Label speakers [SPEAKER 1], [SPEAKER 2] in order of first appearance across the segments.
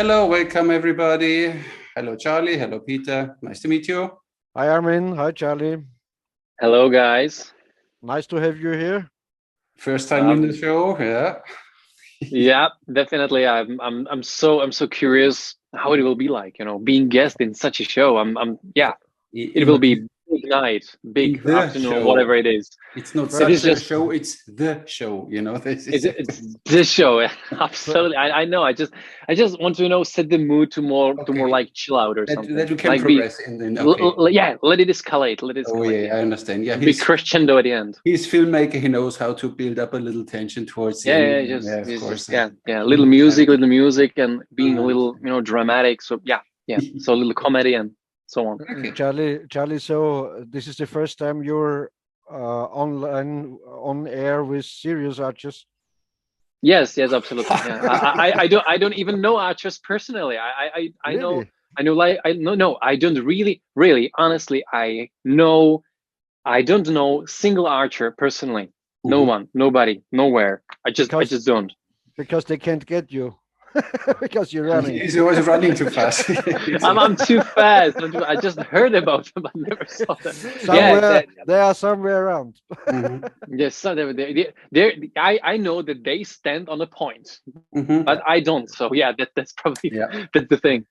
[SPEAKER 1] Hello, welcome everybody. Hello, Charlie. Hello, Peter. Nice to meet you.
[SPEAKER 2] Hi, Armin. Hi, Charlie.
[SPEAKER 3] Hello, guys.
[SPEAKER 2] Nice to have you here.
[SPEAKER 1] First time in the show, yeah.
[SPEAKER 3] Yeah, definitely. I'm so curious how it will be like, being guest in such a show. It will be big night, big afternoon, whatever it is.
[SPEAKER 1] It's not such a show, it's the show,
[SPEAKER 3] It's the show. Absolutely. I know. I just want to set the mood to more like chill out or something.
[SPEAKER 1] That we can
[SPEAKER 3] like
[SPEAKER 1] progress
[SPEAKER 3] yeah, let it escalate. Let it escalate.
[SPEAKER 1] Oh yeah, I understand. Yeah,
[SPEAKER 3] be crescendo at the end.
[SPEAKER 1] He's filmmaker, he knows how to build up a little tension towards the end.
[SPEAKER 3] Of course. Little music and being a little, dramatic. So so a little comedy and so on.
[SPEAKER 2] Okay. Charlie, so this is the first time you're on air with serious archers?
[SPEAKER 3] Yes, absolutely. Yeah. I don't even know archers personally. I
[SPEAKER 2] really?
[SPEAKER 3] know I don't really honestly I don't know single archer personally. Mm-hmm. No one, nobody, nowhere. I just don't.
[SPEAKER 2] Because they can't get you. Because you're running.
[SPEAKER 1] He's always running too fast.
[SPEAKER 3] I'm too fast. I just heard about them. I never saw them.
[SPEAKER 2] They are somewhere around.
[SPEAKER 3] Mm-hmm. Yes, so I know that they stand on a point, but I don't. So that's probably that's the thing.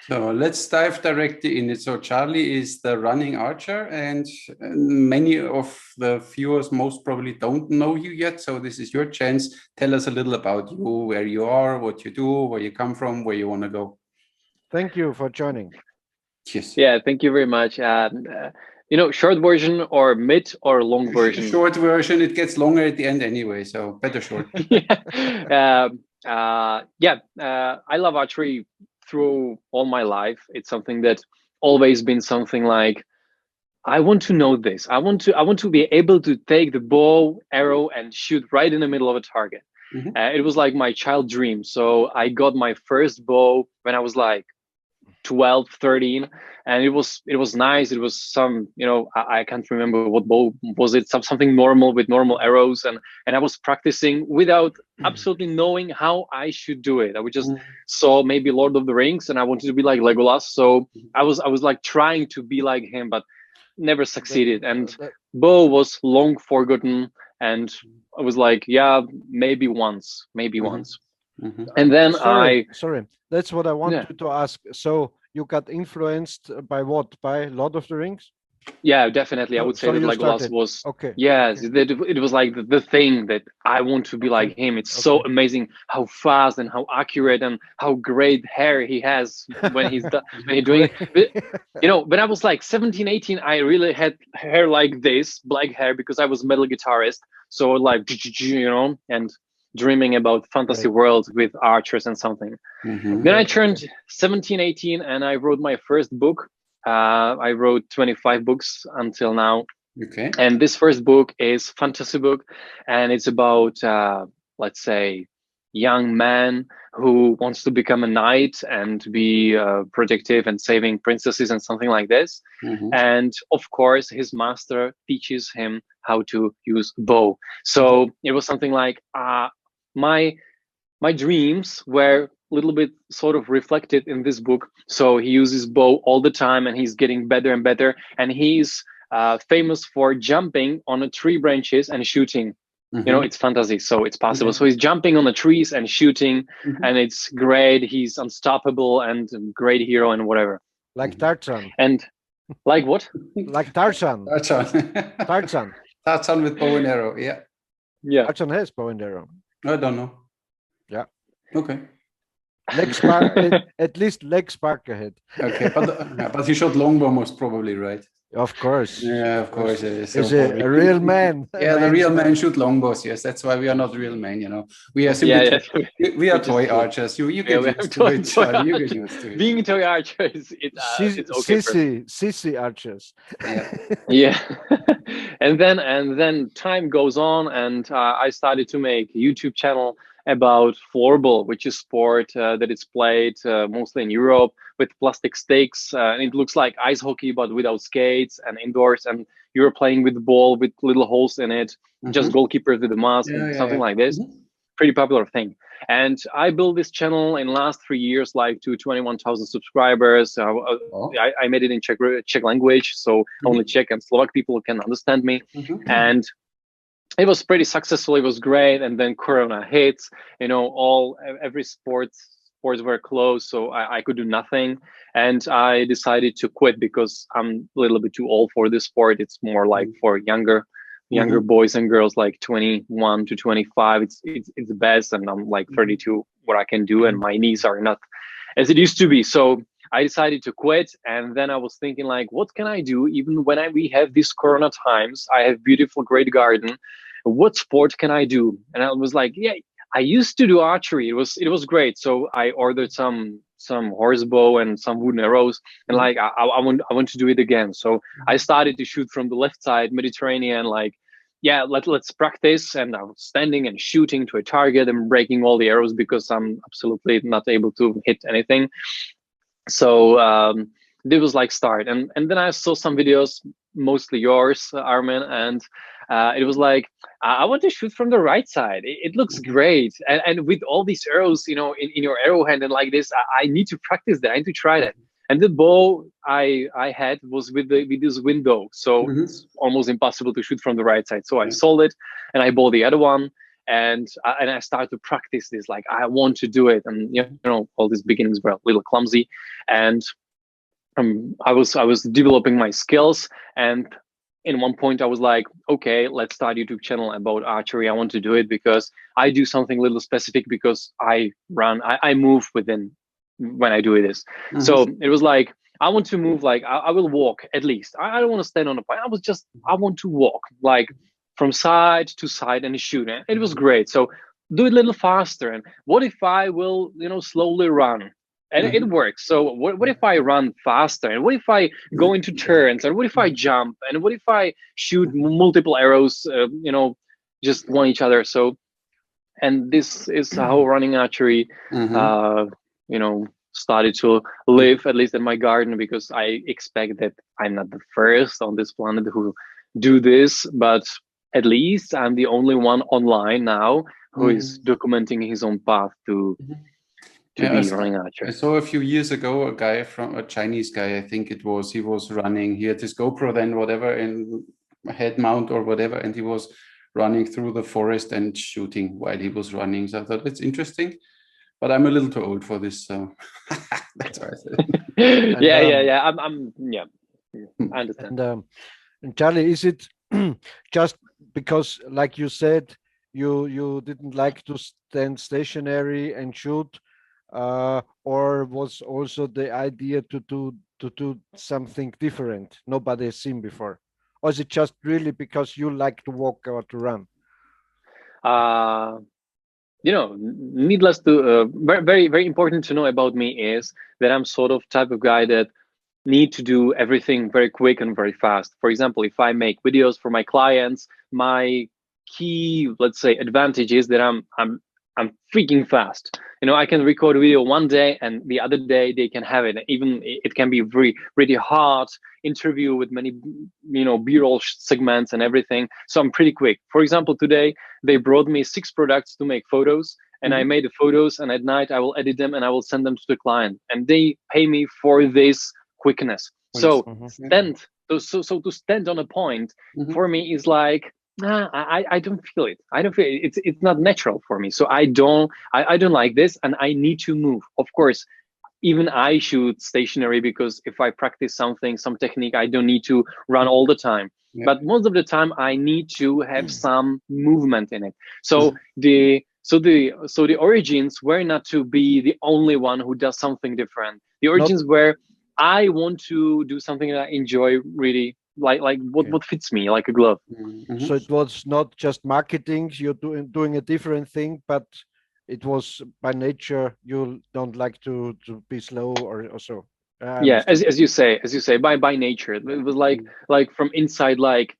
[SPEAKER 1] So let's dive directly in it. So Charlie is the running archer, and many of the viewers most probably don't know you yet. So this is your chance. Tell us a little about you, where you are, what you do, where you come from, where you want to go.
[SPEAKER 2] Thank you for joining.
[SPEAKER 1] Yes.
[SPEAKER 3] Yeah, thank you very much. Short version or mid or long version?
[SPEAKER 1] Short version. It gets longer at the end anyway, so better short.
[SPEAKER 3] I love archery through all my life. It's something that always been something like, I want to know this. I want to be able to take the bow, arrow, and shoot right in the middle of a target. Mm-hmm. It was like my child dream. So I got my first bow when I was like 12, 13, and it was nice. It was some, I can't remember what bow was it, something normal with normal arrows, and I was practicing without absolutely knowing how I should do it. I would just saw maybe Lord of the Rings and I wanted to be like Legolas, so I was like trying to be like him, but never succeeded. And bow was long forgotten, and I was like, maybe once. Mm-hmm. And then
[SPEAKER 2] sorry, that's what I wanted to ask. So you got influenced by what? By Lord of the Rings?
[SPEAKER 3] Yeah, definitely. I would say that Legolas was it was like the thing that I want to be like him. It's so amazing how fast and how accurate and how great hair he has when he's doing it. When I was like 17, 18, I really had hair like this, black hair, because I was metal guitarist. So like, and dreaming about fantasy world with archers and something. Mm-hmm. Then I turned 17, 18, and I wrote my first book. I wrote 25 books until now.
[SPEAKER 1] Okay.
[SPEAKER 3] And this first book is fantasy book, and it's about, let's say, young man who wants to become a knight and be protective and saving princesses and something like this. Mm-hmm. And of course, his master teaches him how to use bow. So it was something like, my dreams were a little bit sort of reflected in this book. So he uses bow all the time, and he's getting better and better. And he's famous for jumping on a tree branches and shooting. Mm-hmm. It's fantasy, so it's possible. So he's jumping on the trees and shooting, and it's great. He's unstoppable and a great hero and whatever.
[SPEAKER 2] Like Tarzan.
[SPEAKER 3] And like what?
[SPEAKER 2] Like Tarzan. Tarzan.
[SPEAKER 1] Tarzan with bow and arrow.
[SPEAKER 3] Yeah.
[SPEAKER 2] Tarzan has bow and arrow.
[SPEAKER 1] I don't know.
[SPEAKER 2] Yeah.
[SPEAKER 1] Okay.
[SPEAKER 2] At least leg spark ahead.
[SPEAKER 1] Okay, but he shot longbow most probably, right?
[SPEAKER 2] Of course.
[SPEAKER 1] Yeah, of course.
[SPEAKER 2] He's a real man.
[SPEAKER 1] Yeah, the real man shoot longbows. Yes, that's why we are not real men. We are simply we are toy archers. You get used to it, Charlie. You get used to it.
[SPEAKER 3] Being toy archers, it's okay.
[SPEAKER 2] Sissy archers.
[SPEAKER 3] Yeah. And then time goes on, and I started to make a YouTube channel about floorball, which is sport that is played mostly in Europe with plastic sticks, and it looks like ice hockey but without skates and indoors, and you're playing with the ball with little holes in it, just goalkeepers with a mask and something like this. pretty popular thing. And I built this channel in the last 3 years, like to 21,000 subscribers. I made it in Czech language, so only Czech and Slovak people can understand me. And it was pretty successful. It was great. And then Corona hits, you know, every sports were closed, so I could do nothing. And I decided to quit because I'm a little bit too old for this sport. It's more like for younger boys and girls, like 21 to 25. It's the best, and I'm like 32. What I can do, and my knees are not as it used to be. So I decided to quit. And then I was thinking, like, what can I do? Even when we have these Corona times, I have beautiful, great garden. What sport can I do? And I was like, yeah, I used to do archery. It was great. So I ordered some horse bow and some wooden arrows, and like I want to do it again. So I started to shoot from the left side, Mediterranean. Like, yeah, let's practice. And I was standing and shooting to a target and breaking all the arrows because I'm absolutely not able to hit anything. So it was like start, and then I saw some videos, mostly yours, Armin, and it was like, I want to shoot from the right side. It looks great, and with all these arrows, you know, in your arrow hand and like this, I need to practice that. I need to try that. And the bow I had was with this window, so it's almost impossible to shoot from the right side. So I sold it, and I bought the other one. And I started to practice this, like, I want to do it. And, you know, all these beginnings were a little clumsy. And I was developing my skills. And in one point I was like, okay, let's start a YouTube channel about archery. I want to do it because I do something a little specific, because I move within when I do this. So it was like, I want to move, like I will walk at least. I don't want to stand on a point. I want to walk, like, from side to side and shoot. And it was great. So do it a little faster. And what if I will, you know, slowly run? And it works. So what if I run faster? And what if I go into turns? And what if I jump? And what if I shoot multiple arrows, you know, just one each other? So, and this is how running archery, you know, started to live, at least in my garden, because I expect that I'm not the first on this planet who do this, but at least I'm the only one online now who is documenting his own path to be running archer.
[SPEAKER 1] I saw a few years ago a Chinese guy, I think it was, he was running, he had his GoPro then, whatever, and head mount or whatever, and he was running through the forest and shooting while he was running. So I thought it's interesting, but I'm a little too old for this, so that's why I said.
[SPEAKER 3] Yeah. I understand.
[SPEAKER 2] And Charlie, is it just because, like you said, you didn't like to stand stationary and shoot, or was also the idea to do something different nobody has seen before, or is it just really because you like to walk or to run?
[SPEAKER 3] You know, needless to very, very important to know about me is that I'm sort of type of guy that need to do everything very quick and very fast. For example, if I make videos for my clients, my key, let's say, advantage is that I'm freaking fast. You know, I can record a video one day and the other day they can have it. Even it can be really hard interview with many, you know, B-roll segments and everything. So I'm pretty quick. For example, today they brought me 6 products to make photos, and I made the photos, and at night I will edit them and I will send them to the client, and they pay me for this quickness. So to stand on a point for me is like, I don't feel it. It's not natural for me. So I don't like this, and I need to move. Of course, even I shoot stationary, because if I practice some technique, I don't need to run all the time. But most of the time I need to have some movement in it. So the origins were not to be the only one who does something different. The origins were, I want to do something that I enjoy really, like what fits me like a glove.
[SPEAKER 2] So it was not just marketing, you're doing a different thing, but it was by nature you don't like to be slow or so.
[SPEAKER 3] Yeah, as you say, by nature, it was like from inside, like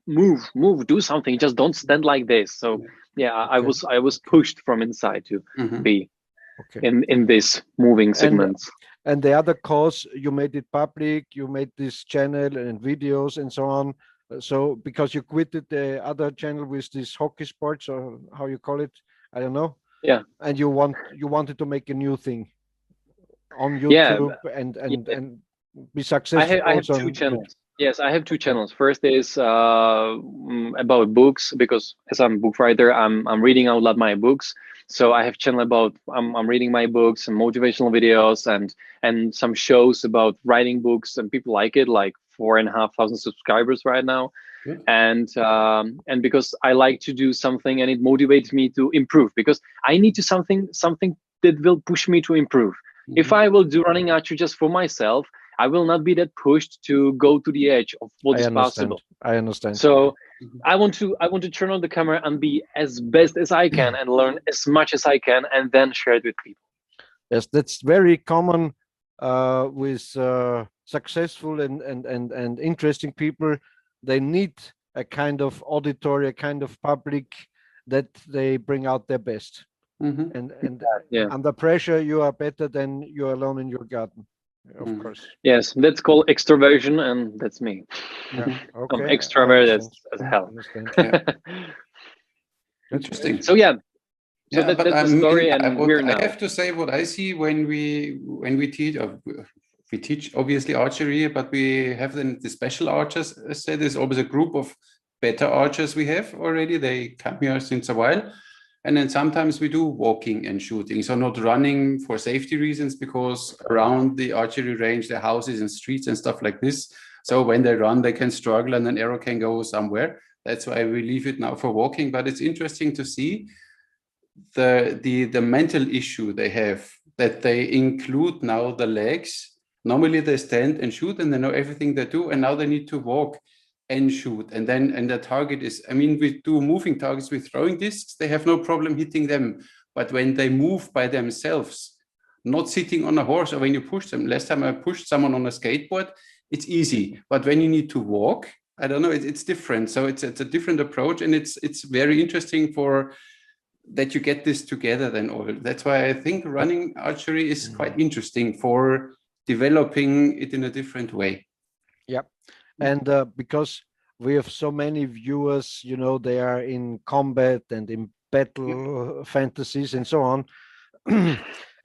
[SPEAKER 3] move, do something, just don't stand like this. So yeah, I was pushed from inside to be in this moving segments.
[SPEAKER 2] And the other cause, you made it public, you made this channel and videos and so on. So because you quitted the other channel with this hockey sports, or how you call it, I don't know.
[SPEAKER 3] Yeah.
[SPEAKER 2] And you wanted to make a new thing on
[SPEAKER 3] Yeah.
[SPEAKER 2] YouTube
[SPEAKER 3] Yeah.
[SPEAKER 2] and be successful
[SPEAKER 3] I have
[SPEAKER 2] also
[SPEAKER 3] two
[SPEAKER 2] on YouTube.
[SPEAKER 3] channels. Yes, I have two
[SPEAKER 2] Okay.
[SPEAKER 3] channels. First is about books, because as I'm a book writer, I'm reading out loud my books. So I have channel about I'm reading my books and motivational videos and some shows about writing books, and people like it, like 4,500 subscribers right now.
[SPEAKER 1] Good.
[SPEAKER 3] And because I like to do something and it motivates me to improve, because I need to something that will push me to improve. If I will do running archery just for myself, I will not be that pushed to go to the edge of what
[SPEAKER 2] I
[SPEAKER 3] is
[SPEAKER 2] understand.
[SPEAKER 3] possible.
[SPEAKER 2] I understand.
[SPEAKER 3] So I want to turn on the camera and be as best as I can and learn as much as I can, and then share it with people.
[SPEAKER 2] Yes, that's very common with successful and interesting people. They need a kind of auditory, a kind of public that they bring out their best. And
[SPEAKER 3] Yeah.
[SPEAKER 2] under pressure, you are better than you're alone in your garden, of course.
[SPEAKER 3] Yes, that's called extroversion, and that's me.
[SPEAKER 2] Yeah.
[SPEAKER 3] I'm
[SPEAKER 2] Okay.
[SPEAKER 3] extrovert as hell.
[SPEAKER 1] Interesting.
[SPEAKER 3] So yeah. So
[SPEAKER 1] Yeah, but
[SPEAKER 3] that's the story, and
[SPEAKER 1] what
[SPEAKER 3] we're
[SPEAKER 1] I
[SPEAKER 3] now.
[SPEAKER 1] have to say, what I see when we teach, we teach obviously archery, but we have then the special archers. I said there's always a group of better archers we have already. They come here since a while, and then sometimes we do walking and shooting. So not running for safety reasons, because around the archery range there are houses and streets and stuff like this. So when they run, they can struggle and an arrow can go somewhere. That's why we leave it now for walking. But it's interesting to see the mental issue they have, that they include now the legs. Normally they stand and shoot and they know everything they do, and now they need to walk and shoot, and the target is, I mean, we do moving targets with throwing discs, they have no problem hitting them, but when they move by themselves, not sitting on a horse, or when you push them, last time I pushed someone on a skateboard, it's easy, but when you need to walk, I don't know, it's different. So it's a different approach, and it's very interesting for that you get this together then all. That's why I think running archery is quite interesting for developing it in a different way.
[SPEAKER 2] Yeah. And because we have so many viewers, you know, they are in combat and in battle fantasies and so on.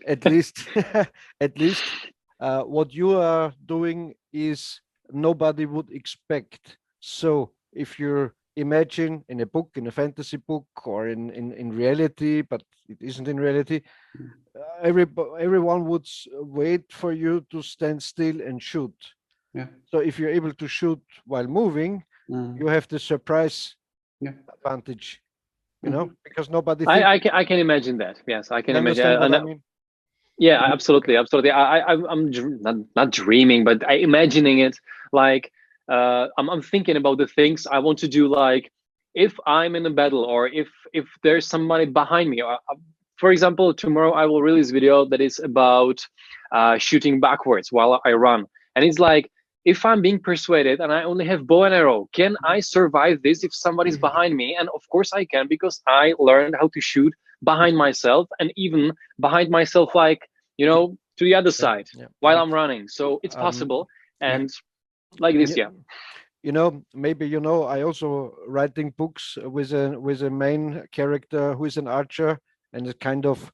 [SPEAKER 2] At least what you are doing is nobody would expect. So if you're imagine in a book, in a fantasy book, or in reality, but it isn't in reality, everyone would wait for you to stand still and shoot.
[SPEAKER 1] Yeah.
[SPEAKER 2] So if you're able to shoot while moving, you have the surprise advantage, you know, because nobody
[SPEAKER 3] I can imagine that. Yes, I can imagine.
[SPEAKER 2] What I mean?
[SPEAKER 3] Yeah, absolutely. I'm not dreaming, but I imagining it like I'm thinking about the things I want to do. Like if I'm in a battle, or if there's somebody behind me. For example, tomorrow I will release a video that is about shooting backwards while I run, and it's like, if I'm being persuaded and I only have bow and arrow, can I survive this if somebody's behind me? And of course I can, because I learned how to shoot behind myself, and even behind myself, like, you know, to the other side while I'm running. So it's possible. And like this,
[SPEAKER 2] You know, maybe, you know, I also writing books with a main character who is an archer and a kind of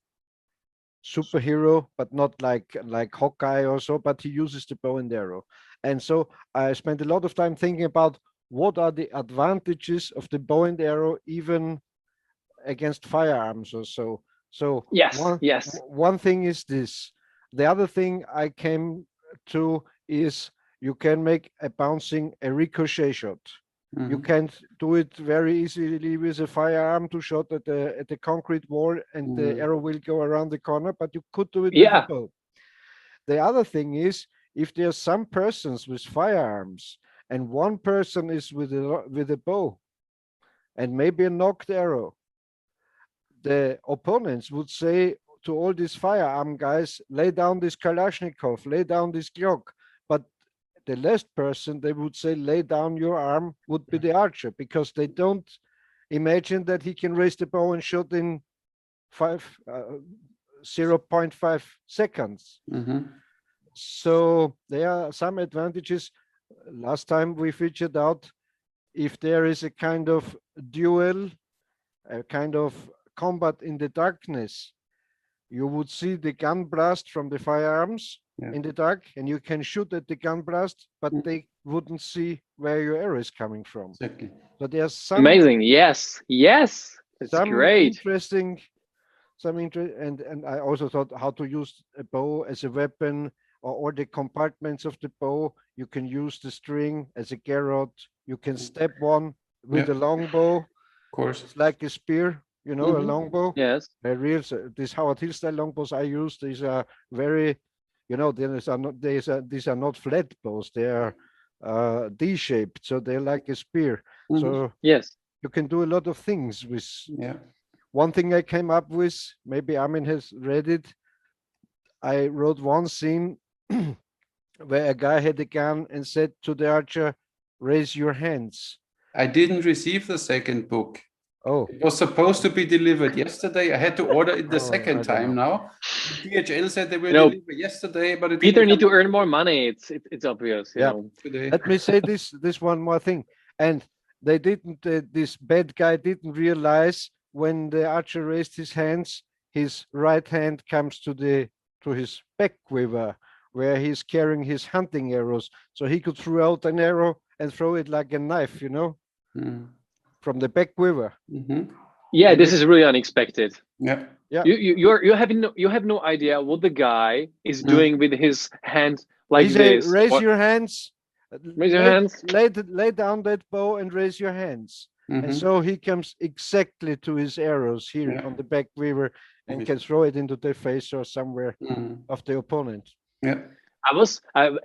[SPEAKER 2] superhero, but not like Hawkeye or so, but he uses the bow and arrow. And so I spent a lot of time thinking about what are the advantages of the bow and arrow, even against firearms or so. So one thing is this. The other thing I came to is you can make a bouncing a ricochet shot. You can't do it very easily with a firearm to shot at the concrete wall and the arrow will go around the corner, but you could do it with a bow. The other thing is, if there are some persons with firearms and one person is with a bow and maybe a knocked arrow, the opponents would say to all these firearm guys, lay down this Kalashnikov, lay down this Glock. But the last person they would say, lay down your arm, would be the archer, because they don't imagine that he can raise the bow and shoot in 0.5 seconds. So there are some advantages. Last time we featured out, if there is a kind of duel, a kind of combat in the darkness, you would see the gun blast from the firearms in the dark, and you can shoot at the gun blast, but they wouldn't see where your arrow is coming from.
[SPEAKER 1] Exactly.
[SPEAKER 2] So there's some
[SPEAKER 3] Amazing. Yes. Yes. It's
[SPEAKER 2] some
[SPEAKER 3] great.
[SPEAKER 2] interesting, and I also thought how to use a bow as a weapon, or all the compartments of the bow. You can use the string as a garrote. You can stab one with a longbow.
[SPEAKER 1] Of course.
[SPEAKER 2] It's like a spear, you know, a longbow.
[SPEAKER 3] Yes.
[SPEAKER 2] These Howard Hill style longbows I use, these are very, you know, these are not flat bows. They are D-shaped, so they're like a spear. So
[SPEAKER 3] yes,
[SPEAKER 2] you can do a lot of things with.
[SPEAKER 1] Yeah.
[SPEAKER 2] One thing I came up with, maybe Armin has read it. I wrote one scene where a guy had a gun and said to the archer, "Raise your hands."
[SPEAKER 1] I didn't receive the second book.
[SPEAKER 2] Oh,
[SPEAKER 1] it was supposed to be delivered yesterday. I had to order it the
[SPEAKER 2] I
[SPEAKER 1] second
[SPEAKER 2] don't
[SPEAKER 1] time
[SPEAKER 2] know.
[SPEAKER 1] now. DHL said they will
[SPEAKER 3] No.
[SPEAKER 1] deliver yesterday, but it
[SPEAKER 3] Peter
[SPEAKER 1] didn't
[SPEAKER 3] need to
[SPEAKER 1] come
[SPEAKER 3] earn more money. It's obvious. You
[SPEAKER 2] Yeah.
[SPEAKER 3] know.
[SPEAKER 1] today.
[SPEAKER 2] let me say this one more thing. And they didn't. This bad guy didn't realize when the archer raised his hands, his right hand comes to his back quiver, where he's carrying his hunting arrows. So he could throw out an arrow and throw it like a knife, you know, from the back quiver.
[SPEAKER 3] Yeah, this is really unexpected.
[SPEAKER 1] Yeah.
[SPEAKER 2] Yeah.
[SPEAKER 3] You have no idea what the guy is doing with his hand like
[SPEAKER 2] He say,
[SPEAKER 3] this.
[SPEAKER 2] raise your hands.
[SPEAKER 3] Raise your hands.
[SPEAKER 2] Lay down that bow and raise your hands. And so he comes exactly to his arrows here on the back quiver and can throw it into the face or somewhere of the opponent.
[SPEAKER 1] Yeah.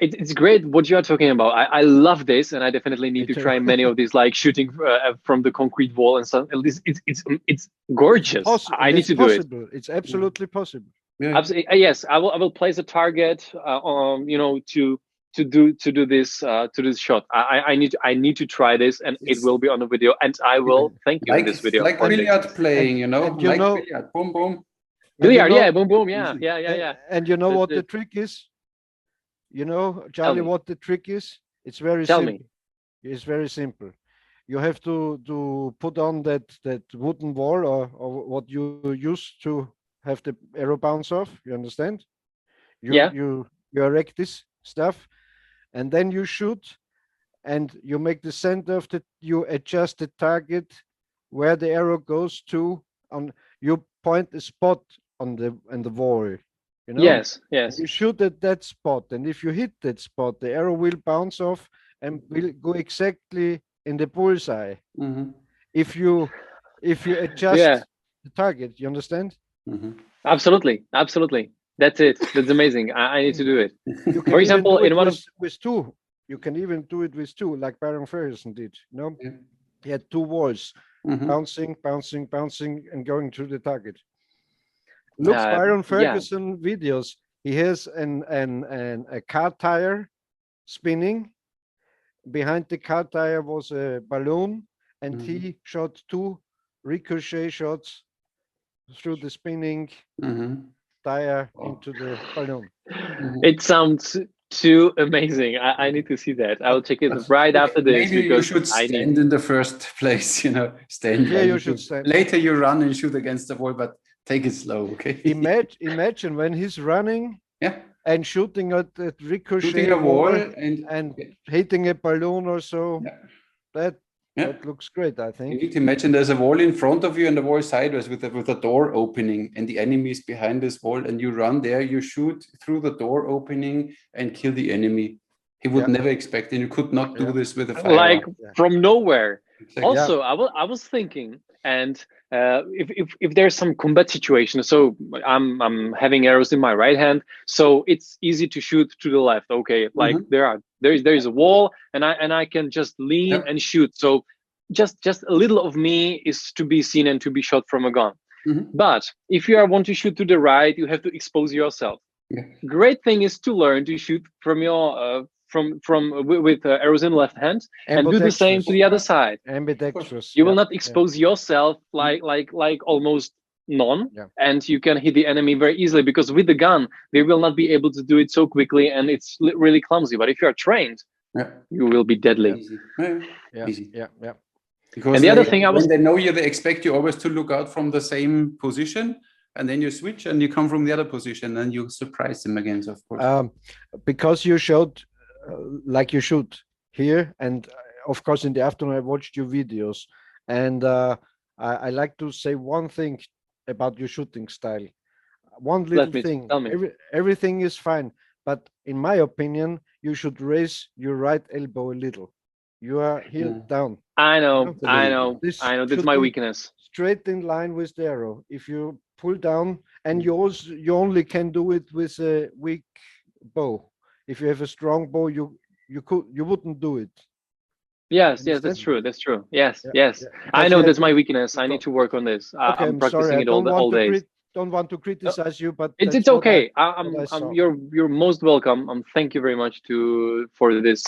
[SPEAKER 3] It's great what you are talking about. I love this, and I definitely need
[SPEAKER 2] Me
[SPEAKER 3] to
[SPEAKER 2] too.
[SPEAKER 3] try many of these, like shooting from the concrete wall and stuff. It's gorgeous. I need to do it.
[SPEAKER 2] It's absolutely possible.
[SPEAKER 1] Yeah.
[SPEAKER 3] Absolutely, yes. I will place a target, you know, to do this shot. I need to try this, and it will be on the video, and I will thank you in this video.
[SPEAKER 1] Like billiard playing, you know,
[SPEAKER 2] and you
[SPEAKER 1] like
[SPEAKER 2] know-
[SPEAKER 1] billiard, boom, boom.
[SPEAKER 3] Billiard,
[SPEAKER 2] you know-
[SPEAKER 3] yeah, boom, boom, yeah.
[SPEAKER 2] And you know
[SPEAKER 3] That's
[SPEAKER 2] what the
[SPEAKER 3] it.
[SPEAKER 2] trick is? You know, Charlie,
[SPEAKER 3] me.
[SPEAKER 2] what the trick is? It's very
[SPEAKER 3] Tell
[SPEAKER 2] simple.
[SPEAKER 3] me.
[SPEAKER 2] It's very simple. You have to put on that wooden wall or what you use to have the arrow bounce off. You understand? You erect this stuff, and then you shoot, and you make the center of you adjust the target where the arrow goes to. You point a spot on the wall. You know?
[SPEAKER 3] Yes.
[SPEAKER 2] You shoot at that spot, and if you hit that spot, the arrow will bounce off and will go exactly in the bullseye. If you adjust the target, you understand?
[SPEAKER 3] Absolutely. That's it. That's amazing. I need to do it.
[SPEAKER 2] You can
[SPEAKER 3] For example,
[SPEAKER 2] even do it
[SPEAKER 3] in one of
[SPEAKER 2] with two. You can even do it with two, like Baron Ferguson did. You know, he had two walls, bouncing, and going to the target. Look, Baron Ferguson videos. He has a car tire spinning. Behind the car tire was a balloon, and he shot two ricochet shots through the spinning tire into the balloon.
[SPEAKER 3] It sounds too amazing. I need to see that. I will check it right after this.
[SPEAKER 1] Maybe
[SPEAKER 3] because
[SPEAKER 1] you should stand in the first place, you know, stand.
[SPEAKER 2] Yeah,
[SPEAKER 1] there.
[SPEAKER 2] you should stand.
[SPEAKER 1] Later you run and shoot against the wall, but take it slow, okay?
[SPEAKER 2] Imagine when he's running and shooting at ricochet
[SPEAKER 1] Shooting a wall
[SPEAKER 2] and hitting a balloon or so. That looks great, I
[SPEAKER 1] You
[SPEAKER 2] think.
[SPEAKER 1] need to imagine there's a wall in front of you and a wall sideways with a door opening, and the enemy is behind this wall, and you run there, you shoot through the door opening and kill the enemy. He would never expect, and you could not do this with a firearm.
[SPEAKER 3] Like from nowhere.
[SPEAKER 1] Exactly.
[SPEAKER 3] Also, I was thinking, and if there's some combat situation, so I'm having arrows in my right hand, so it's easy to shoot to the left. Okay, like there is a wall, and I can just lean and shoot. So just a little of me is to be seen and to be shot from a gun. But if you want to shoot to the right, you have to expose yourself. Great thing is to learn to shoot from your with arrows in left hand and do the same to the other side.
[SPEAKER 2] Ambidextrous.
[SPEAKER 3] You will not expose yourself like almost none, and you can hit the enemy very easily, because with the gun they will not be able to do it so quickly, and it's really clumsy. But if you are trained, you will be deadly.
[SPEAKER 1] Easy.
[SPEAKER 2] Yeah.
[SPEAKER 1] Because
[SPEAKER 3] And the other thing
[SPEAKER 1] when they know you, they expect you always to look out from the same position, and then you switch and you come from the other position, and you surprise them again, of course.
[SPEAKER 2] Because you showed like you should here, and of course in the afternoon I watched your videos, and I like to say one thing about your shooting style. One little thing.
[SPEAKER 3] Tell me.
[SPEAKER 2] Everything is fine, but in my opinion, you should raise your right elbow a little. You are here down.
[SPEAKER 3] I know.
[SPEAKER 2] This
[SPEAKER 3] That's
[SPEAKER 2] should
[SPEAKER 3] my
[SPEAKER 2] be
[SPEAKER 3] weakness.
[SPEAKER 2] straight in line with the arrow. If you pull down, and you only can do it with a weak bow. If you have a strong bow, you wouldn't do it.
[SPEAKER 3] Yes, that's true. Yes. I
[SPEAKER 2] But
[SPEAKER 3] know
[SPEAKER 2] you
[SPEAKER 3] that's
[SPEAKER 2] have
[SPEAKER 3] my
[SPEAKER 2] to
[SPEAKER 3] weakness. I need to work on this.
[SPEAKER 2] Okay,
[SPEAKER 3] I'm practicing
[SPEAKER 2] sorry. I
[SPEAKER 3] it all days.
[SPEAKER 2] don't want to criticize you, but
[SPEAKER 3] It's
[SPEAKER 2] that's what
[SPEAKER 3] okay.
[SPEAKER 2] what I saw.
[SPEAKER 3] You're most welcome. Thank you very much for this.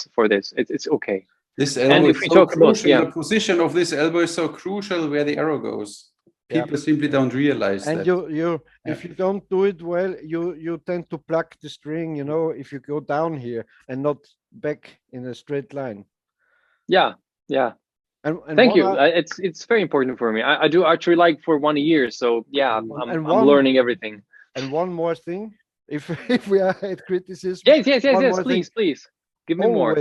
[SPEAKER 3] It's okay.
[SPEAKER 1] This elbow
[SPEAKER 3] And if
[SPEAKER 1] is
[SPEAKER 3] we
[SPEAKER 1] so
[SPEAKER 3] talk about
[SPEAKER 1] crucial. The position of this elbow is so crucial where the arrow goes. People simply don't realize
[SPEAKER 2] and
[SPEAKER 1] that.
[SPEAKER 2] If you don't do it well, you tend to pluck the string, if you go down here and not back in a straight line.
[SPEAKER 3] Yeah.
[SPEAKER 2] And
[SPEAKER 3] thank you. It's very important for me. I do archery like for 1 year, so yeah, I'm learning everything.
[SPEAKER 2] And one more thing, if we are at criticism,
[SPEAKER 3] yes, please give me more.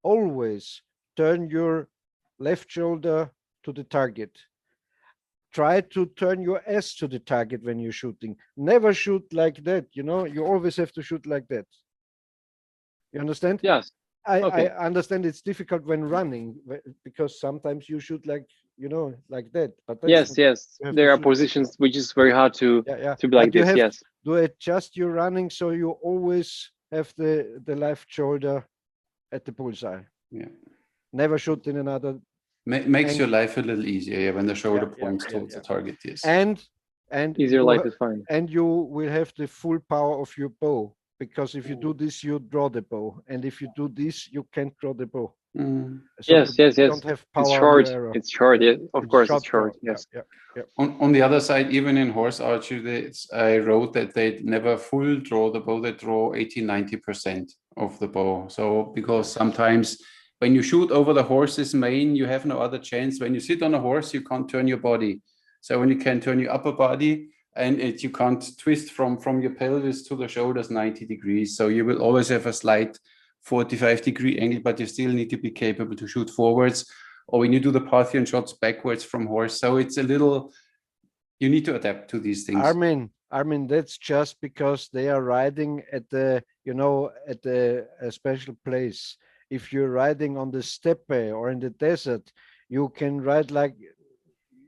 [SPEAKER 2] Always turn your left shoulder to the target. Try to turn your S to the target when you're shooting. Never shoot like that. You always have to shoot like that. You understand?
[SPEAKER 3] Yes.
[SPEAKER 2] I understand it's difficult when running, because sometimes you shoot like that. But
[SPEAKER 3] yes, there are positions which is very hard to be like this. Yes.
[SPEAKER 2] To adjust your running so you always have the left shoulder at the bullseye.
[SPEAKER 1] Yeah.
[SPEAKER 2] Never shoot in another.
[SPEAKER 1] Makes your life a little easier when the shoulder points towards the target. Yes.
[SPEAKER 2] And
[SPEAKER 3] easier life is fine.
[SPEAKER 2] And you will have the full power of your bow. Because if you do this, you draw the bow, and if you do this, you can't draw the bow.
[SPEAKER 3] So yes.
[SPEAKER 2] Don't have power.
[SPEAKER 3] It's short. Yeah, of course, it's short. Yes.
[SPEAKER 2] Yeah.
[SPEAKER 1] On the other side, even in horse archery, I wrote that they never full draw the bow. They draw 80-90% of the bow. So because sometimes when you shoot over the horse's mane, you have no other chance. When you sit on a horse, you can't turn your body. So when you can turn your upper body, and you can't twist from your pelvis to the shoulders 90 degrees. So you will always have a slight 45-degree angle, but you still need to be capable to shoot forwards. Or when you do the Parthian shots backwards from horse. So it's a little, you need to adapt to these things.
[SPEAKER 2] Armin, that's just because they are riding at a special place. If you're riding on the steppe or in the desert, you can ride like,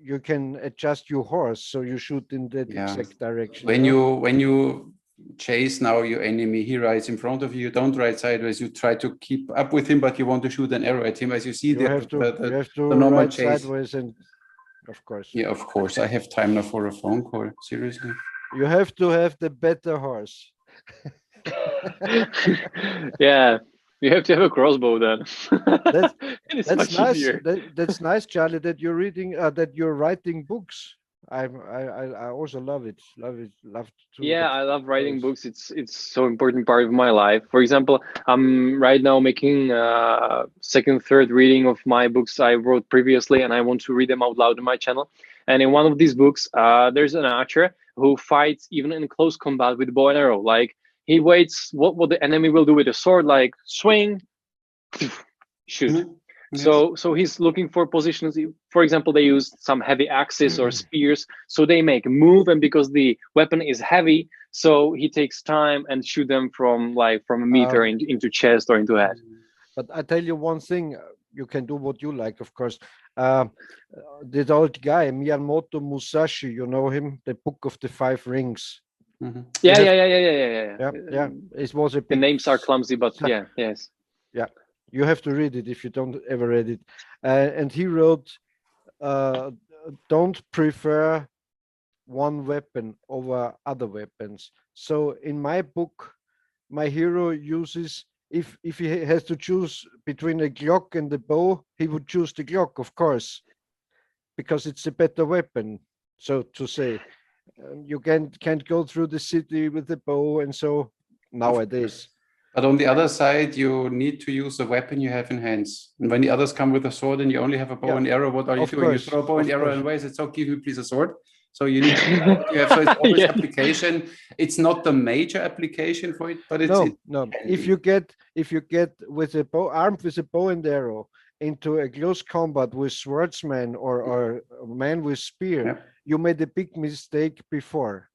[SPEAKER 2] you can adjust your horse so you shoot in that exact direction.
[SPEAKER 1] When you chase now your enemy, he rides in front of you. You don't ride sideways. You try to keep up with him, but you want to shoot an arrow at him. As you see,
[SPEAKER 2] you have to
[SPEAKER 1] the normal
[SPEAKER 2] ride
[SPEAKER 1] chase.
[SPEAKER 2] Sideways, and of course.
[SPEAKER 1] Yeah, of course. I have time now for a phone call. Seriously.
[SPEAKER 2] You have to have the better horse.
[SPEAKER 3] Yeah. You have to have a crossbow then.
[SPEAKER 2] That's nice. That's nice, Charlie. That you're reading. That you're writing books. I also love it. Love to.
[SPEAKER 3] Yeah, I love writing books. It's so important part of my life. For example, I'm right now making second, third reading of my books I wrote previously, and I want to read them out loud on my channel. And in one of these books, there's an archer who fights even in close combat with bow and arrow. Like, he waits what the enemy will do with a sword, like swing, shoot. Yes. So he's looking for positions. For example, they use some heavy axes or spears, so they make a move, and because the weapon is heavy, so he takes time and shoot them from a meter into chest or into head.
[SPEAKER 2] But I tell you one thing, you can do what you like, of course. That old guy, Miyamoto Musashi, you know him, the Book of the Five Rings.
[SPEAKER 3] Yeah.
[SPEAKER 2] It was
[SPEAKER 3] the names are clumsy, but yes.
[SPEAKER 2] Yeah, you have to read it if you don't ever read it. And he wrote, don't prefer one weapon over other weapons. So in my book, my hero uses, if he has to choose between a Glock and the bow, he would choose the Glock, of course, because it's a better weapon, so to say. You can't go through the city with the bow, and so nowadays.
[SPEAKER 1] But on the other side, you need to use the weapon you have in hands. And when the others come with a sword and you only have a bow and arrow, what are you doing? You throw a bow and arrow away. It's okay, give me please a sword. So you need to know what you have. So it's always application. It's not the major application for it, but it's
[SPEAKER 2] no. If you get with a bow, armed with a bow and arrow into a close combat with swordsman or a man with spear, you made a big mistake before,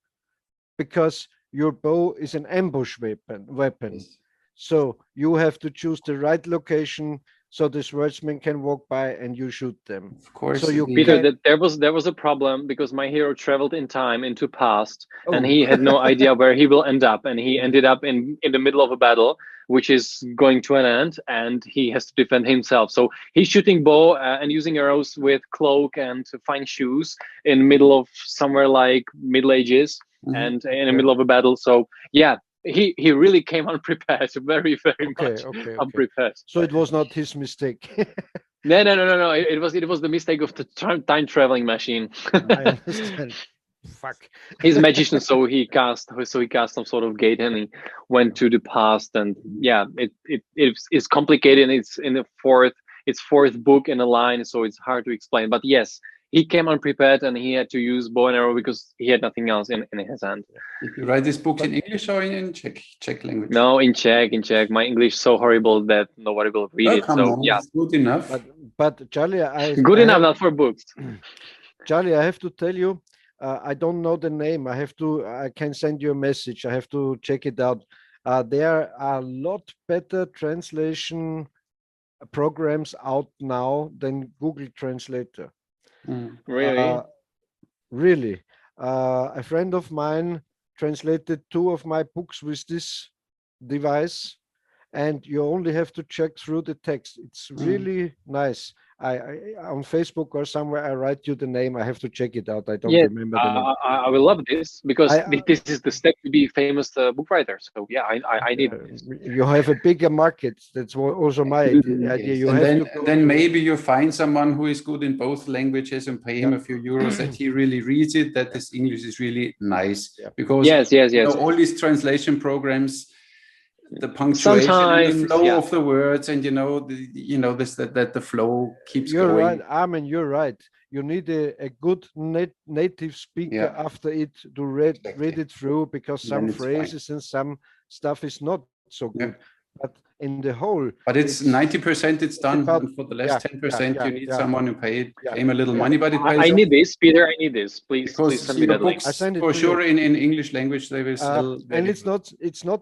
[SPEAKER 2] because your bow is an ambush weapon.
[SPEAKER 1] Yes.
[SPEAKER 2] So you have to choose the right location so the swordsman can walk by and you shoot them.
[SPEAKER 1] Of course.
[SPEAKER 2] So you
[SPEAKER 3] Peter, there was a problem because my hero traveled in time into past, and he had no idea where he will end up, and he ended up in the middle of a battle which is going to an end, and he has to defend himself. So he's shooting bow and using arrows with cloak and fine shoes in middle of somewhere like Middle Ages and in the middle of a battle. So yeah, he really came unprepared, very much unprepared.
[SPEAKER 2] So it was not his mistake.
[SPEAKER 3] No. It was the mistake of the time traveling machine.
[SPEAKER 2] I understand. Fuck.
[SPEAKER 3] He's a magician, so he cast some sort of gate, and he went to the past. And yeah, it's complicated. And it's in the fourth book in a line, so it's hard to explain. But yes, he came unprepared, and he had to use bow and arrow because he had nothing else in his hand.
[SPEAKER 1] Did you write this book in English or in Czech language?
[SPEAKER 3] No, in Czech. My English is so horrible that nobody will read it. So yeah,
[SPEAKER 1] it's good enough.
[SPEAKER 2] But Charlie,
[SPEAKER 3] good enough, not for books.
[SPEAKER 2] Charlie, I have to tell you, I don't know the name. I can send you a message. I have to check it out. There are a lot better translation programs out now than Google Translator.
[SPEAKER 3] Really?
[SPEAKER 2] Really. A friend of mine translated 2 of my books with this device, and you only have to check through the text. It's really nice. I on Facebook or somewhere I write you the name. I have to check it out. I don't remember the name.
[SPEAKER 3] I will love this because this is the step to be famous book writer. So yeah, I need this.
[SPEAKER 2] You have a bigger market. That's also my idea. You
[SPEAKER 1] and
[SPEAKER 2] have
[SPEAKER 1] then maybe you find someone who is good in both languages and pay him a few euros that he really reads it, that his English is really nice. Because
[SPEAKER 3] yes.
[SPEAKER 1] all these translation programs, the punctuation and the flow of the words, and that the flow keeps going.
[SPEAKER 2] You're right, Armin, you're right. You need a good native speaker after it to read it through, because some phrases and some stuff is not so good. But in the whole,
[SPEAKER 1] but it's 90% it's done. And for the last 10% you need someone who pay him a little money. But it pays
[SPEAKER 3] I need this, Peter. I need this. Please send me that link.
[SPEAKER 1] I send it for sure in English language. They will sell.
[SPEAKER 2] And it's not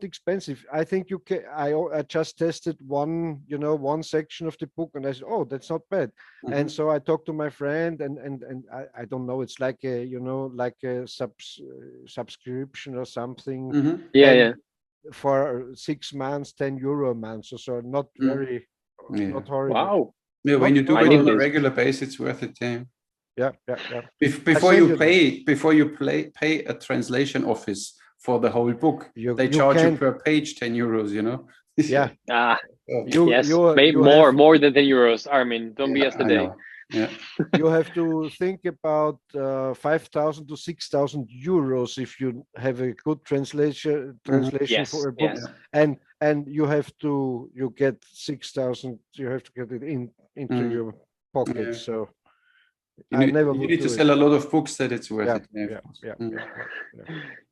[SPEAKER 2] expensive. I think you can. I just tested one section of the book, and I said, oh, that's not bad. And so I talked to my friend, and I don't know. It's like a subscription or something.
[SPEAKER 3] Yeah.
[SPEAKER 2] For 6 months, €10 a month, so not very, not horrible.
[SPEAKER 3] Wow!
[SPEAKER 1] Yeah, when you do it on a regular basis, it's worth it.
[SPEAKER 2] Yeah.
[SPEAKER 1] Before you pay a translation office for the whole book, they charge you per page €10.
[SPEAKER 2] Yeah.
[SPEAKER 3] Yes. Maybe more than €10. Armin, don't be yesterday.
[SPEAKER 1] Yeah.
[SPEAKER 2] You have to think about 5,000 to 6,000 euros if you have a good translation for a book, and you get 6,000. You have to get it into your pocket. So
[SPEAKER 1] you need to sell a lot of books that it's worth it.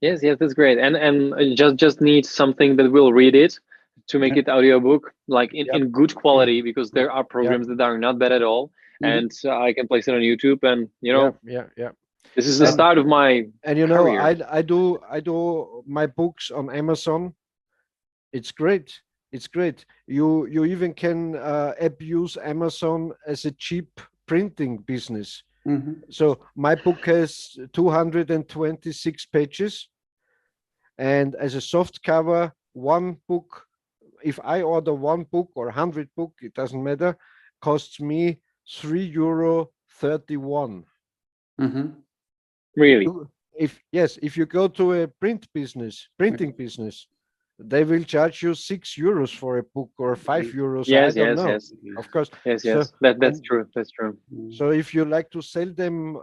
[SPEAKER 3] Yes, that's great. And just need something that will read it to make it audiobook, like in good quality, because there are programs that are not bad at all. And I can place it on YouTube, and this is the start of my career.
[SPEAKER 2] I do my books on Amazon. It's great. You even can abuse Amazon as a cheap printing business. So my book has 226 pages, and as a soft cover, one book, if I order one book or 100 book, it doesn't matter, costs me €3.31.
[SPEAKER 3] Really?
[SPEAKER 2] If you go to a printing business, they will charge you €6 for a book or €5.
[SPEAKER 3] Yes.
[SPEAKER 2] Of course.
[SPEAKER 3] Yes. That's true.
[SPEAKER 2] So if you like to sell them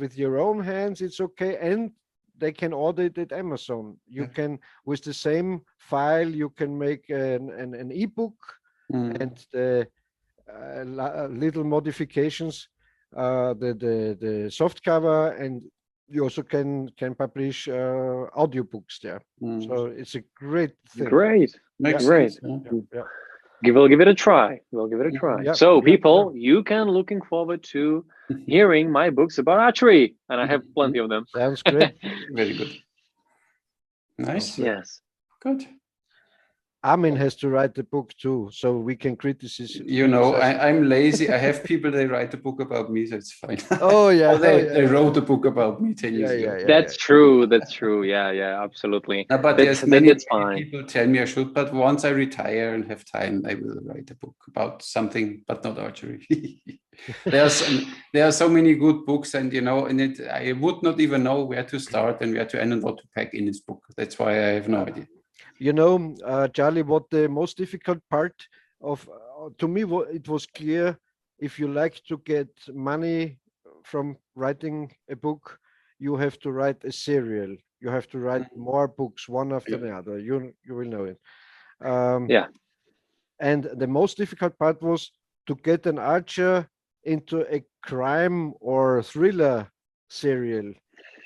[SPEAKER 2] with your own hands, it's okay. And they can order it at Amazon. You can, with the same file, you can make an ebook and the little modifications, the soft cover, and you also can publish audiobooks there. So it's a great thing.
[SPEAKER 3] Great.
[SPEAKER 1] Makes
[SPEAKER 3] Great.
[SPEAKER 1] sense. Yeah.
[SPEAKER 2] Yeah.
[SPEAKER 3] We'll give it a try. We'll give it a try.
[SPEAKER 2] Yeah,
[SPEAKER 3] So
[SPEAKER 2] yeah,
[SPEAKER 3] people, you can looking forward to hearing my books about archery, and I have plenty of them.
[SPEAKER 2] Sounds great.
[SPEAKER 1] Very good. Nice.
[SPEAKER 3] Yes.
[SPEAKER 1] Good.
[SPEAKER 2] Armin has to write the book too, so we can criticize.
[SPEAKER 1] You know, I'm lazy. I have people, they write a book about me, so it's fine.
[SPEAKER 2] Oh yeah,
[SPEAKER 1] Or they wrote a book about me 10 years ago.
[SPEAKER 3] That's true. That's true. Yeah, absolutely.
[SPEAKER 1] No, but
[SPEAKER 3] That's
[SPEAKER 1] many
[SPEAKER 3] fine.
[SPEAKER 1] people tell me I should, but once I retire and have time, I will write a book about something, but not archery. There are so many good books, and you know, and I would not even know where to start and where to end and what to pack in this book. That's why I have no idea.
[SPEAKER 2] You know, Charlie, what the most difficult part of, to me, it was clear, if you like to get money from writing a book, you have to write a serial. You have to write more books, one after the other. You will know it. And the most difficult part was to get an archer into a crime or thriller serial,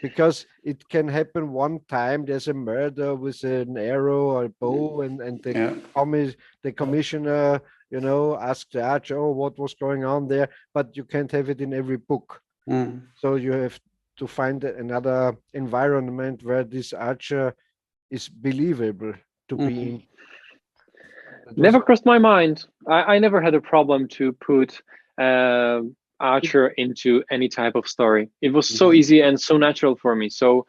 [SPEAKER 2] because it can happen one time. There's a murder with an arrow or a bow, and the commissioner, you know, asks the archer, oh, what was going on there? But you can't have it in every book. So you have to find another environment where this archer is believable to be in.
[SPEAKER 3] Never crossed my mind. I never had a problem to put archer into any type of story. It was so easy and so natural for me. So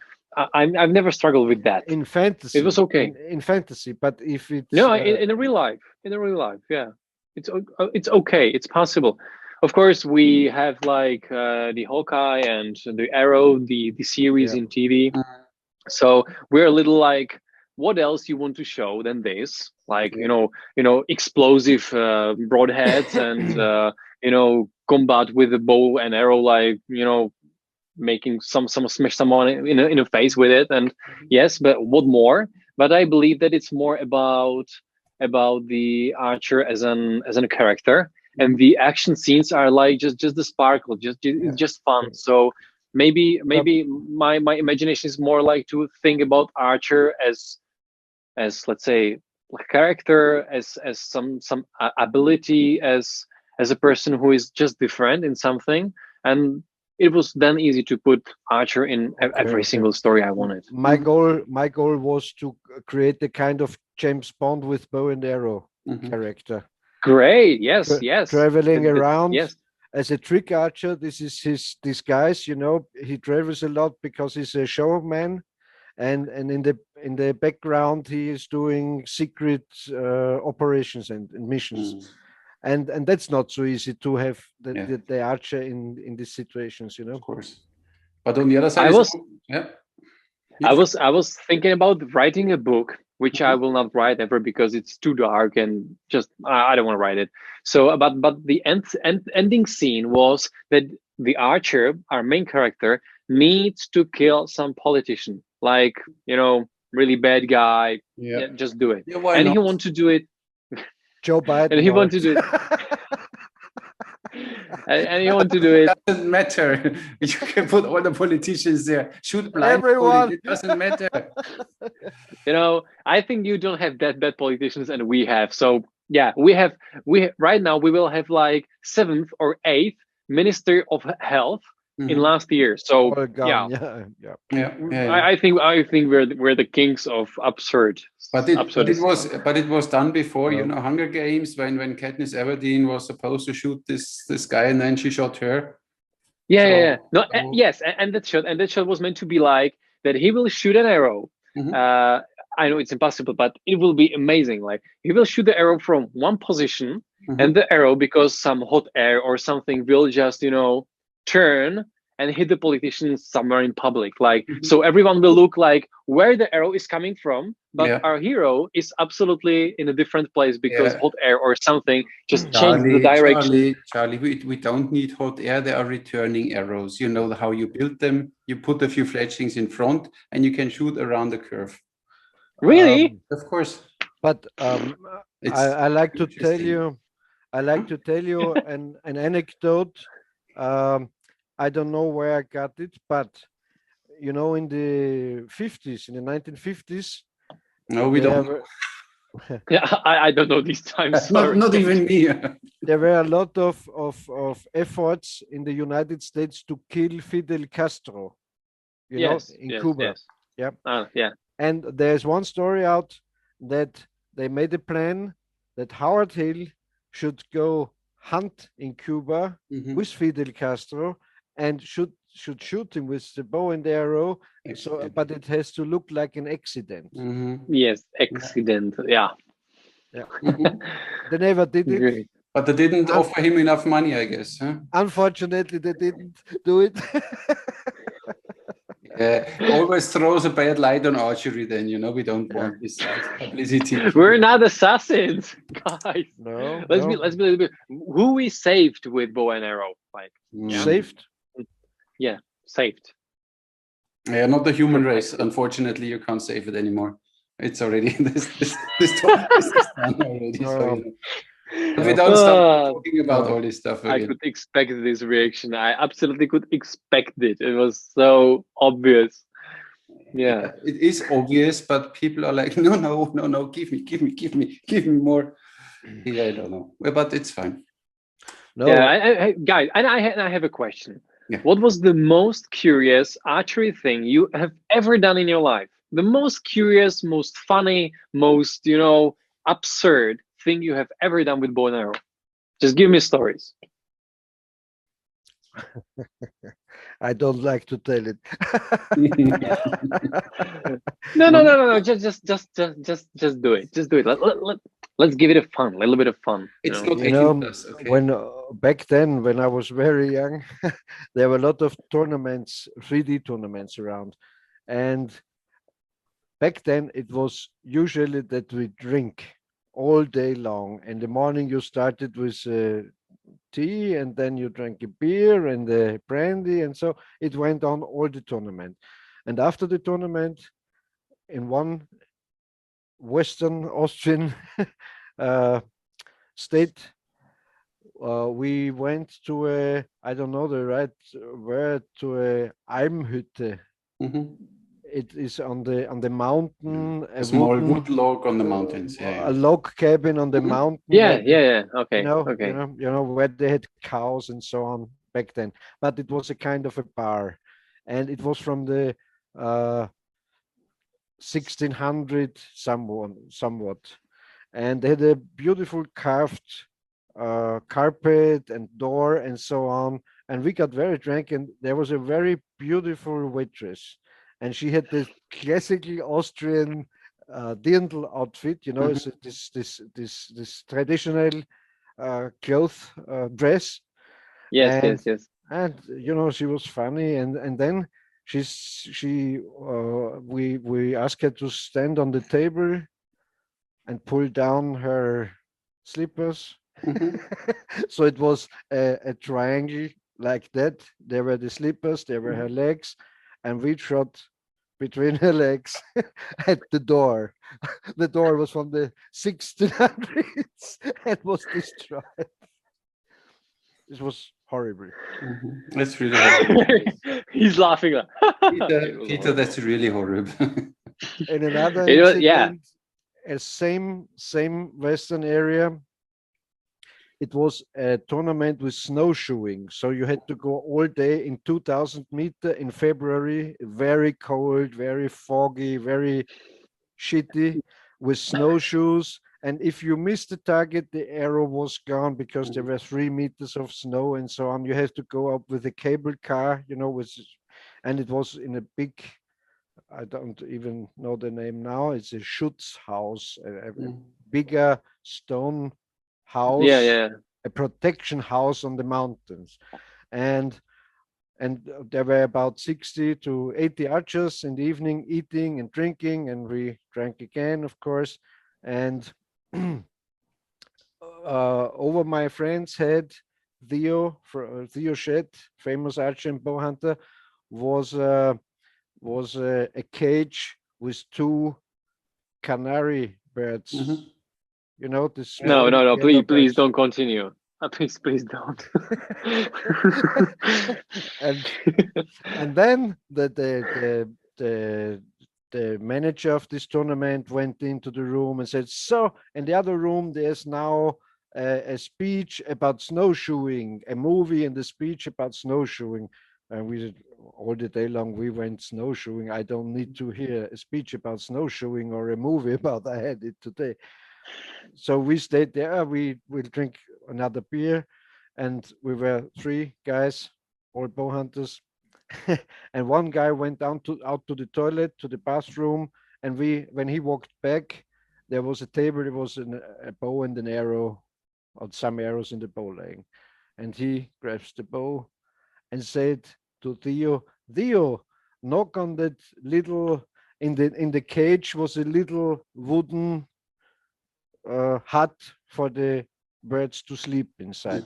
[SPEAKER 3] I've never struggled with that.
[SPEAKER 2] In fantasy,
[SPEAKER 3] it was okay.
[SPEAKER 2] In fantasy, but if it's
[SPEAKER 3] in a real life, yeah, it's okay. It's possible. Of course, we have like the Hawkeye and the Arrow, the series in TV. So we're a little like, what else you want to show than this? Like you know, explosive broadheads and you know, combat with a bow and arrow, like you know, making some smash someone in a face with it. And yes, but what more? But I believe that it's more about the archer as a character, and the action scenes are like just the sparkle, just fun. So maybe my imagination is more like to think about archer as let's say a character, as some ability, as a person who is just different in something. And it was then easy to put archer in every single story I wanted.
[SPEAKER 2] My goal was to create a kind of James Bond with bow and arrow character.
[SPEAKER 3] Great. Yes.
[SPEAKER 2] Traveling around.
[SPEAKER 3] Yes.
[SPEAKER 2] As a trick archer, this is his disguise. You know, he travels a lot because he's a showman, and in the background he is doing secret operations and missions. And that's not so easy to have the archer in these situations, you know.
[SPEAKER 1] Of course, but on the other side,
[SPEAKER 3] I was thinking about writing a book, which I will not write ever because it's too dark and just I don't want to write it. So, but the ending scene was that the archer, our main character, needs to kill some politician, like you know, really bad guy. Yeah, just do it, and he wants to do it.
[SPEAKER 2] Joe Biden.
[SPEAKER 3] And he wanted to do it. and he wanted to do it.
[SPEAKER 1] It doesn't matter. You can put all the politicians there. Shoot blind.
[SPEAKER 2] Everyone.
[SPEAKER 1] It doesn't matter.
[SPEAKER 3] You know, I think you don't have that bad politicians, and we have. So yeah, we right now we will have like 7th or 8th Minister of Health in last year. So I think we're the kings of absurd.
[SPEAKER 1] But it was done before, you know, Hunger Games, when Katniss Everdeen was supposed to shoot this guy and then she shot her.
[SPEAKER 3] Yes, and that shot was meant to be like that. He will shoot an arrow. I know it's impossible, but it will be amazing. Like he will shoot the arrow from one position, and the arrow, because some hot air or something, will just, you know, turn and hit the politicians somewhere in public. Like, so everyone will look like where the arrow is coming from, but our hero is absolutely in a different place because hot air or something just changed the direction.
[SPEAKER 1] Charlie, we don't need hot air. There are returning arrows. You know how you build them. You put a few fletchings in front and you can shoot around the curve.
[SPEAKER 3] Really?
[SPEAKER 1] Of course.
[SPEAKER 2] But I like to tell you, an anecdote. I don't know where I got it, but you know, in the 50s, in the 1950s.
[SPEAKER 1] No, we don't.
[SPEAKER 3] Yeah, I don't know these times.
[SPEAKER 1] Not even me.
[SPEAKER 2] There were a lot of efforts in the United States to kill Fidel Castro, you know, in Cuba.
[SPEAKER 3] Yes.
[SPEAKER 2] Yeah. And there's one story out that they made a plan that Howard Hill should go hunt in Cuba with Fidel Castro and should shoot him with the bow and arrow. So, but it has to look like an accident.
[SPEAKER 3] Yes, accident. Yeah.
[SPEAKER 2] They never did it.
[SPEAKER 3] Great.
[SPEAKER 1] But they didn't offer him enough money, I guess. Huh?
[SPEAKER 2] Unfortunately, they didn't do it.
[SPEAKER 1] Always throws a bad light on archery. Then we don't want this publicity.
[SPEAKER 3] We're not assassins, guys.
[SPEAKER 2] No.
[SPEAKER 3] Let's be a little bit. Who we saved with bow and arrow? Like
[SPEAKER 2] saved?
[SPEAKER 3] Yeah, saved.
[SPEAKER 1] Yeah, not the human race. Unfortunately, you can't save it anymore. It's already this topic is done already. So, we don't stop talking about all this stuff again.
[SPEAKER 3] I could expect this reaction. I absolutely could expect it. It was so obvious. Yeah.
[SPEAKER 1] It is obvious, but people are like, no, give me more. Yeah, I don't know, but it's fine.
[SPEAKER 3] No. Yeah, guys, and I have a question. Yeah. What was the most curious archery thing you have ever done in your life? The most curious, most funny, most, absurd thing you have ever done with bow and arrow? Just give me stories.
[SPEAKER 2] I don't like to tell it.
[SPEAKER 3] No. Just do it. Just do it. Let's give it a little bit of fun.
[SPEAKER 1] It's not okay.
[SPEAKER 2] When back then, when I was very young, there were a lot of tournaments, 3D tournaments around, and back then it was usually that we drink all day long. In the morning, you started with tea, and then you drank a beer and the brandy, and so it went on all the tournament. And after the tournament, in one Western Austrian state, we went to a, I don't know the right word, to a Almhütte. It is on the mountain.
[SPEAKER 1] A small wood log on the mountains. Yeah.
[SPEAKER 2] A log cabin on the mountain.
[SPEAKER 3] Yeah. Okay.
[SPEAKER 2] You know where they had cows and so on back then. But it was a kind of a bar, and it was from the 1600 somewhat, and they had a beautiful carved carpet and door and so on. And we got very drunk, and there was a very beautiful waitress. And she had this classical Austrian dirndl outfit, this traditional cloth dress.
[SPEAKER 3] Yes.
[SPEAKER 2] And she was funny, and then we asked her to stand on the table and pull down her slippers. So it was a triangle like that. There were the slippers, there were her legs, and we trot between her legs at the door. The door was from the 1600s and was destroyed. It was horrible.
[SPEAKER 1] That's really horrible.
[SPEAKER 3] He's laughing.
[SPEAKER 1] Peter, that's really horrible.
[SPEAKER 2] In another incident, a same Western area, it was a tournament with snowshoeing. So you had to go all day in 2000 meters in February, very cold, very foggy, very shitty, with snowshoes. And if you missed the target, the arrow was gone because there were 3 meters of snow and so on. You had to go up with a cable car, and it was in a big, I don't even know the name now. It's a Schutzhaus, a bigger stone house, a protection house on the mountains. And and there were about 60 to 80 archers in the evening, eating and drinking, and we drank again, of course. And over my friend's head, Theo Shed, famous archer and bow hunter, was a cage with two canary birds. You know, this
[SPEAKER 3] No,
[SPEAKER 2] yellow
[SPEAKER 3] please
[SPEAKER 2] birds.
[SPEAKER 3] don't continue. Please don't.
[SPEAKER 2] and then the manager of this tournament went into the room and said, so in the other room there's now a speech about snowshoeing, a movie and a speech about snowshoeing. And we all the day long we went snowshoeing. I don't need to hear a speech about snowshoeing or a movie about I had it today. So we stayed there. We will drink another beer, and we were 3 guys, all bow hunters. And one guy went out to the toilet, to the bathroom, and when he walked back, there was a table. There was a bow and an arrow, or some arrows in the bow laying, and he grabs the bow and said to Theo, knock on that little. In the cage was a little wooden hut for the birds to sleep inside.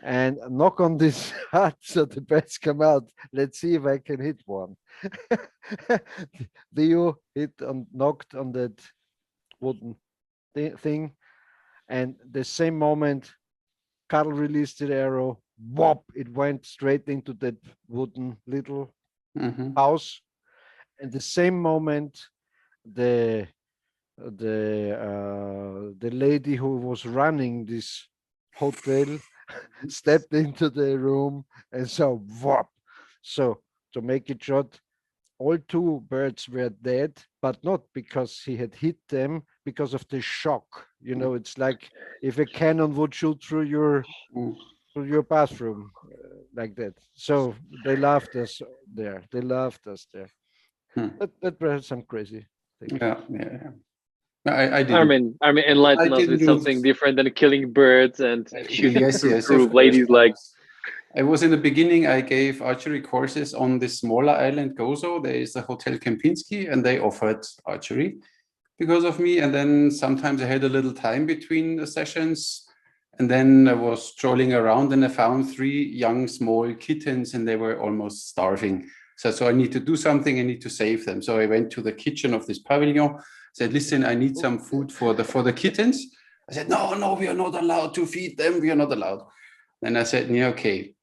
[SPEAKER 2] And knock on this hut so the birds come out. Let's see if I can hit one. Theo knocked on that wooden thing, and the same moment, Carl released the arrow. Whop! It went straight into that wooden little house. And the same moment, the lady who was running this hotel stepped into the room and saw whop. So to make it short, all 2 birds were dead, but not because he had hit them, because of the shock. You know, it's like if a cannon would shoot through your bathroom like that. So they laughed us there. That was some crazy thing.
[SPEAKER 1] Yeah. I didn't.
[SPEAKER 3] Armin, enlighten us with something different than killing birds and shooting through ladies' legs.
[SPEAKER 1] I was in the beginning, I gave archery courses on this smaller island, Gozo. There is a Hotel Kempinski, and they offered archery because of me. And then sometimes I had a little time between the sessions. And then I was strolling around and I found 3 young, small kittens, and they were almost starving. So I need to do something, I need to save them. So I went to the kitchen of this pavilion, said, listen, I need some food for the kittens. I said, no, we are not allowed to feed them. We are not allowed. Then I said, yeah, okay.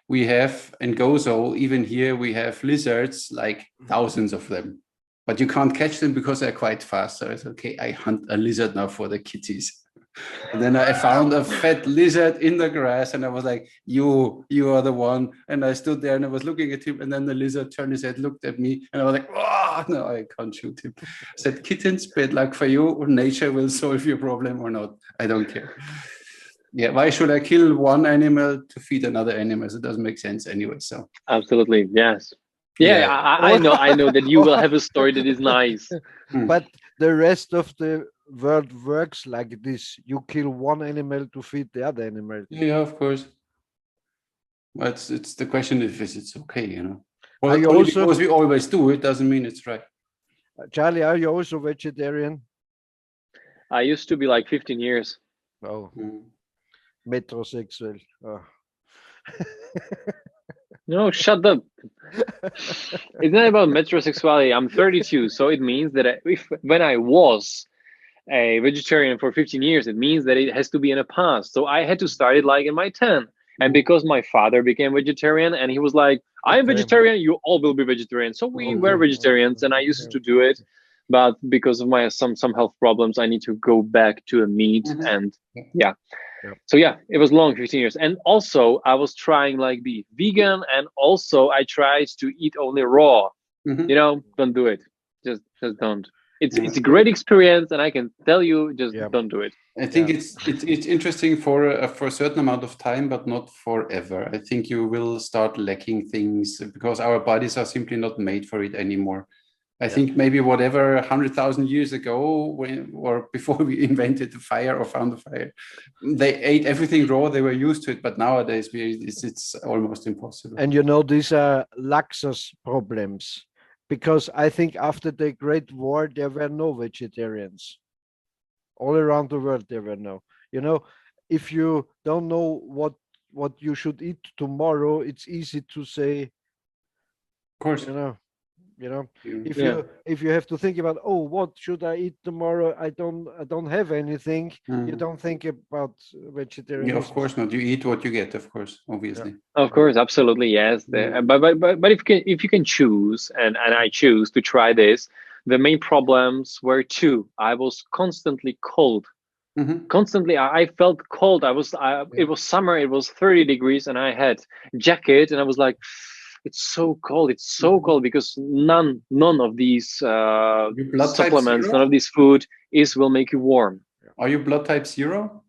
[SPEAKER 1] We have in Gozo, even here, we have lizards, like thousands of them. But you can't catch them because they're quite fast. So I said, okay, I hunt a lizard now for the kitties. And then I found a fat lizard in the grass, and I was like, you are the one. And I stood there and I was looking at him, and then the lizard turned his head, looked at me, and I was like, oh, no, I can't shoot him. I said, kittens, bad luck for you, or nature will solve your problem or not. I don't care. Yeah, why should I kill one animal to feed another animal? It doesn't make sense anyway. So
[SPEAKER 3] absolutely, yes. Yeah. I know that you will have a story that is nice.
[SPEAKER 2] But the rest of the world works like this. You kill one animal to feed the other animal.
[SPEAKER 1] Yeah, of course. But it's the question if it's okay, you know.
[SPEAKER 2] Well,
[SPEAKER 1] because we always do it doesn't mean it's right.
[SPEAKER 2] Charlie, are you also vegetarian?
[SPEAKER 3] I used to be like 15 years.
[SPEAKER 2] Oh, metrosexual. Oh.
[SPEAKER 3] No, shut up. It's not about metrosexuality. I'm 32, so it means that when I was a vegetarian for 15 years, it means that it has to be in the past. So I had to start it like in my 10. And because my father became vegetarian and he was like, I'm vegetarian, you all will be vegetarian. So we were vegetarians, and I used to do it. But because of my some health problems, I need to go back to a meat. And yeah. So yeah, it was long, 15 years. And also I was trying like be vegan, and also I tried to eat only raw. You know, don't do it. Just don't. It's a great experience, and I can tell you, just don't do it.
[SPEAKER 1] I think it's interesting for a certain amount of time, but not forever. I think you will start lacking things because our bodies are simply not made for it anymore. I think maybe whatever 100,000 years ago, or before we invented the fire or found the fire, they ate everything raw. They were used to it, but nowadays it's almost impossible.
[SPEAKER 2] And these are laxus problems, because I think after the Great War there were no vegetarians. All around the world there were no. If you don't know what you should eat tomorrow, it's easy to say.
[SPEAKER 1] Of course.
[SPEAKER 2] If you have to think about, what should I eat tomorrow? I don't have anything. You don't think about vegetarian.
[SPEAKER 1] Yeah, of course not. You eat what you get, of course, obviously.
[SPEAKER 3] Yeah. Of course, absolutely, yes. But if you can choose, and I choose to try this, the main problems were two. I was constantly cold. Constantly, I felt cold. It was summer. It was 30 degrees, and I had jacket, and I was like, it's so cold. It's so cold, because none of these supplements, none of this food will make you warm.
[SPEAKER 1] Are you blood type 0?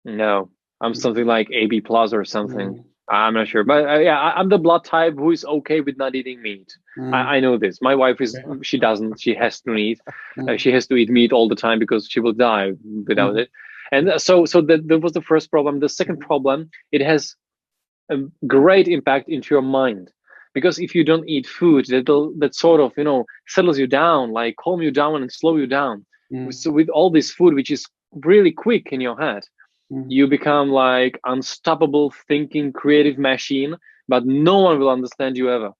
[SPEAKER 3] No, I'm something like AB plus or something. I'm not sure, but I'm the blood type who is okay with not eating meat. I know this. My wife she doesn't. She has to eat. She has to eat meat all the time because she will die without it. And so that was the first problem. The second problem, it has a great impact into your mind, because if you don't eat food that sort of settles you down, like calm you down and slow you down. So with all this food, which is really quick in your head, you become like unstoppable thinking creative machine, but no one will understand you ever.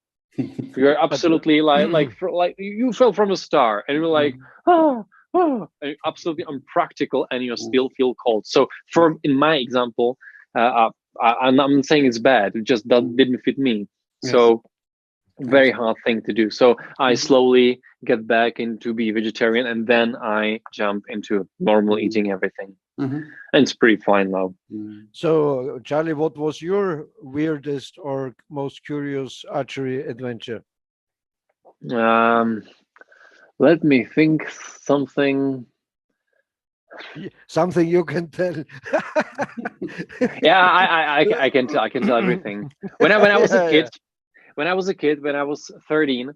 [SPEAKER 3] You're absolutely like you fell from a star, and you're like and you're absolutely unpractical, and you still feel cold. So in my example, I'm not saying it's bad, it just didn't fit me. Yes. So very hard thing to do. So I slowly get back into be vegetarian, and then I jump into normal eating everything. And it's pretty fine now.
[SPEAKER 2] So Charlie, what was your weirdest or most curious archery adventure?
[SPEAKER 3] Let me think. Something
[SPEAKER 2] you can tell.
[SPEAKER 3] Yeah, I can tell. I can tell everything. When I was a kid, when I was 13,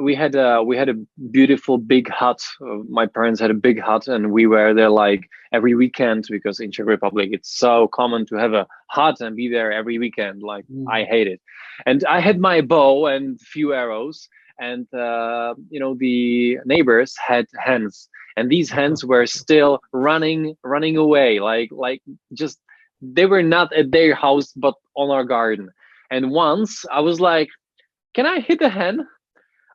[SPEAKER 3] we had a beautiful big hut. My parents had a big hut, and we were there like every weekend, because in Czech Republic it's so common to have a hut and be there every weekend. Like I hate it. And I had my bow and few arrows, and the neighbors had hens, and these hens were still running away, like just they were not at their house but on our garden. And once I was like, can I hit a hen?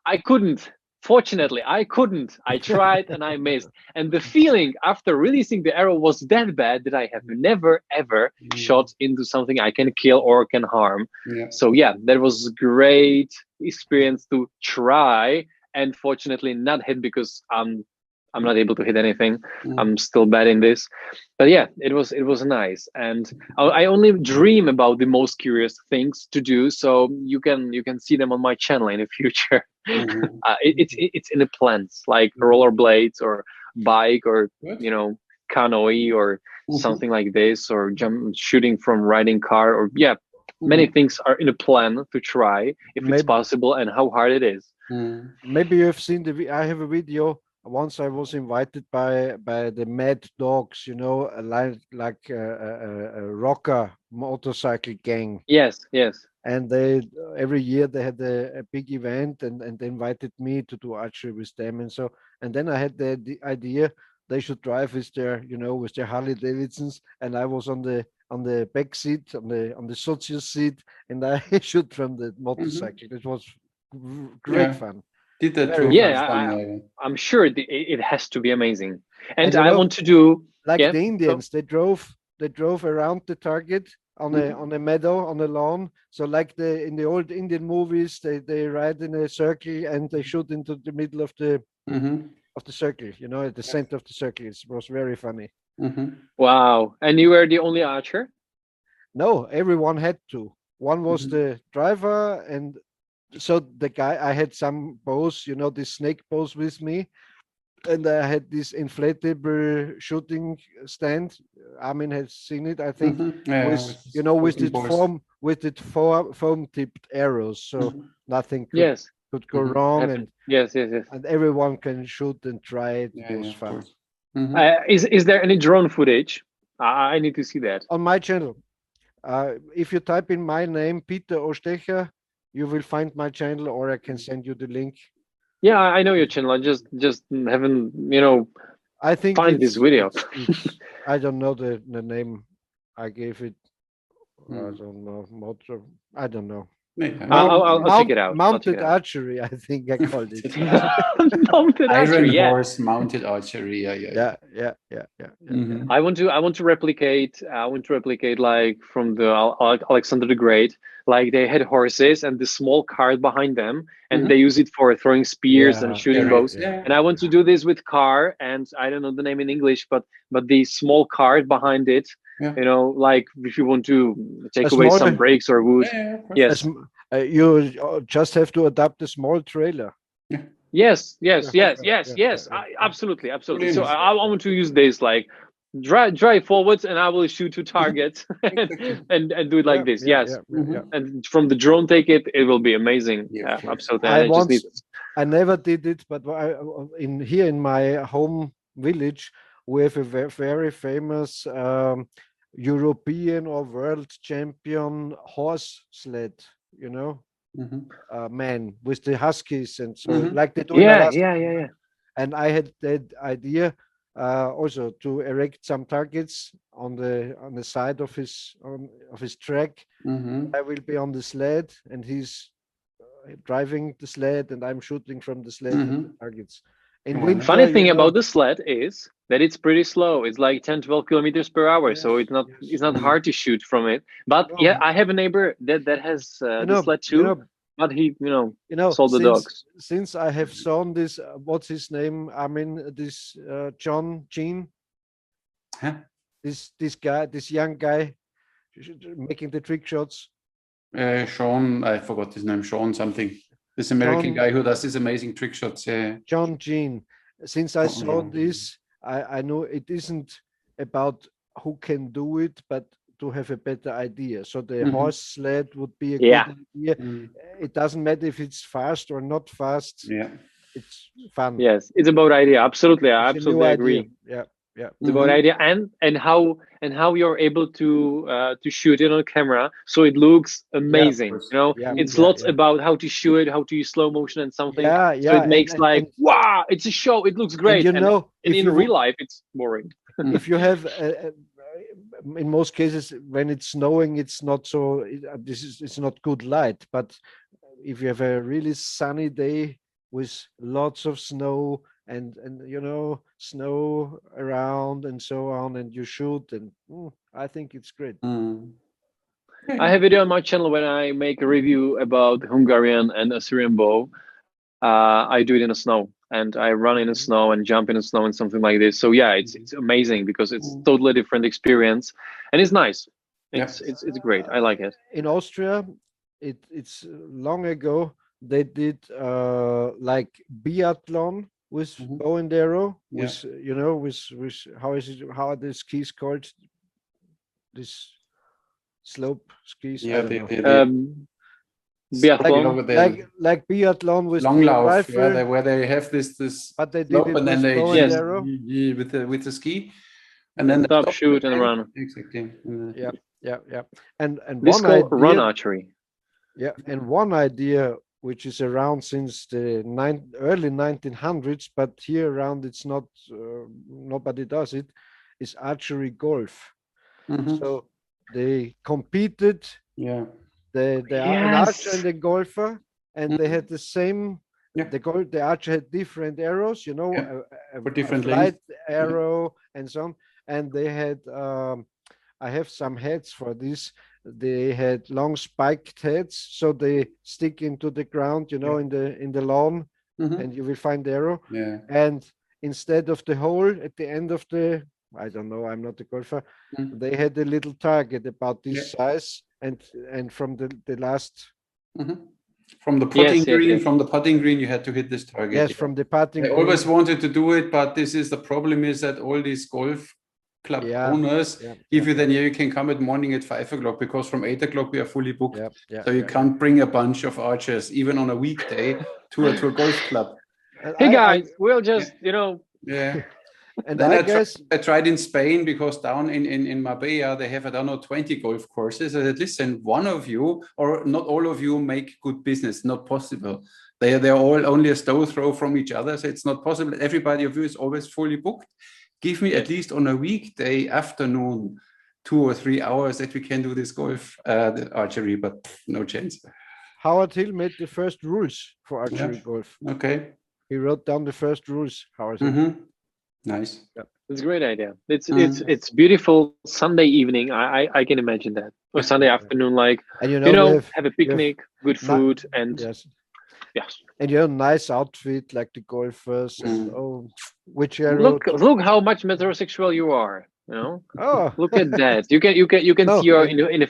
[SPEAKER 3] I couldn't. Fortunately, I couldn't. I tried and I missed. And the feeling after releasing the arrow was that bad that I have never, ever shot into something I can kill or can harm. Yeah. So yeah, that was a great experience to try, and fortunately not hit, because I'm not able to hit anything. I'm still bad in this. But yeah, it was nice. And I only dream about the most curious things to do. So you can see them on my channel in the future. It's in the plans, like rollerblades or bike or canoe or something like this, or shooting from riding car, or many things are in a plan to try if it's possible, and how hard it is.
[SPEAKER 2] Maybe you've seen I have a video. Once I was invited by the Mad Dogs, like a rocker motorcycle gang.
[SPEAKER 3] Yes.
[SPEAKER 2] And every year they had a big event, and they invited me to do archery with them. And then I had the idea they should drive with their Harley Davidsons, and I was on the back seat, on the social seat, and I shoot from the motorcycle. It was great fun.
[SPEAKER 1] Did that too?
[SPEAKER 3] I'm sure it has to be amazing. And I want to do
[SPEAKER 2] like the Indians. They drove around the target on a meadow, on a lawn. So like in the old Indian movies, they ride in a circle and they shoot into the middle of the circle. At the center of the circle. It was very funny.
[SPEAKER 3] Wow! And you were the only archer?
[SPEAKER 2] No, everyone had to. One was the driver, and so the guy, I had some bows, this snake bows with me, and I had this inflatable shooting stand. Armin has seen it, I think, with the foam tipped arrows, so nothing could go wrong, and
[SPEAKER 3] yes.
[SPEAKER 2] and everyone can shoot and try it.
[SPEAKER 1] Yeah,
[SPEAKER 2] It was
[SPEAKER 1] of
[SPEAKER 2] fun.
[SPEAKER 1] course. Mhm.
[SPEAKER 3] Is there any drone footage? I need to see that.
[SPEAKER 2] On my channel, if you type in my name, Peter O. Stecher, you will find my channel, or I can send you the link.
[SPEAKER 3] Yeah, I know your channel. I just haven't,
[SPEAKER 2] I think
[SPEAKER 3] find this video.
[SPEAKER 2] I don't know the name I gave it. I don't know. Motor. I don't know.
[SPEAKER 1] Yeah.
[SPEAKER 3] I'll check it out.
[SPEAKER 2] Mounted archery, I think I called it.
[SPEAKER 3] Mounted archery,
[SPEAKER 1] Iron
[SPEAKER 3] yeah.
[SPEAKER 1] horse mounted archery. Yeah. Mhm.
[SPEAKER 3] I want to replicate like from the Alexander the Great, like they had horses and the small cart behind them, and they use it for throwing spears and shooting bows.
[SPEAKER 1] Yeah.
[SPEAKER 3] And I want to do this with car, and I don't know the name in English, but the small cart behind it.
[SPEAKER 1] Yeah.
[SPEAKER 3] Like if you want to take away some brakes or wood.
[SPEAKER 1] Yeah,
[SPEAKER 3] yes.
[SPEAKER 2] You just have to adapt a small trailer.
[SPEAKER 3] Yes. Absolutely. So I want to use this, like drive forwards, and I will shoot to targets and do it like this. Yes. And from the drone take it will be amazing. Yeah, absolutely.
[SPEAKER 2] I never did it, but here in my home village, we have a very famous European or world champion horse sled, man with the huskies and so like they do.
[SPEAKER 3] Yeah.
[SPEAKER 2] And I had that idea also to erect some targets on the side of his track. I will be on the sled, and he's driving the sled, and I'm shooting from the sled at the targets. In winter,
[SPEAKER 3] funny thing about the sled is that it's pretty slow. It's like 10-12 kilometers per hour, so it's not hard to shoot from it. But I have a neighbor that has the sled too. But he, sold the dogs.
[SPEAKER 2] Since I have shown this, what's his name? Armin, this John Jean, this guy, this young guy, making the trick shots.
[SPEAKER 1] Sean, I forgot his name. Sean something. This American guy who does these amazing trick shots. Yeah.
[SPEAKER 2] John Jean. Since I saw this, I know it isn't about who can do it, but to have a better idea. So the horse sled would be a good idea. It doesn't matter if it's fast or not fast.
[SPEAKER 1] Yeah,
[SPEAKER 2] it's fun.
[SPEAKER 3] Yes, it's about idea. Absolutely, I absolutely agree.
[SPEAKER 2] Yeah.
[SPEAKER 3] It's about idea and how you're able to shoot it on camera so it looks amazing. It's lots about how to shoot it, how to use slow motion and something. So it makes wow, it's a show. It looks great. And in real life, it's boring.
[SPEAKER 2] If you have in most cases when it's snowing, it's not so. It's not good light. But if you have a really sunny day with lots of snow and snow around and so on, and you shoot, and I think it's great.
[SPEAKER 3] I have a video on my channel when I make a review about Hungarian and Assyrian bow. I do it in the snow, and I run in the snow and jump in the snow and something like this. So yeah, it's amazing because it's totally different experience, and it's nice. It's great. I like it.
[SPEAKER 2] In Austria, it's long ago they did like biathlon with bow and arrow, with with how are the skis called? This slope skis.
[SPEAKER 3] Biathlon,
[SPEAKER 2] like biathlon with
[SPEAKER 1] Langlauf, where they have this
[SPEAKER 2] but they did it
[SPEAKER 1] and then they with the ski, and then
[SPEAKER 3] stop, shoot, and run.
[SPEAKER 1] Exactly.
[SPEAKER 2] Yeah. And
[SPEAKER 3] this
[SPEAKER 2] one idea,
[SPEAKER 3] run archery.
[SPEAKER 2] Yeah, and one idea which is around since the early 1900s, but here around it's not. Nobody does it. Is archery golf. So they competed.
[SPEAKER 1] Yeah.
[SPEAKER 2] An archer and a golfer, and they had the same. The archer had different arrows,
[SPEAKER 1] for different
[SPEAKER 2] light arrow and so on. And they had. I have some heads for this. They had long spiked heads, so they stick into the ground, in the lawn, and you will find the arrow.
[SPEAKER 1] Yeah.
[SPEAKER 2] And instead of the hole at the end of the, I don't know, I'm not a golfer. They had a little target about this size. And from the last
[SPEAKER 1] from the putting green you had to hit this target.
[SPEAKER 2] From the putting
[SPEAKER 1] I always wanted to do it, but the problem is that all these golf club
[SPEAKER 2] Yeah,
[SPEAKER 1] owners
[SPEAKER 2] yeah,
[SPEAKER 1] give you then, yeah, you can come at morning at 5 o'clock, because from 8 o'clock we are fully booked.
[SPEAKER 2] yeah,
[SPEAKER 1] So you can't bring a bunch of archers, even on a weekday, to a golf club.
[SPEAKER 2] And
[SPEAKER 3] Hey guys, we'll just, you know.
[SPEAKER 1] Yeah.
[SPEAKER 2] and
[SPEAKER 1] Then
[SPEAKER 2] I guess
[SPEAKER 1] I tried in Spain, because down in Marbella, they have, I don't know, 20 golf courses. I said, listen, one of you, or not all of you, make good business. Not possible. They're all only a stone throw from each other. So it's not possible. Everybody of you is always fully booked. Give me at least on a weekday afternoon 2 or 3 hours that we can do this golf, the archery, but no chance.
[SPEAKER 2] Howard Hill made the first rules for archery golf.
[SPEAKER 1] Okay.
[SPEAKER 2] He wrote down the first rules, Howard Hill.
[SPEAKER 1] Nice.
[SPEAKER 3] It's a great idea. It's beautiful Sunday evening. I can imagine that. Or Sunday afternoon, like,
[SPEAKER 2] And you
[SPEAKER 3] know,
[SPEAKER 2] know,
[SPEAKER 3] have a picnic, good food, and
[SPEAKER 2] yes.
[SPEAKER 3] yes.
[SPEAKER 2] And you have a nice outfit like the golfers. And, which arrow?
[SPEAKER 3] Look how much metrosexual you are. You know,
[SPEAKER 2] Oh,
[SPEAKER 3] look at that. You can
[SPEAKER 2] No.
[SPEAKER 3] see you're in a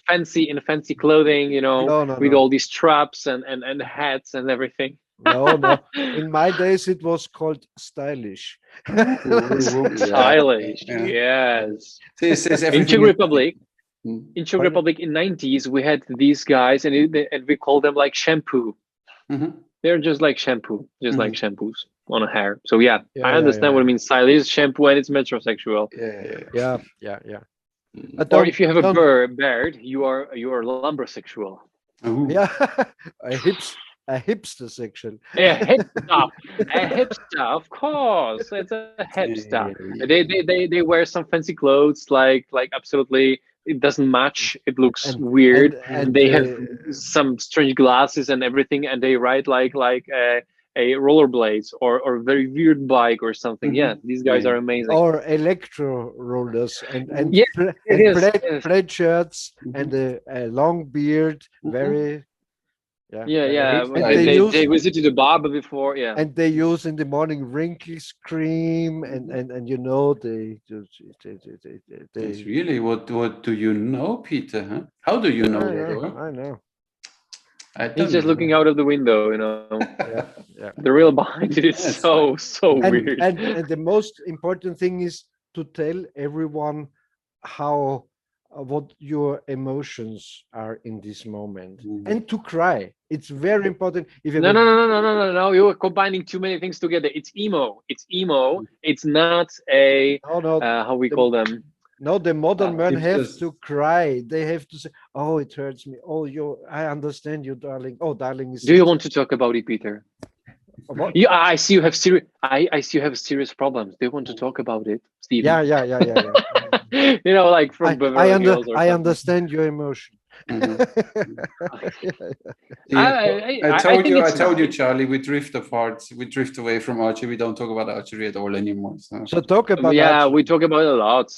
[SPEAKER 3] fancy clothing, you know, with all these straps and hats and everything.
[SPEAKER 2] No. In my days, it was called stylish.
[SPEAKER 3] Stylish, yes. In Czech Republic, in 90s, we had these guys, and we called them like shampoo. They're just like shampoo, like shampoos on a hair. So yeah, I understand what it means. Stylish shampoo, and it's metrosexual.
[SPEAKER 2] Yeah.
[SPEAKER 3] Or if you have a beard, you are lumbersexual.
[SPEAKER 2] Yeah, a hipster section.
[SPEAKER 3] A hipster, of course. It's a hipster. They wear some fancy clothes, like absolutely it doesn't match. It looks weird, and they have some strange glasses and everything, and they ride like a rollerblades or very weird bike or something. Yeah, these guys are amazing.
[SPEAKER 2] Or electro rollers and plaid shirts and a long beard, very.
[SPEAKER 3] Yeah.
[SPEAKER 2] And
[SPEAKER 3] they visited the barber before,
[SPEAKER 2] and they use in the morning wrinkles cream, and you know they
[SPEAKER 1] That's really what do you know, Peter? Huh? How do you know that?
[SPEAKER 2] I know.
[SPEAKER 3] He's just looking out of the window, you know.
[SPEAKER 2] Yeah.
[SPEAKER 3] The real behind it is so weird.
[SPEAKER 2] And the most important thing is to tell everyone how what your emotions are in this moment, and to cry. It's very important. If you
[SPEAKER 3] No, you are combining too many things together. It's emo. It's not a how we call them.
[SPEAKER 2] No, the modern men have to cry. They have to say, "Oh, it hurts me. Oh, I understand you, darling. Oh, darling is."
[SPEAKER 3] Do you want to talk about it, Peter?
[SPEAKER 2] What?
[SPEAKER 3] I see you have serious. I see you have serious problems. Do you want to talk about it, Stephen?
[SPEAKER 2] Yeah.
[SPEAKER 3] You know, like from Beverly Hills or
[SPEAKER 2] I understand your emotion.
[SPEAKER 1] I told you, Charlie, we drift apart. We drift away from archery. We don't talk about archery at all anymore. So
[SPEAKER 2] talk about archery.
[SPEAKER 3] We talk about it a lot.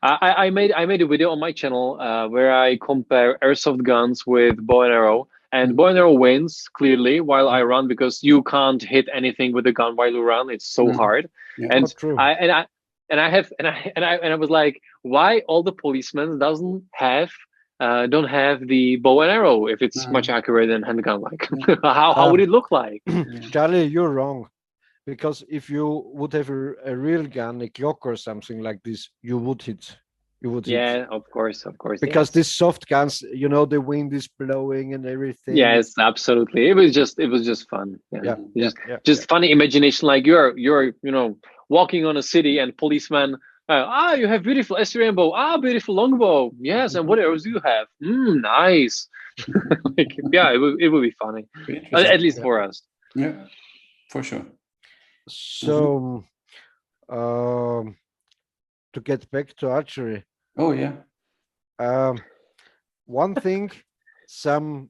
[SPEAKER 3] I made a video on my channel where I compare airsoft guns with bow and arrow. And bow and arrow wins clearly while I run, because you can't hit anything with a gun while you run. It's so hard. And I was like, why all the policemen don't have the bow and arrow if it's much accurate than handgun? Like, how would it look like?
[SPEAKER 2] Charlie, you're wrong, because if you would have a real gun, a Glock or something like this, you would hit.
[SPEAKER 3] Of course.
[SPEAKER 2] Because these soft guns, you know, the wind is blowing and everything.
[SPEAKER 3] Yes, absolutely. It was just fun. Just funny imagination. Like you're you know, walking on a city and policemen. You have beautiful Syrian bow. Beautiful longbow. Yes, and what arrows do you have? Nice. Like, it would be funny, at least for us.
[SPEAKER 1] Yeah, for sure.
[SPEAKER 2] So, to get back to archery.
[SPEAKER 1] Oh yeah.
[SPEAKER 2] One thing, some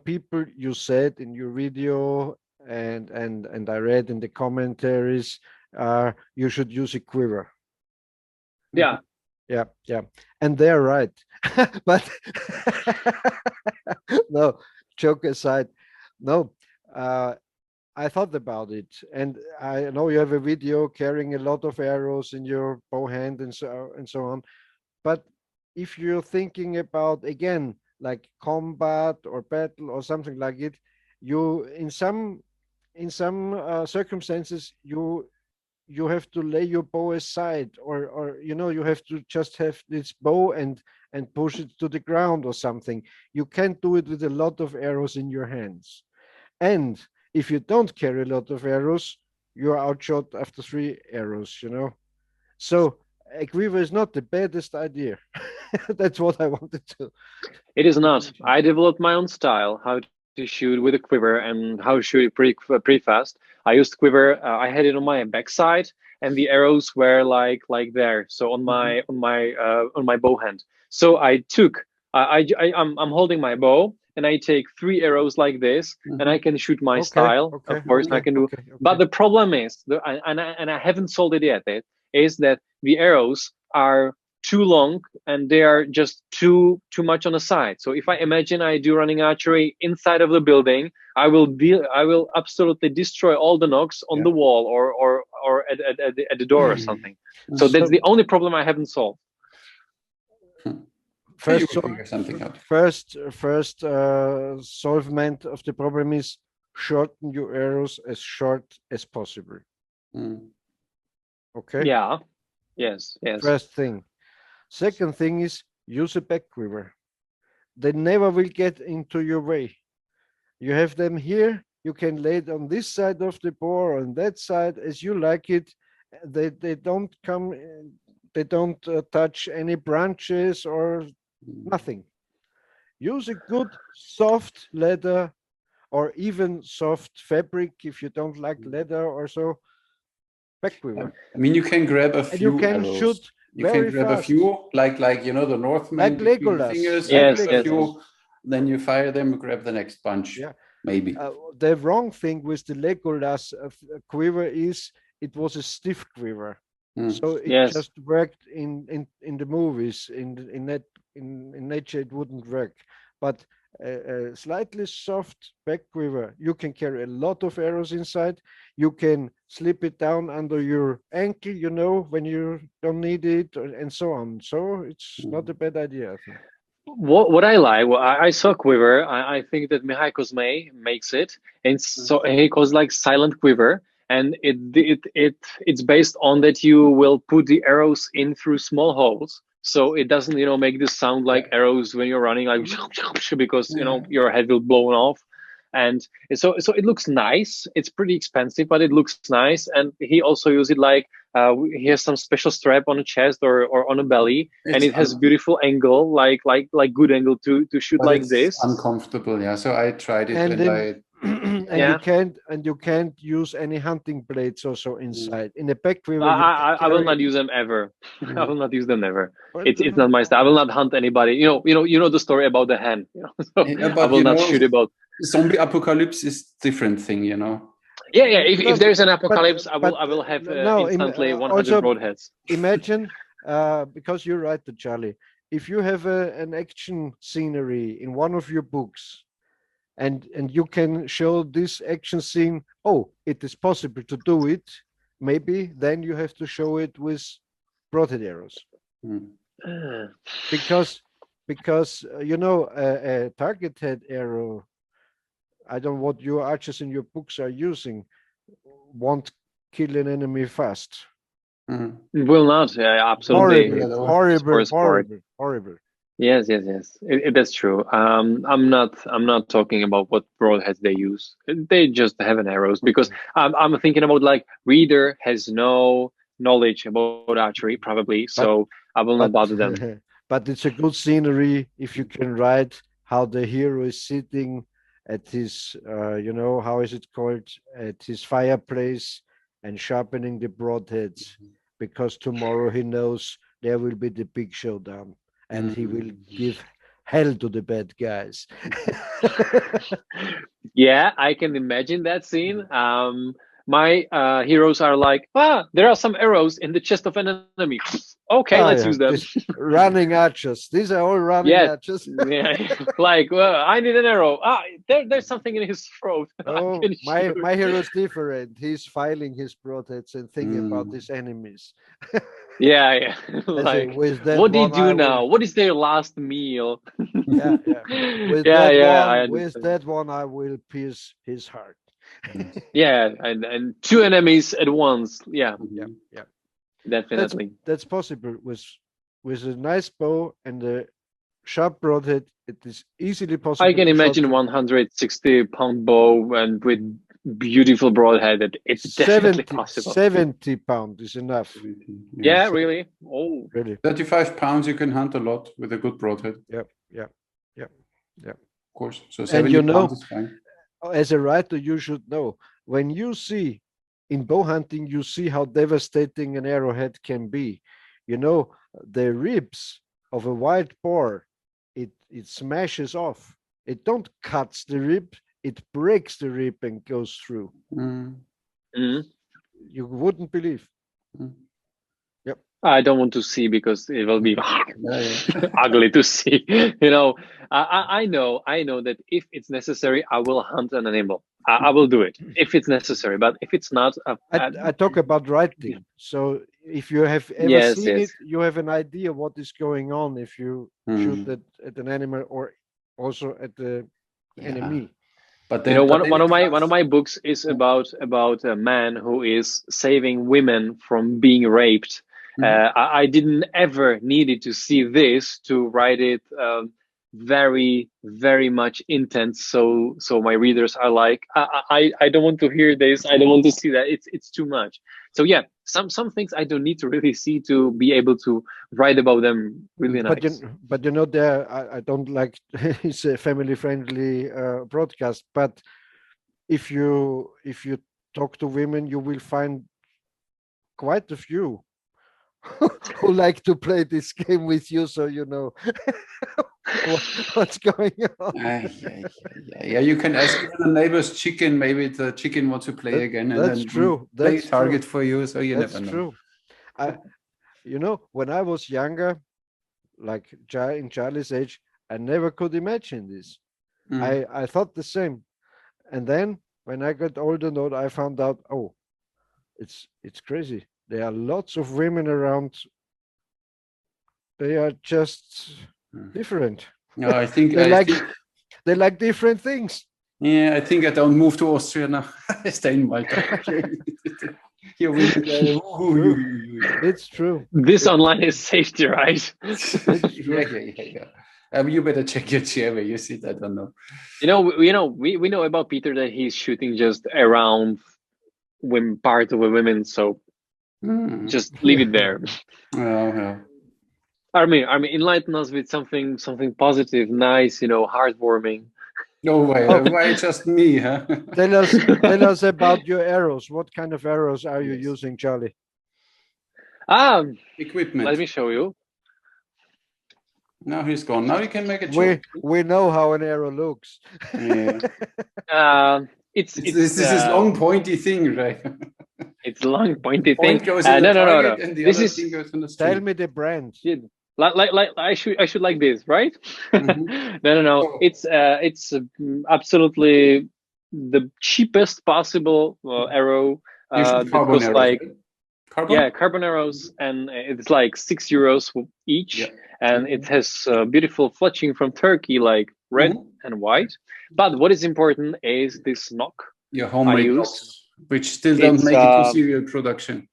[SPEAKER 2] people, you said in your video, and I read in the commentaries, you should use a quiver.
[SPEAKER 3] Yeah,
[SPEAKER 2] and they're right. But no, joke aside, no. I thought about it, and I know you have a video carrying a lot of arrows in your bow hand and so on. But if you're thinking about, again, like combat or battle or something like it, you in some circumstances you you have to lay your bow aside, or you have to just have this bow and push it to the ground or something. You can't do it with a lot of arrows in your hands. And if you don't carry a lot of arrows, you're outshot after 3 arrows. So a quiver is not the baddest idea. That's what I wanted to.
[SPEAKER 3] It is not. I developed my own style, how to shoot with a quiver and how to shoot it pretty fast. I used quiver. I had it on my backside, and the arrows were like there. So on my bow hand. So I'm holding my bow, and I take 3 arrows like this, and I can shoot my style, of course. And I can do. But the problem is, and I haven't solved it yet. Is that the arrows are too long and they are just too much on the side. So if I imagine I do running archery inside of the building, I will absolutely destroy all the knocks on the wall or at the door or something. So that's the only problem I haven't solved.
[SPEAKER 2] First solvement of the problem is shorten your arrows as short as possible. Okay.
[SPEAKER 3] Yeah. Yes.
[SPEAKER 2] First thing. Second thing is use a back quiver. They never will get into your way. You have them here. You can lay it on this side of the bow or on that side as you like it. They don't come. They don't touch any branches or nothing. Use a good soft leather or even soft fabric if you don't like leather or so. Back quiver.
[SPEAKER 1] I mean, you can grab a few.
[SPEAKER 2] You can
[SPEAKER 1] arrows.
[SPEAKER 2] shoot.
[SPEAKER 1] You can grab
[SPEAKER 2] fast.
[SPEAKER 1] a few, like the Northmen,
[SPEAKER 2] like Legolas.
[SPEAKER 1] Fingers,
[SPEAKER 3] yes,
[SPEAKER 1] a few, then you fire them, grab the next bunch.
[SPEAKER 2] Yeah,
[SPEAKER 1] maybe.
[SPEAKER 2] The wrong thing with the Legolas quiver is it was a stiff quiver, so it just worked in the movies. In nature, it wouldn't work. But a slightly soft back quiver, you can carry a lot of arrows inside. You can slip it down under your ankle, when you don't need it, and so on. So it's not a bad idea, I think.
[SPEAKER 3] What I like, I saw quiver. I think that Mihai Cosmei makes it, and so he calls like silent quiver, and it's based on that you will put the arrows in through small holes. So it doesn't, make this sound like arrows when you're running, like because your head will blow off, and so it looks nice. It's pretty expensive, but it looks nice. And he also uses it like he has some special strap on the chest or on the belly, and it has beautiful angle, like good angle to shoot like this.
[SPEAKER 1] Uncomfortable, yeah. So I tried it
[SPEAKER 2] and you can't use any hunting blades also inside. In the back quiver,
[SPEAKER 3] I will not use them ever. I will not use them ever. It's not my style. I will not hunt anybody. You know the story about the hen. So I will not shoot about.
[SPEAKER 1] Zombie apocalypse is different thing,
[SPEAKER 3] Yeah. If there's an apocalypse, I will have instantly 100 broadheads.
[SPEAKER 2] Imagine, because you're right, Charlie. If you have an action scenery in one of your books, and you can show this action scene, it is possible to do it. Maybe then you have to show it with broadhead arrows, because a target head arrow. I don't know what your archers in your books are using. Won't kill an enemy fast.
[SPEAKER 3] Will not. Yeah, absolutely.
[SPEAKER 2] Horrible.
[SPEAKER 3] Yes. That's true. I'm not talking about what broadheads they use. They just have an arrows because I'm thinking about like reader has no knowledge about archery probably, so I will not bother them.
[SPEAKER 2] But it's a good scenery if you can write how the hero is sitting at his, how is it called, at his fireplace and sharpening the broadheads, because tomorrow he knows there will be the big showdown and he will give hell to the bad guys.
[SPEAKER 3] Yeah, I can imagine that scene. My heroes are like, there are some arrows in the chest of an enemy. Okay, let's use them.
[SPEAKER 2] Running archers. These are all running archers.
[SPEAKER 3] Yeah, like, I need an arrow. There's something in his throat.
[SPEAKER 2] Oh, my hero is different. He's filing his broadheads and thinking about his enemies.
[SPEAKER 3] Yeah. Like, what do you do now? What is their last meal?
[SPEAKER 2] With that one, I will pierce his heart.
[SPEAKER 3] Yeah, and two enemies at once. Yeah,
[SPEAKER 2] Yeah.
[SPEAKER 3] definitely.
[SPEAKER 2] That's possible with a nice bow and a sharp broadhead. It is easily possible.
[SPEAKER 3] I can
[SPEAKER 2] to
[SPEAKER 3] imagine
[SPEAKER 2] shot
[SPEAKER 3] 160-pound bow and with beautiful broadhead. It's definitely
[SPEAKER 2] 70,
[SPEAKER 3] possible.
[SPEAKER 2] 70 pound is enough.
[SPEAKER 3] Yeah, really. Oh,
[SPEAKER 2] Really.
[SPEAKER 1] 35 pounds, you can hunt a lot with a good broadhead.
[SPEAKER 2] Yeah.
[SPEAKER 1] Of course. So
[SPEAKER 2] And
[SPEAKER 1] 70 pounds is fine.
[SPEAKER 2] as a writer, you should know when you see in bow hunting, you see how devastating an arrowhead can be. You know, the ribs of a wild boar, it smashes off. It don't cuts the rib, it breaks the rib and goes through. You wouldn't believe.
[SPEAKER 3] I don't want to see because it will be ugly to see. You know, I know that if it's necessary, I will hunt an animal. I will do it if it's necessary. But if it's not,
[SPEAKER 2] I talk about writing. So if you have ever seen it, you have an idea what is going on if you shoot at an animal or also at the enemy.
[SPEAKER 3] But you know, one of my books is about a man who is saving women from being raped. I didn't ever needed to see this to write it very, very much intense. So my readers are like, I don't want to hear this. I don't want to see that. It's too much. So yeah, some things I don't need to really see to be able to write about them really nice.
[SPEAKER 2] But you know, there I don't like. It's a family friendly broadcast. But if you talk to women, you will find quite a few who like to play this game with you, so you know what's going on.
[SPEAKER 1] Yeah, you can ask the neighbor's chicken. Maybe the chicken wants to play again, and
[SPEAKER 2] that's
[SPEAKER 1] then
[SPEAKER 2] true.
[SPEAKER 1] Play
[SPEAKER 2] That's
[SPEAKER 1] target
[SPEAKER 2] true.
[SPEAKER 1] for you. So you
[SPEAKER 2] That's
[SPEAKER 1] never know.
[SPEAKER 2] true. You know, when I was younger, like in Charlie's age, I never could imagine this. I thought the same, and then when I got older, I found out, oh, it's crazy. There are lots of women around. They are just different.
[SPEAKER 1] No, I think
[SPEAKER 2] they like different things.
[SPEAKER 1] Yeah, I think I don't move to Austria now. I stay in Malta.
[SPEAKER 2] It's true.
[SPEAKER 3] This online is safety, right?
[SPEAKER 1] Yeah. You better check your chair where you sit. I don't know.
[SPEAKER 3] We know about Peter that he's shooting just around part of a women. So just leave it there. Armin, enlighten us with something positive, nice, heartwarming.
[SPEAKER 1] No way. Why just me, huh?
[SPEAKER 2] Tell us about your arrows. What kind of arrows are you using, Charlie?
[SPEAKER 1] Equipment.
[SPEAKER 3] Let me show you.
[SPEAKER 1] Now he's gone. Now you can make a joke.
[SPEAKER 2] We know how an arrow looks.
[SPEAKER 1] Yeah. This is long pointy thing, right?
[SPEAKER 3] It's long pointy thing.
[SPEAKER 1] Goes in the target and the
[SPEAKER 3] this
[SPEAKER 1] other
[SPEAKER 3] is.
[SPEAKER 1] thing goes in the string.
[SPEAKER 2] Tell me the brand.
[SPEAKER 3] Like I should like this, right? No.
[SPEAKER 1] Oh.
[SPEAKER 3] It's absolutely the cheapest possible arrow. That costs
[SPEAKER 1] arrows,
[SPEAKER 3] like
[SPEAKER 1] right?
[SPEAKER 3] carbon arrows, and it's like €6 each, and it has beautiful fletching from Turkey, like red and white. But what is important is this knock.
[SPEAKER 1] Your homemade knocks, which still don't make it to serial production.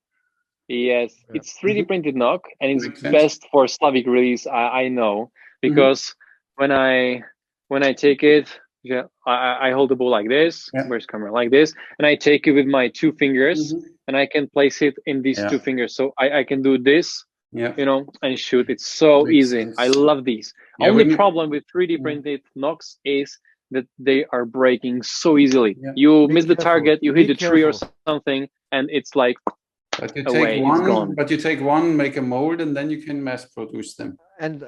[SPEAKER 3] Yes, it's 3D printed knock, and it's best for Slavic release. I know, because when I take it, I hold the bow like this. Where's camera? Like this, and I take it with my 2 fingers, and I can place it in these 2 fingers. So I can do this, and shoot. It's so easy. I love these. Only problem with 3D printed knocks is that they are breaking so easily. You miss the target, you hit the tree or something, and it's like.
[SPEAKER 1] But you take one, make a mold, and then you can mass produce them.
[SPEAKER 2] And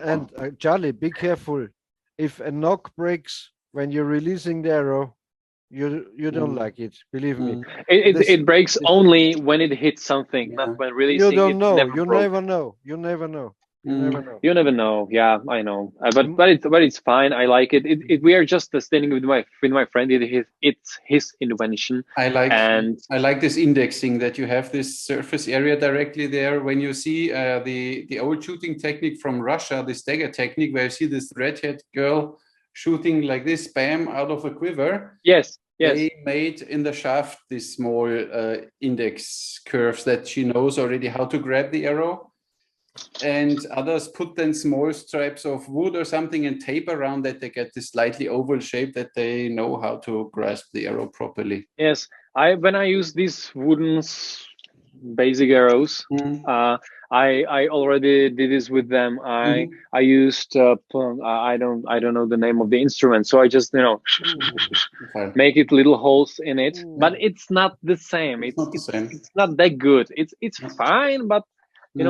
[SPEAKER 2] Charlie, be careful. If a knock breaks when you're releasing the arrow, you don't like it. Believe me.
[SPEAKER 3] It breaks only when it hits something, not when releasing.
[SPEAKER 2] You don't know.
[SPEAKER 3] You
[SPEAKER 2] never know. You never know.
[SPEAKER 3] You never know. Yeah, I know. But it's fine. I like it. We are just standing with my friend. It's his invention.
[SPEAKER 1] I like this indexing that you have this surface area directly there. When you see the old shooting technique from Russia, the Stecher technique, where you see this redhead girl shooting like this, bam, out of a quiver.
[SPEAKER 3] Yes.
[SPEAKER 1] they made in the shaft these small index curves that she knows already how to grab the arrow. And others put then small stripes of wood or something and tape around that. They get this slightly oval shape that they know how to grasp the arrow properly.
[SPEAKER 3] Yes, when I use these wooden basic arrows, I already did this with them. I used I don't know the name of the instrument, so I just make it little holes in it. But it's not the same. It's not that good. It's fine, but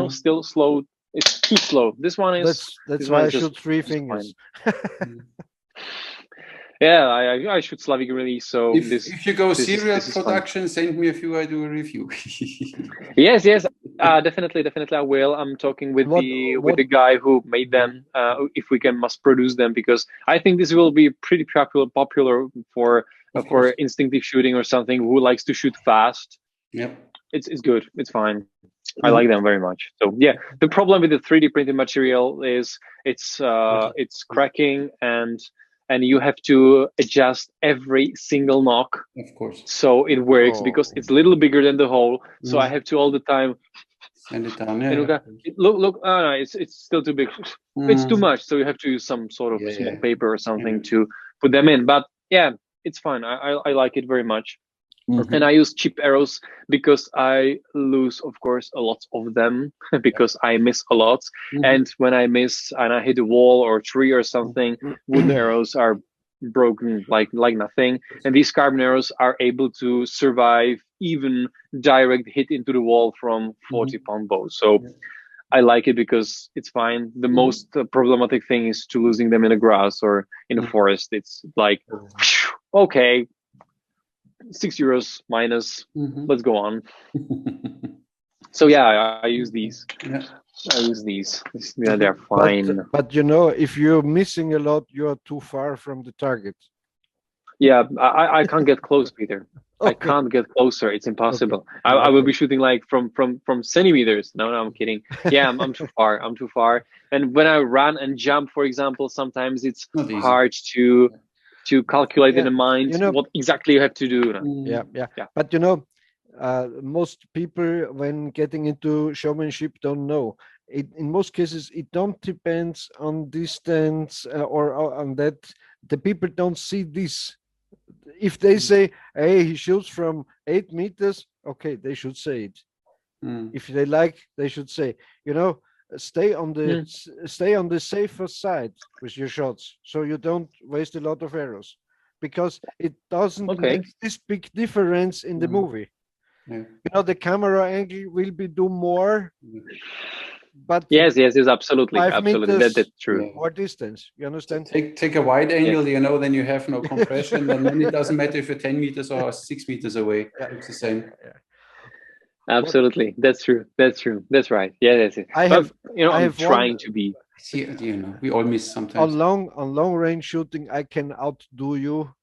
[SPEAKER 3] still slow. It's too slow. This one is.
[SPEAKER 2] That's why I shoot 3 fingers.
[SPEAKER 3] Yeah, I shoot Slavic release. So
[SPEAKER 1] if you go serial production, send me a few. I do a review.
[SPEAKER 3] Yes, definitely I will. I'm talking with the guy who made them. If we can mass produce them, because I think this will be pretty popular for instinctive shooting or something. Who likes to shoot fast?
[SPEAKER 1] Yep,
[SPEAKER 3] it's good. It's fine. I like them very much. So yeah, the problem with the 3D printed material is it's cracking and you have to adjust every single knock.
[SPEAKER 1] Of course.
[SPEAKER 3] So it works because it's a little bigger than the hole. So I have to all the time
[SPEAKER 1] send it down. Yeah.
[SPEAKER 3] Look. No, it's still too big. It's too much. So you have to use some sort of small paper or something to put them in. But yeah, it's fine. I like it very much. And I use cheap arrows because I lose, of course, a lot of them because I miss a lot. And when I miss and I hit a wall or a tree or something, wooden arrows are broken like nothing. And these carbon arrows are able to survive even direct hit into the wall from 40-pound bows. So I like it because it's fine. The most problematic thing is to losing them in the grass or in the forest. It's like, okay, €6 minus. Let's go on. So yeah, I use these. I use these. Yeah, they're fine.
[SPEAKER 2] But if you're missing a lot, you are too far from the target.
[SPEAKER 3] Yeah, I can't get close, Peter. I can't get closer. It's impossible. I will be shooting like from centimeters. No, I'm kidding. Yeah, I'm too far. I'm too far. And when I run and jump, for example, sometimes it's hard to calculate in the mind what exactly you have to do.
[SPEAKER 2] Yeah. But most people, when getting into showmanship, don't know. In most cases, it don't depends on distance or on that. The people don't see this. If they say, "Hey, he shoots from 8 meters," okay, they should say it. If they like, they should say, stay on the safer side with your shots, so you don't waste a lot of arrows, because it doesn't make this big difference in the movie. The camera angle will do more, but
[SPEAKER 3] yes, absolutely, that's true.
[SPEAKER 2] More distance, you understand?
[SPEAKER 1] Take a wide angle, then you have no compression, and then it doesn't matter if you're 10 meters or 6 meters away. It's the same.
[SPEAKER 3] Absolutely, that's true. That's right. Yeah, that's it. I'm trying to be.
[SPEAKER 1] We all miss sometimes.
[SPEAKER 2] On long range shooting, I can outdo you,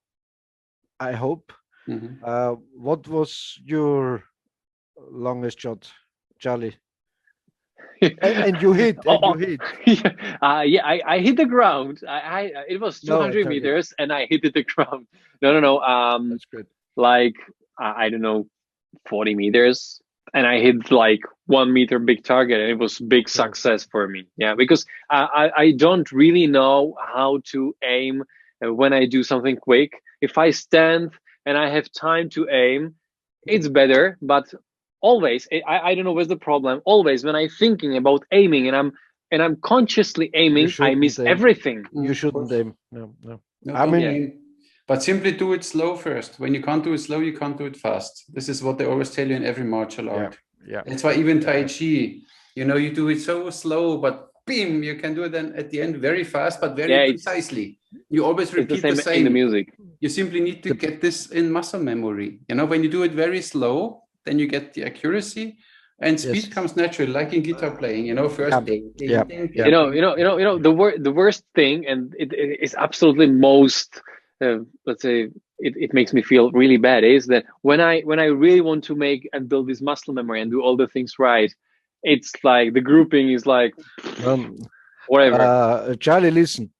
[SPEAKER 2] I hope. What was your longest shot, Charlie? and you hit.
[SPEAKER 3] I hit the ground. It was 200 meters, and I hit the ground. No.
[SPEAKER 2] That's good.
[SPEAKER 3] Like I don't know, 40 meters. And I hit like 1 meter big target, and it was big success for me. Yeah, because I don't really know how to aim when I do something quick. If I stand and I have time to aim, it's better. But always, I don't know what's the problem. Always, when I'm thinking about aiming and I'm consciously aiming, I miss everything.
[SPEAKER 2] You shouldn't aim. No.
[SPEAKER 1] I mean. But simply do it slow first. When you can't do it slow, you can't do it fast. This is what they always tell you in every martial art.
[SPEAKER 2] Yeah.
[SPEAKER 1] That's why even Tai Chi, you do it so slow, but bam, you can do it then at the end very fast, but very precisely. You always repeat the same.
[SPEAKER 3] In the music.
[SPEAKER 1] You simply need to get this in muscle memory. When you do it very slow, then you get the accuracy, and speed comes naturally, like in guitar playing. First.
[SPEAKER 3] Ding, the worst thing, and it is absolutely most. Let's say it makes me feel really bad, is that when I really want to make and build this muscle memory and do all the things right, it's like the grouping is like whatever.
[SPEAKER 2] Charlie, listen,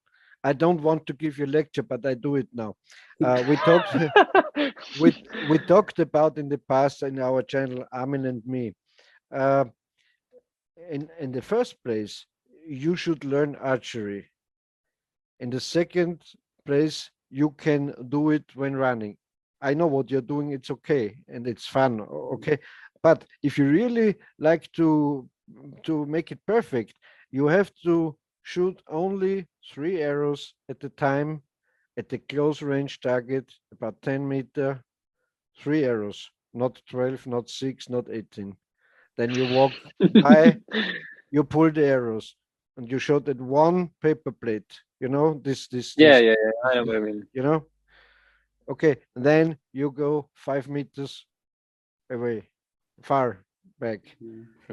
[SPEAKER 2] I don't want to give you a lecture, but I do it now. We talked we talked about in the past in our channel, Armin and me. Uh, in the first place, you should learn archery. In the second place, you can do it when running. I know what you're doing, it's okay, and it's fun, okay? But if you really like to make it perfect, you have to shoot only 3 arrows at a time at the close range target, about 10 meter, 3 arrows, not 12, not 6, not 18. Then you walk by, you pull the arrows, and you shot at one paper plate. You know,
[SPEAKER 3] Yeah, I know what I mean.
[SPEAKER 2] you know, okay. And then you go 5 meters away, far back.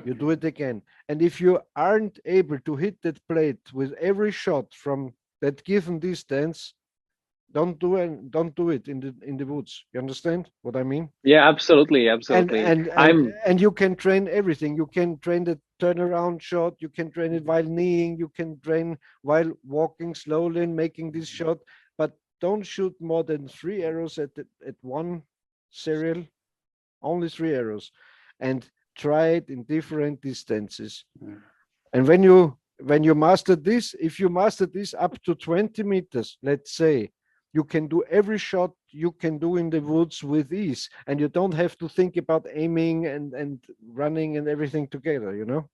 [SPEAKER 2] You do it again. And if you aren't able to hit that plate with every shot from that given distance, don't do it in the woods. You understand what I mean?
[SPEAKER 3] Yeah, absolutely.
[SPEAKER 2] And you can train everything. You can train the turnaround shot. You can train it while kneeing. You can train while walking slowly and making this shot. But don't shoot more than 3 arrows at one serial. Only 3 arrows, and try it in different distances. And when you master this, if you master this up to 20 meters, let's say, you can do every shot you can do in the woods with ease, and you don't have to think about aiming and running and everything together, you know.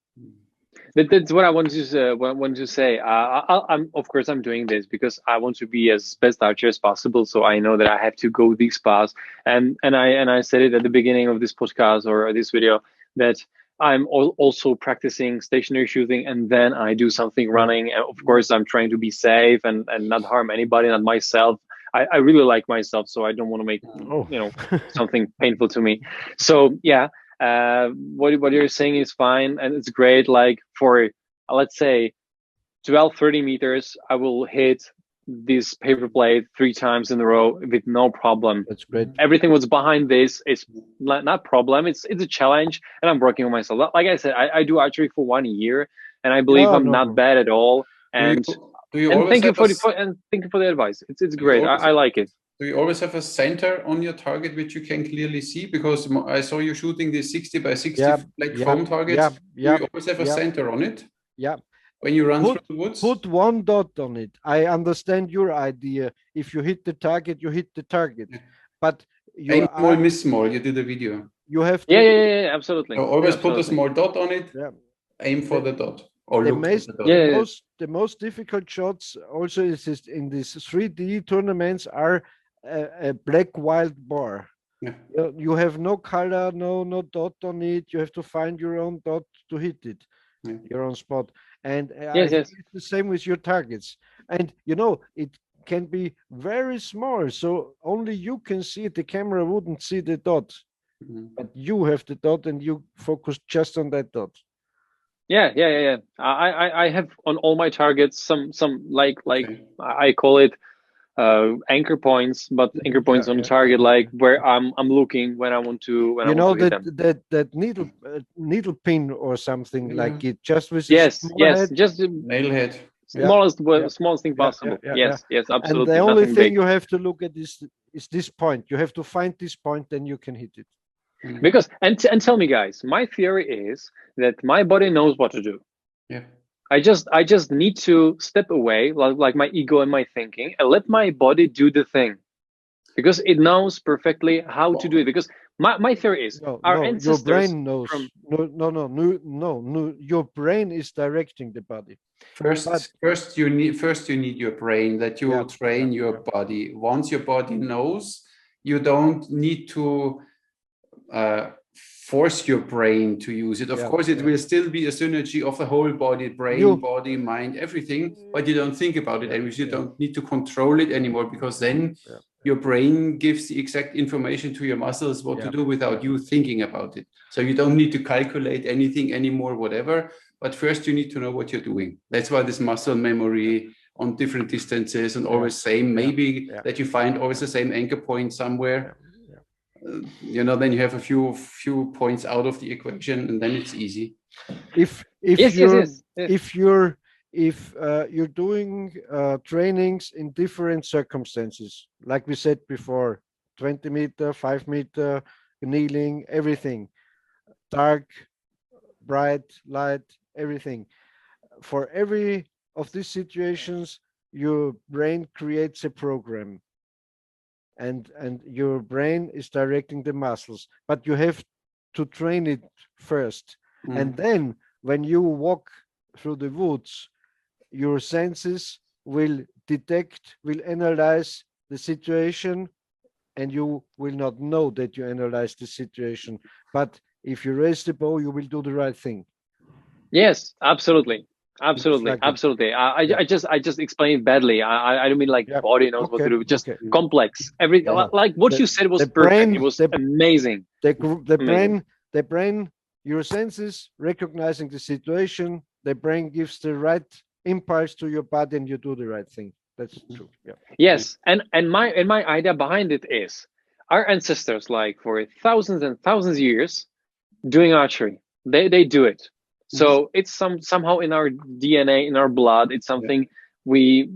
[SPEAKER 3] That's what I want to say. I'm of course I'm doing this because I want to be as best archer as possible. So I know that I have to go these paths, and I said it at the beginning of this podcast or this video that I'm also practicing stationary shooting, and then I do something running. And of course, I'm trying to be safe and not harm anybody, not myself. I really like myself, so I don't want to make something painful to me. So yeah. What you're saying is fine, and it's great. Like for let's say 12-30 meters, I will hit this paper plate 3 times in a row with no problem.
[SPEAKER 2] That's great.
[SPEAKER 3] Everything what's behind this is not problem. It's a challenge, and I'm working on myself. Like I said, I do archery for 1 year, and I believe I'm not bad at all. And thank you for the advice. It's great. I like it.
[SPEAKER 1] Do you always have a center on your target which you can clearly see? Because I saw you shooting the 60 by 60 foam targets. Do you always have a center on it?
[SPEAKER 2] Yeah.
[SPEAKER 1] When you run through the woods?
[SPEAKER 2] Put one dot on it. I understand your idea. If you hit the target, you hit the target. Yeah. But you
[SPEAKER 1] aim small, miss small. You did a video.
[SPEAKER 2] You have to.
[SPEAKER 3] Yeah, absolutely.
[SPEAKER 1] So always put a small dot on it. Yeah. Aim for the dot. Or
[SPEAKER 2] the most difficult shots also is in these 3D tournaments are a black wild boar. Yeah. You have no color, no dot on it. You have to find your own dot to hit it, your own spot. And it's the same with your targets. And it can be very small, so only you can see it. The camera wouldn't see the dot, but you have the dot, and you focus just on that dot.
[SPEAKER 3] Yeah. I have on all my targets some like I call it anchor points, but anchor points on the target, like where I'm looking when I want to hit them.
[SPEAKER 2] that needle pin or something like it, just with
[SPEAKER 3] yes,
[SPEAKER 2] head.
[SPEAKER 3] just
[SPEAKER 1] nail head,
[SPEAKER 3] smallest thing possible. Yes, absolutely.
[SPEAKER 2] And the only thing you have to look at is this point. You have to find this point, then you can hit it.
[SPEAKER 3] Because and tell me, guys, my theory is that my body knows what to do.
[SPEAKER 1] Yeah.
[SPEAKER 3] I just need to step away, like my ego and my thinking, and let my body do the thing, because it knows perfectly how to do it. Because my theory is our ancestors.
[SPEAKER 2] Your brain knows. No. Your brain is directing the body.
[SPEAKER 1] First you need your brain, that you train your body. Once your body knows, you don't need to force your brain to use it. Of course, it will still be a synergy of the whole body, brain, body, mind, everything, but you don't think about it, and you don't need to control it anymore, because then your brain gives the exact information to your muscles what to do without you thinking about it. So you don't need to calculate anything anymore, whatever, but first you need to know what you're doing. That's why this muscle memory on different distances and always same, maybe that you find always the same anchor point somewhere. Then you have a few points out of the equation, and then it's easy.
[SPEAKER 2] If if you're doing trainings in different circumstances, like we said before, 20 meter, 5 meter, kneeling, everything, dark, bright, light, everything. For every of these situations, your brain creates a program, and your brain is directing the muscles, but you have to train it first. And then when you walk through the woods, your senses will detect, will analyze the situation, and you will not know that you analyze the situation. But if you raise the bow, you will do the right thing.
[SPEAKER 3] Yes, absolutely.
[SPEAKER 2] It's
[SPEAKER 3] Absolutely,
[SPEAKER 2] like that.
[SPEAKER 3] absolutely.
[SPEAKER 2] Yeah.
[SPEAKER 3] I just explained it badly. I don't mean like
[SPEAKER 2] Yeah.
[SPEAKER 3] body knows what to
[SPEAKER 2] Okay.
[SPEAKER 3] do. Just
[SPEAKER 2] Okay.
[SPEAKER 3] complex. Every
[SPEAKER 2] Yeah.
[SPEAKER 3] like what
[SPEAKER 2] The-
[SPEAKER 3] you said was
[SPEAKER 2] the
[SPEAKER 3] perfect.
[SPEAKER 2] brain-
[SPEAKER 3] It was
[SPEAKER 2] the-
[SPEAKER 3] amazing.
[SPEAKER 2] The
[SPEAKER 3] Amazing.
[SPEAKER 2] brain, your senses recognizing the situation, the brain gives the right impulse to your body, and you do the right thing. That's true. Yeah.
[SPEAKER 3] Yes, and my idea behind it is our ancestors, like for thousands and thousands of years, doing archery. They do it. So it's somehow in our DNA, in our blood. It's something we.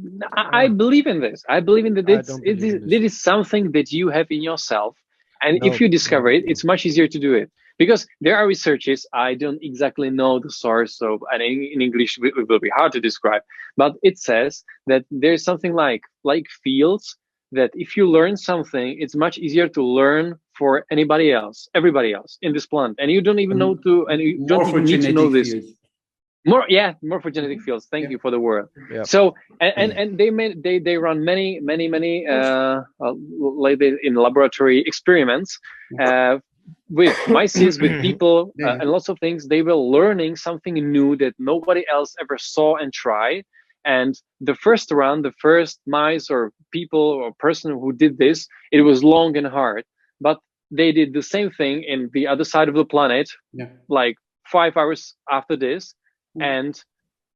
[SPEAKER 3] I believe in this. I believe in that.
[SPEAKER 2] I don't believe in this.
[SPEAKER 3] It is something that you have in yourself, and
[SPEAKER 2] No,
[SPEAKER 3] if you discover
[SPEAKER 2] no,
[SPEAKER 3] it, it's much easier to do it. Because there are researches, I don't exactly know the source of, and in English it will be hard to describe, but it says that there's something like fields, that if you learn something, it's much easier to learn for everybody else in this planet, and you don't even know to, and you don't even need to know this.
[SPEAKER 1] Fields.
[SPEAKER 3] More for genetic fields. Thank you for the word.
[SPEAKER 2] Yeah.
[SPEAKER 3] So and they run many like in laboratory experiments with mice, with people, and lots of things. They were learning something new that nobody else ever saw and tried. And the first mice or people or person who did this, it was long and hard. But they did the same thing in the other side of the planet, like 5 hours after this. And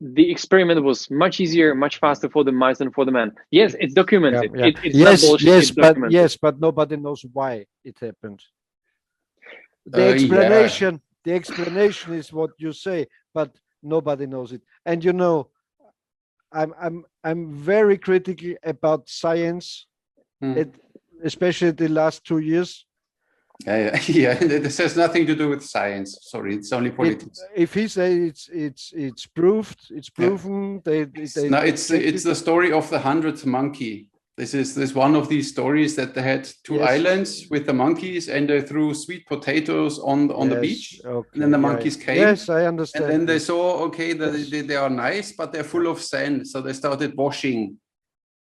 [SPEAKER 3] the experiment was much easier, much faster for the mice than for the man. Yes, it's documented.
[SPEAKER 2] Yeah.
[SPEAKER 3] It's not bullshit,
[SPEAKER 2] Yes, but nobody knows why it happened. The explanation is what you say, but nobody knows it. And you know, I'm very critical about science, especially the last 2 years.
[SPEAKER 1] Yeah. This has nothing to do with science. Sorry, it's only politics.
[SPEAKER 2] If he says it's proved, it's proven.
[SPEAKER 1] It's the story of the 100th monkey. This is one of these stories that they had two islands with the monkeys, and they threw sweet potatoes on the beach.
[SPEAKER 2] Okay,
[SPEAKER 1] and then the monkeys came.
[SPEAKER 2] Yes, I understand.
[SPEAKER 1] And then they saw, okay, they are nice, but they're full of sand. So they started washing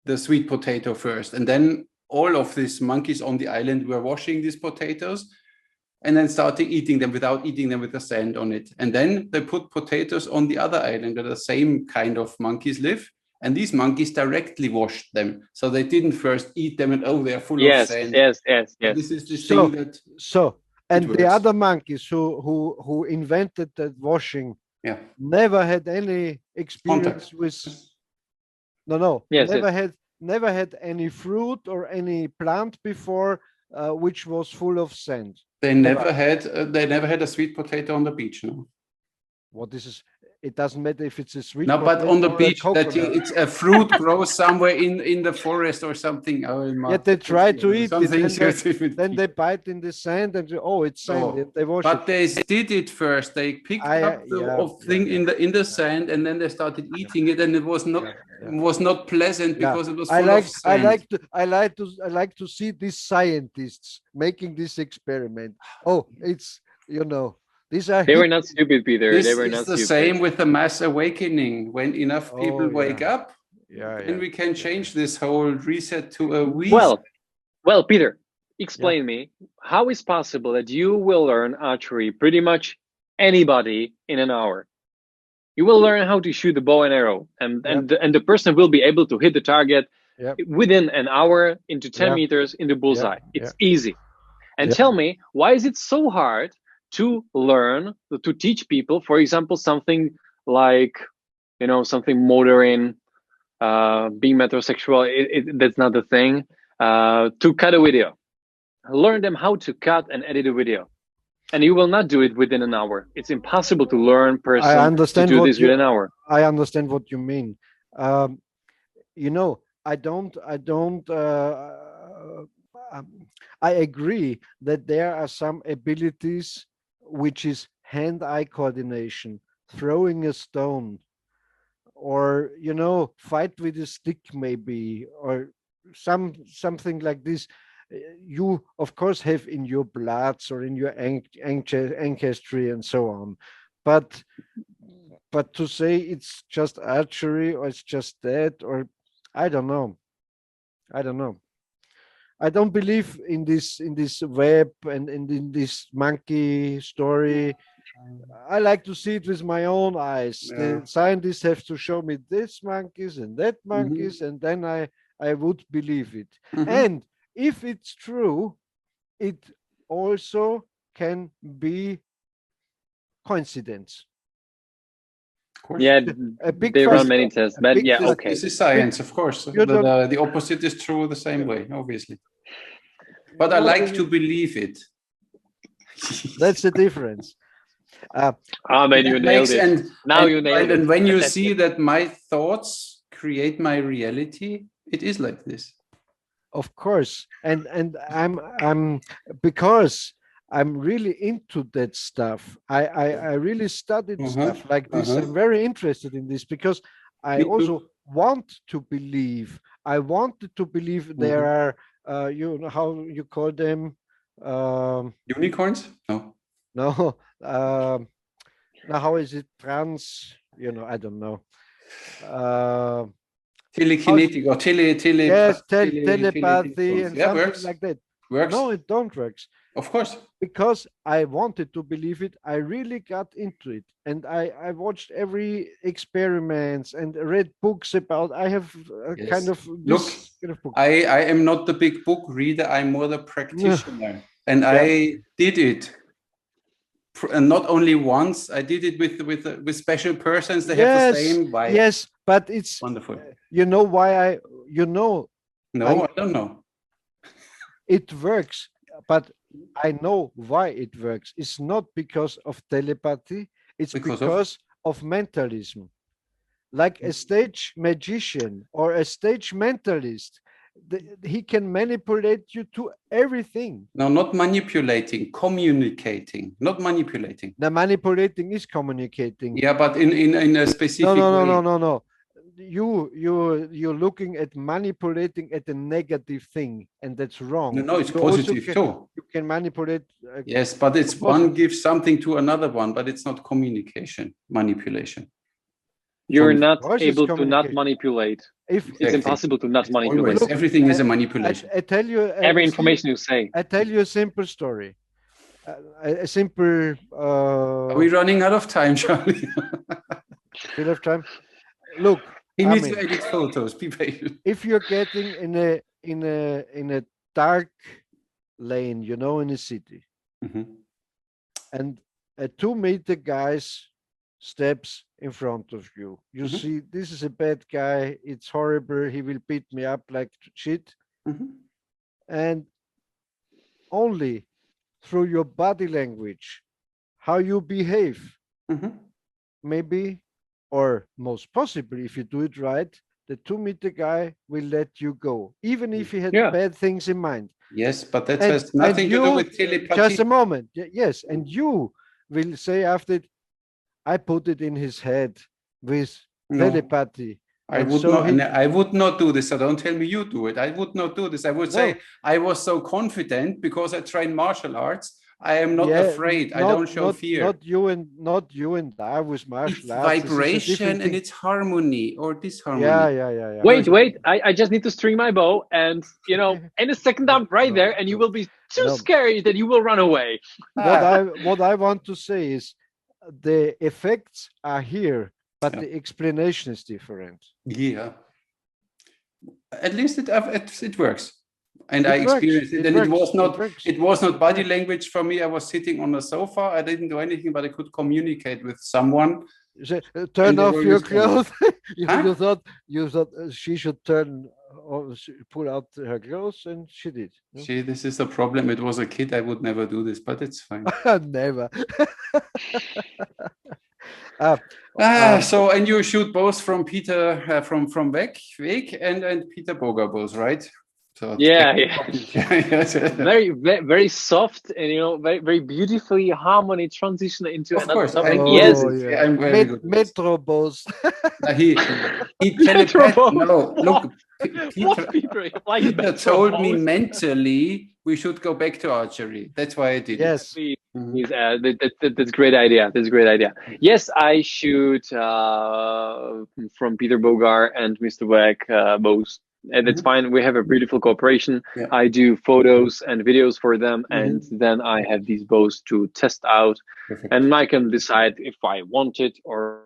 [SPEAKER 1] the sweet potato first. And then all of these monkeys on the island were washing these potatoes and then starting eating them without eating them with the sand on it. And then they put potatoes on the other island where the same kind of monkeys live. And these monkeys directly washed them. So they didn't first eat them and, they're full of sand.
[SPEAKER 3] Yes.
[SPEAKER 1] This is the thing that...
[SPEAKER 2] And the other monkeys who invented that washing never had any experience with... Never had any fruit or any plant before which was full of sand.
[SPEAKER 1] They never had a sweet potato on the beach. No.
[SPEAKER 2] What is this? It doesn't matter if it's a sweet.
[SPEAKER 1] No, but on the beach, it's a fruit grows somewhere in the forest or something.
[SPEAKER 2] They try to eat it, then they bite in the sand and it's sand. They wash
[SPEAKER 1] but they did it first. They picked up the thing in the sand, and then they started eating it, and it was not pleasant because it was full of sand.
[SPEAKER 2] I like to see these scientists making this experiment. It's they
[SPEAKER 3] were not stupid, Peter.
[SPEAKER 1] This
[SPEAKER 3] they were
[SPEAKER 1] is
[SPEAKER 3] not
[SPEAKER 1] the
[SPEAKER 3] stupid.
[SPEAKER 1] Same with the mass awakening. When enough people wake up, then we can change this whole reset to a we.
[SPEAKER 3] Well, Peter, explain me how is possible that you will learn archery pretty much anybody in an hour. You will learn how to shoot a bow and arrow, and the person will be able to hit the target within an hour into 10 meters in the bullseye. It's easy. And tell me, why is it so hard to learn, to teach people, for example, something like, something modern, being metrosexual, that's not the thing, to cut a video. Learn them how to cut and edit a video. And you will not do it within an hour. It's impossible to learn person
[SPEAKER 2] I understand
[SPEAKER 3] to do
[SPEAKER 2] what
[SPEAKER 3] this
[SPEAKER 2] you,
[SPEAKER 3] within an hour.
[SPEAKER 2] I understand what you mean. You know, I agree that there are some abilities which is hand-eye coordination, throwing a stone, or fight with a stick maybe, or something like this. You of course have in your bloods or in your ancestry and so on, but to say it's just archery or it's just that, or I don't know. I don't believe in this web and in this monkey story. I like to see it with my own eyes. The scientists have to show me this monkeys and that monkeys, and then I would believe it. And if it's true, it also can be coincidence.
[SPEAKER 3] Yeah, they run many tests, but yeah, okay.
[SPEAKER 1] This is science, of course. The opposite is true the same way, obviously. But I like to believe it.
[SPEAKER 2] That's the difference.
[SPEAKER 3] Man, you nailed it. Now you nailed it.
[SPEAKER 1] And when you see that my thoughts create my reality, it is like this.
[SPEAKER 2] Of course, and I'm because I'm really into that stuff. I really studied stuff like this. I'm very interested in this because I also want to believe. I wanted to believe there are how you call them,
[SPEAKER 1] unicorns? No.
[SPEAKER 2] No. Now how is it trans? I don't know.
[SPEAKER 1] Telekinetic or
[SPEAKER 2] telepathy and something
[SPEAKER 1] works.
[SPEAKER 2] like that.
[SPEAKER 1] Works.
[SPEAKER 2] No, it don't works.
[SPEAKER 1] Of course.
[SPEAKER 2] Because I wanted to believe it, I really got into it, and I watched every experiments and read books about. I have kind of this kind of book.
[SPEAKER 1] I am not the big book reader. I'm more the practitioner, and I did it. And not only once, I did it with special persons. They have the same vibe.
[SPEAKER 2] Yes, but it's
[SPEAKER 1] wonderful.
[SPEAKER 2] You know why
[SPEAKER 1] No, I don't know.
[SPEAKER 2] It works, but I know why it works. It's not because of telepathy. It's because of mentalism. Like a stage magician or a stage mentalist, he can manipulate you to everything.
[SPEAKER 1] No, not manipulating, communicating, not manipulating.
[SPEAKER 2] The manipulating is communicating.
[SPEAKER 1] Yeah, but in a specific way.
[SPEAKER 2] No. You're looking at manipulating at a negative thing, and that's wrong.
[SPEAKER 1] No, it's positive too.
[SPEAKER 2] You can manipulate.
[SPEAKER 1] Yes, but it's one gives something to another one, but it's not communication, manipulation.
[SPEAKER 3] You're not able to not manipulate. It's impossible to not manipulate.
[SPEAKER 1] Always, everything is a manipulation.
[SPEAKER 2] I tell you,
[SPEAKER 3] every information you say.
[SPEAKER 2] I tell you a simple story. A simple.
[SPEAKER 1] Are we running out of time, Charlie?
[SPEAKER 2] Still have time. Look.
[SPEAKER 1] He needs to edit photos. Be patient.
[SPEAKER 2] If you're getting in a dark lane, in a city, and a 2-meter guy steps in front of you, you see this is a bad guy. It's horrible. He will beat me up like shit. And only through your body language, how you behave, maybe. Or most possibly, if you do it right, the 2-meter guy will let you go, even if he had bad things in mind.
[SPEAKER 1] Yes, but that has nothing to do with telepathy.
[SPEAKER 2] Just a moment. Yes, and you will say after it, I put it in his head with telepathy.
[SPEAKER 1] I would not do this. So don't tell me you do it. I would not do this. I would say I was so confident because I trained martial arts. I am not afraid. I don't show fear.
[SPEAKER 2] Not you and I with martial arts.
[SPEAKER 1] Vibration and it's harmony or disharmony.
[SPEAKER 2] Yeah.
[SPEAKER 3] Wait. I just need to string my bow, and in a second I'm right there, and you will be too scary that you will run away.
[SPEAKER 2] What I want to say is the effects are here, but the explanation is different.
[SPEAKER 1] Yeah. At least it works. And I experienced it, and it was not body language for me. I was sitting on the sofa. I didn't do anything, but I could communicate with someone.
[SPEAKER 2] Turn off your clothes. You thought she should turn pull out her clothes, and she did.
[SPEAKER 1] See, this is the problem. It was a kid. I would never do this, but it's fine.
[SPEAKER 2] Never.
[SPEAKER 1] So, and you shoot both from Peter, from Weg and Peter Boga both, right? So
[SPEAKER 3] Yeah.
[SPEAKER 1] Yes.
[SPEAKER 3] Very soft, and very very beautifully harmony transition into
[SPEAKER 1] Of
[SPEAKER 3] another
[SPEAKER 1] course,
[SPEAKER 3] topic.
[SPEAKER 1] I'm
[SPEAKER 3] Yes.
[SPEAKER 1] good. Yeah, I'm very good.
[SPEAKER 2] Metro boss.
[SPEAKER 1] He no, look,
[SPEAKER 3] What
[SPEAKER 1] Peter,
[SPEAKER 3] people like
[SPEAKER 1] Peter told me
[SPEAKER 3] bows?
[SPEAKER 1] mentally we should go back to archery. That's why I did
[SPEAKER 2] Yes.
[SPEAKER 3] That's a great idea. That's a great idea. Yes, I shoot from Peter Bogar and Mr. Weck both, and it's fine. We have a beautiful cooperation.
[SPEAKER 1] Yeah.
[SPEAKER 3] I do photos and videos for them, and then I have these bows to test out,
[SPEAKER 1] Perfect.
[SPEAKER 3] and I can decide if I want it or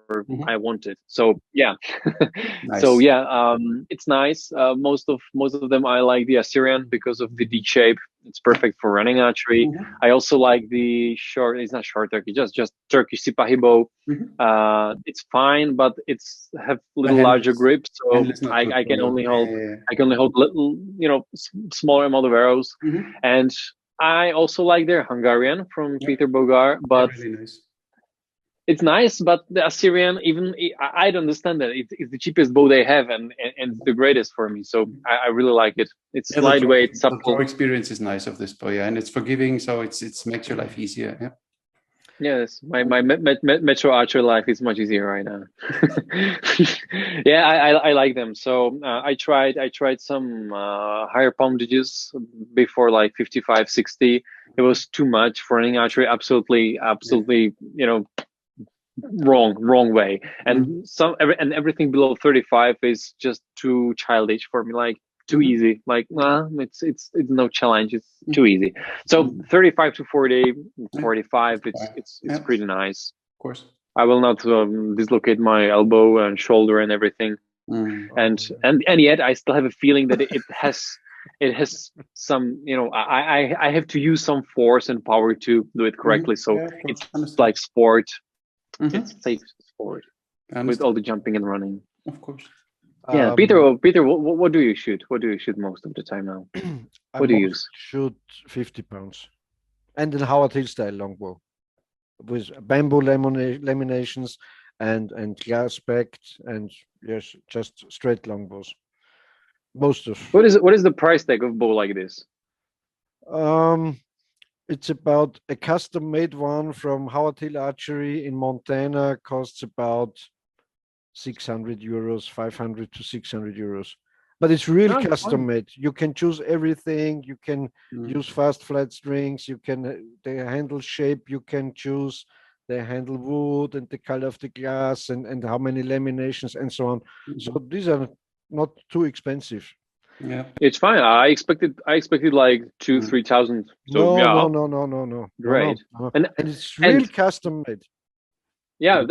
[SPEAKER 3] I want it. So yeah,
[SPEAKER 1] Nice.
[SPEAKER 3] so yeah, it's nice. Most of them I like the Assyrian because of the D shape. It's perfect for running archery. I also like the short. It's not short turkey, just Turkish Sipahi bow. It's fine, but it's have little larger grip, so I can only hold. I can only hold little, smaller amount of arrows. And I also like their Hungarian from Peter Bogar, but
[SPEAKER 1] really nice.
[SPEAKER 3] it's nice. But the Assyrian, even I don't understand that it's the cheapest bow they have and the greatest for me. So I really like it. It's lightweight,
[SPEAKER 1] The
[SPEAKER 3] supple.
[SPEAKER 1] draw experience is nice of this bow, yeah, and it's forgiving, so it's makes your life easier. Yeah.
[SPEAKER 3] Yes, my Metro Archer life is much easier right now. Yeah, I like them. So I tried some higher poundages before, like 55, 60. It was too much for running archery. Absolutely, wrong way. And everything below 35 is just too childish for me. Like too easy. Like it's no challenge. It's too easy. So 35 to 40, 45. It's pretty nice.
[SPEAKER 1] Of course.
[SPEAKER 3] I will not dislocate my elbow and shoulder and everything. And yet I still have a feeling that it has some, I have to use some force and power to do it correctly. So it's like sport. It's safe sport with all the jumping and running.
[SPEAKER 1] Of course.
[SPEAKER 3] Yeah, Peter, what do you shoot? What do you shoot most of the time now? What do you use?
[SPEAKER 2] Shoot 50 pounds, and then Howard Hill style longbow with bamboo laminations and glass backed, and yes, just straight longbows. Most of.
[SPEAKER 3] What is the price tag of bow like this?
[SPEAKER 2] It's about a custom made one from Howard Hill Archery in Montana, costs about 600 euros, 500 to 600 euros. But it's really custom made. You can choose everything. You can use fast flat strings. You can the handle shape. You can choose the handle wood and the color of the glass and how many laminations and so on. So these are not too expensive.
[SPEAKER 3] Yeah, it's fine. I expected like 2,000-3,000. So
[SPEAKER 2] no.
[SPEAKER 3] Great.
[SPEAKER 2] No. And it's really custom made.
[SPEAKER 3] Yeah,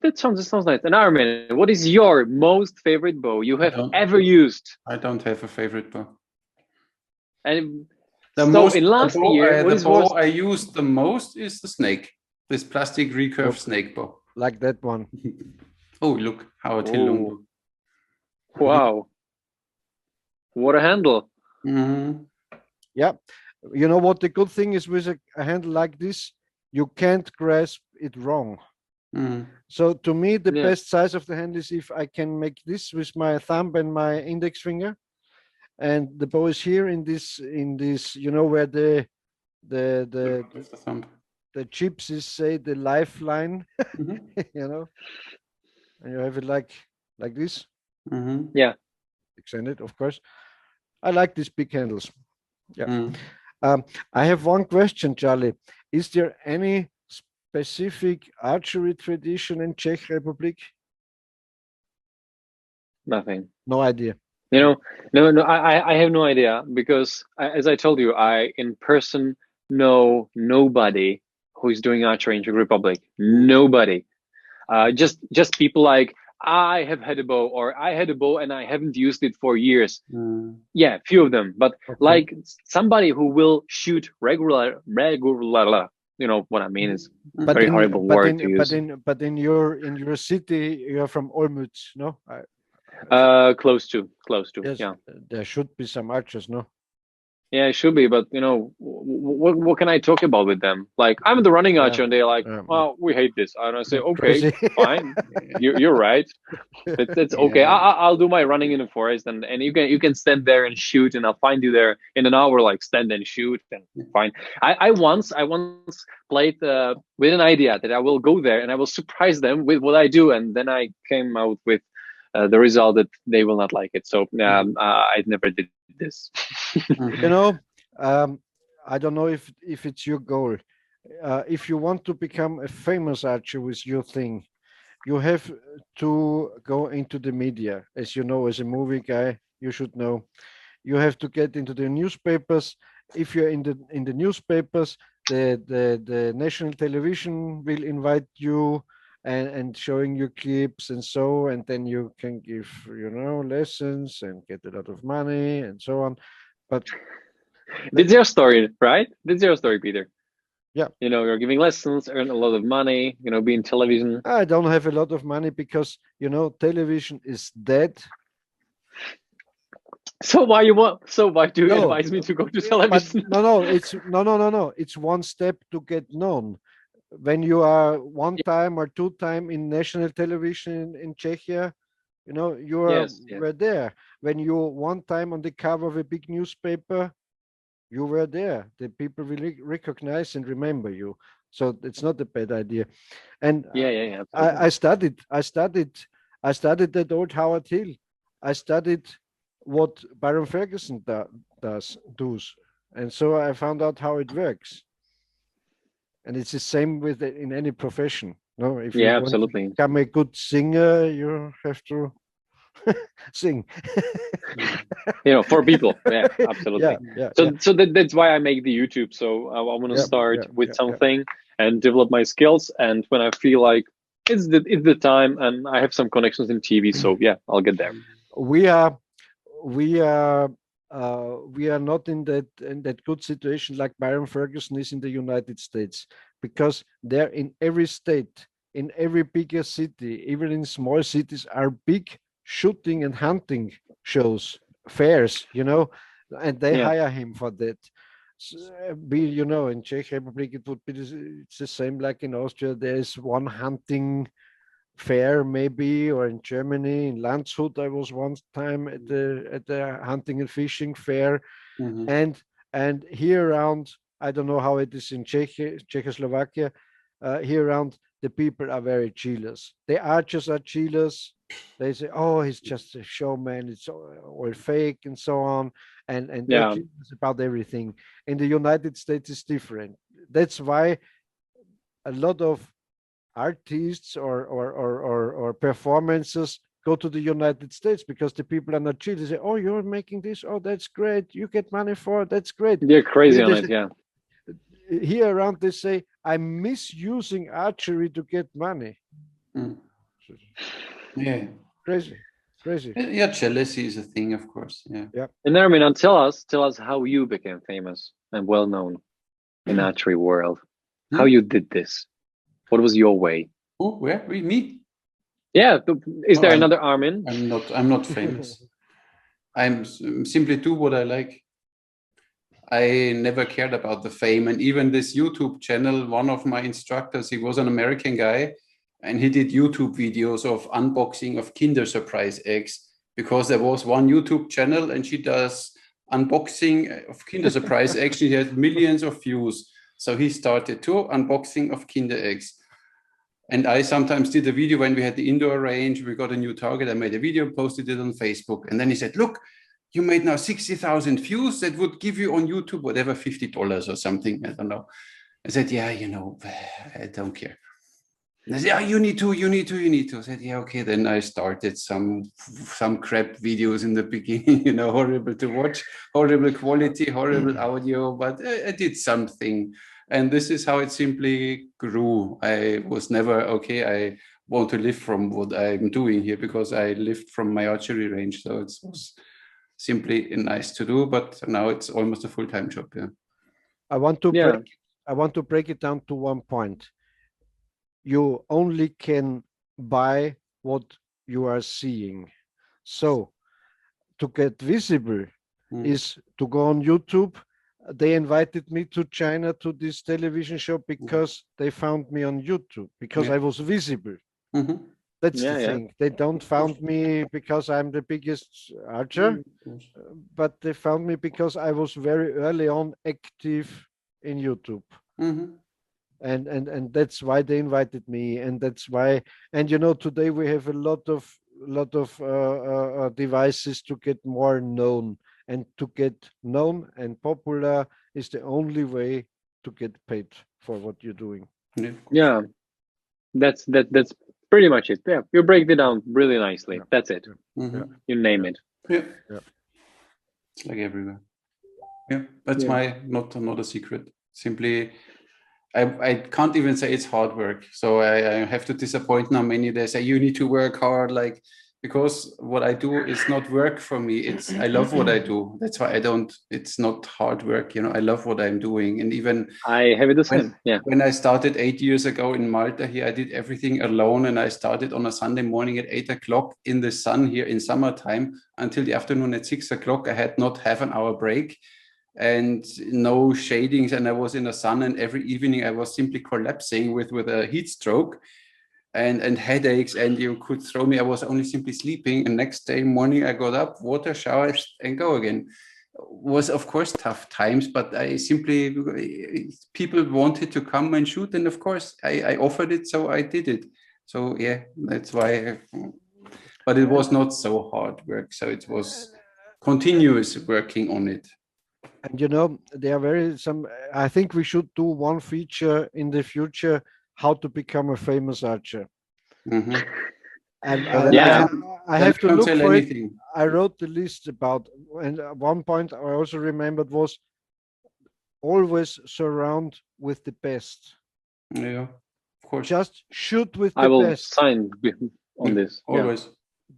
[SPEAKER 3] that sounds nice. And Armin, what is your most favorite bow you have ever used?
[SPEAKER 1] I don't have a favorite bow.
[SPEAKER 3] And
[SPEAKER 1] the bow I used the most is the snake. This plastic recurve snake bow.
[SPEAKER 2] Like that one.
[SPEAKER 1] Oh, look, Howard Hill longbow.
[SPEAKER 3] Wow. What a handle.
[SPEAKER 2] Yeah. You know what the good thing is with a handle like this? You can't grasp it wrong. So to me, the best size of the handle is if I can make this with my thumb and my index finger, and the bow is here in this, where the chips is, say, the lifeline, and you have it like this.
[SPEAKER 3] Yeah.
[SPEAKER 2] Extended, of course. I like these big handles. Yeah. I have one question, Charlie. Is there any specific archery tradition in Czech Republic?
[SPEAKER 3] Nothing.
[SPEAKER 2] No idea.
[SPEAKER 3] No. I have no idea because, as I told you, I in person know nobody who is doing archery in Czech Republic. Nobody. Just people like, I have had a bow, or I had a bow and I haven't used it for years. Yeah, few of them, but like somebody who will shoot regular. You know what I mean? Is very horrible word to use.
[SPEAKER 2] But in your city, you're from Olmütz, no?
[SPEAKER 3] Close to,
[SPEAKER 2] Yes,
[SPEAKER 3] yeah.
[SPEAKER 2] there should be some archers, no?
[SPEAKER 3] Yeah, it should be, but you know, what can I talk about with them? Like, I'm the running archer, and they're like, "Well, we hate this," and I say, "Okay,
[SPEAKER 2] Crazy.
[SPEAKER 3] fine, you're right. That's okay.
[SPEAKER 1] Yeah.
[SPEAKER 3] I'll do my running in the forest, and you can stand there and shoot, and I'll find you there in an hour. Like, stand and shoot, and fine." I once played with an idea that I will go there and I will surprise them with what I do, and then I came out with the result that they will not like it. So I never did this.
[SPEAKER 2] You know, I don't know if it's your goal. If you want to become a famous archer with your thing, you have to go into the media. As you know, as a movie guy, you should know. You have to get into the newspapers. If you're in the newspapers, the national television will invite you and showing you clips and so, and then you can give lessons and get a lot of money and so on. But
[SPEAKER 3] That's your story, right? That's your story, Peter.
[SPEAKER 2] yeah,
[SPEAKER 3] you know, you're giving lessons, earn a lot of money, you know, be in television.
[SPEAKER 2] I don't have a lot of money because television is dead.
[SPEAKER 3] So why do you advise me to go to television?
[SPEAKER 2] No, it's one step to get known. When you are one time or two time in national television in Czechia, you were there. When you one time on the cover of a big newspaper, you were there. The people will recognize and remember you. So it's not a bad idea. And I studied at Old Howard Hill. I studied what Baron Ferguson does. And so I found out how it works. And it's the same in any profession. No, if you want to become a good singer, you have to sing.
[SPEAKER 3] For people. Yeah, absolutely. So that's why I make the YouTube. So I want to start with something and develop my skills. And when I feel like it's the time, and I have some connections in TV, so yeah, I'll get there.
[SPEAKER 2] We are not in that good situation like Baron Ferguson is in the United States, because there in every state, in every bigger city, even in small cities, are big shooting and hunting shows, fairs, and they hire him for that. So, in Czech Republic, it would be it's the same like in Austria. There is one hunting fair maybe, or in Germany, in Landshut, I was one time at the hunting and fishing fair. And here around, I don't know how it is in Czechoslovakia, here around, the people are very jealous. The archers are jealous. They say, oh, he's just a showman, it's all fake and so on. And they're jealous about everything. In the United States, it's different. That's why a lot of artists or performances go to the United States, because the people are not cheating. They say, oh, you're making this, oh, that's great, you get money for it, that's great.
[SPEAKER 3] They're crazy on it.
[SPEAKER 2] Here around, they say, I'm misusing archery to get money. Crazy.
[SPEAKER 1] Yeah, jealousy is a thing, of course. Yeah.
[SPEAKER 3] And Armin, tell us how you became famous and well known in archery world. How you did this. What was your way?
[SPEAKER 1] Oh, where? Me?
[SPEAKER 3] Yeah. Is there another Armin?
[SPEAKER 1] I'm not famous. I'm simply do what I like. I never cared about the fame. And even this YouTube channel, one of my instructors, he was an American guy, and he did YouTube videos of unboxing of Kinder Surprise eggs, because there was one YouTube channel and she does unboxing of Kinder Surprise eggs. She had millions of views. So he started too, unboxing of Kinder eggs. And I sometimes did a video when we had the indoor range, we got a new target. I made a video, posted it on Facebook. And then he said, look, you made now 60,000 views. That would give you on YouTube, whatever, $50 or something. I don't know. I said, yeah, I don't care. And I said, yeah, you need to. I said, yeah, okay. Then I started some crap videos in the beginning, horrible to watch, horrible quality, horrible audio, but I did something. And this is how it simply grew. I was never, I want to live from what I'm doing here, because I lived from my archery range. So it was simply nice to do, but now it's almost a full-time job. Yeah.
[SPEAKER 2] I want to break it down to one point. You only can buy what you are seeing. So to get visible
[SPEAKER 1] Mm.
[SPEAKER 2] is to go on YouTube. They invited me to China to this television show because they found me on YouTube, because
[SPEAKER 1] Yeah.
[SPEAKER 2] I was visible.
[SPEAKER 1] Mhm.
[SPEAKER 2] That's
[SPEAKER 3] Yeah,
[SPEAKER 2] the
[SPEAKER 3] yeah.
[SPEAKER 2] thing. They don't found me because I'm the biggest archer, but they found me because I was very early on active in YouTube.
[SPEAKER 1] Mhm.
[SPEAKER 2] And that's why they invited me, and that's why. And today we have a lot of devices to get more known, and to get known and popular is the only way to get paid for what you're doing.
[SPEAKER 1] Yeah.
[SPEAKER 3] Yeah. That's pretty much it. Yeah, you break it down really nicely.
[SPEAKER 2] Yeah.
[SPEAKER 3] That's it.
[SPEAKER 1] Mhm.
[SPEAKER 3] You name it.
[SPEAKER 1] Yeah.
[SPEAKER 2] Yeah.
[SPEAKER 1] It's like everywhere. Yeah, that's
[SPEAKER 3] Yeah.
[SPEAKER 1] not a secret. Simply, I can't even say it's hard work. So I have to disappoint now many. They say you need to work hard, like, because what I do is not work for me. It's I love what I do. That's why I don't. It's not hard work. I love what I'm doing. And even
[SPEAKER 3] I have it the same. Yeah.
[SPEAKER 1] when I started 8 years ago in Malta here, I did everything alone, and I started on a Sunday morning at 8 o'clock in the sun here in summertime until the afternoon at 6 o'clock. I had not half an hour break and no shadings, and I was in the sun, and every evening I was simply collapsing with a heat stroke and headaches, and you could throw me. I was only simply sleeping, and next day morning I got up, water, shower, and go again. Was of course tough times, but I simply, people wanted to come and shoot, and of course I offered it, so I did it. So yeah, that's why. But it was not so hard work, so it was continuous working on it.
[SPEAKER 2] And there are I think we should do one feature in the future, how to become a famous archer.
[SPEAKER 1] Mhm.
[SPEAKER 2] And
[SPEAKER 1] Well, then
[SPEAKER 3] Yeah.
[SPEAKER 2] I
[SPEAKER 1] then
[SPEAKER 2] have to
[SPEAKER 1] can't
[SPEAKER 2] look
[SPEAKER 1] tell
[SPEAKER 2] for it.
[SPEAKER 1] anything.
[SPEAKER 2] I wrote the list about, and at one point I also remembered was always surround with the best.
[SPEAKER 1] Yeah, of course.
[SPEAKER 2] Just shoot with
[SPEAKER 3] I
[SPEAKER 2] the
[SPEAKER 3] will
[SPEAKER 2] best.
[SPEAKER 3] sign on this. Yeah.
[SPEAKER 1] Always.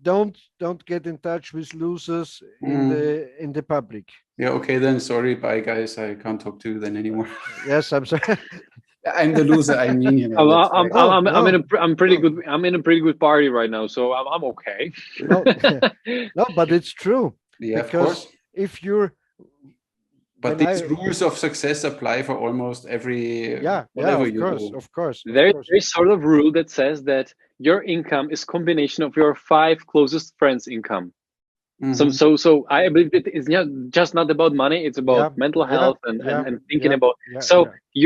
[SPEAKER 2] Don't get in touch with losers in the public.
[SPEAKER 1] Yeah, okay then. Sorry, bye guys. I can't talk to you then anymore.
[SPEAKER 2] Yes, I'm sorry.
[SPEAKER 1] I'm the loser. I mean, that's right.
[SPEAKER 3] I'm pretty good. I'm in a pretty good party right now, so I'm okay.
[SPEAKER 2] No, no, but it's true.
[SPEAKER 1] Yeah, of
[SPEAKER 2] Because
[SPEAKER 1] course.
[SPEAKER 2] if you're,
[SPEAKER 1] But
[SPEAKER 2] when
[SPEAKER 1] these rules of success apply for almost every whatever
[SPEAKER 2] of
[SPEAKER 1] you
[SPEAKER 2] course,
[SPEAKER 1] do.
[SPEAKER 2] of course, of
[SPEAKER 3] There's
[SPEAKER 2] course.
[SPEAKER 3] sort of rule that says that your income is combination of your 5 closest friends' income.
[SPEAKER 1] Mhm.
[SPEAKER 3] So I believe it is just not about money. It's about mental health and thinking about.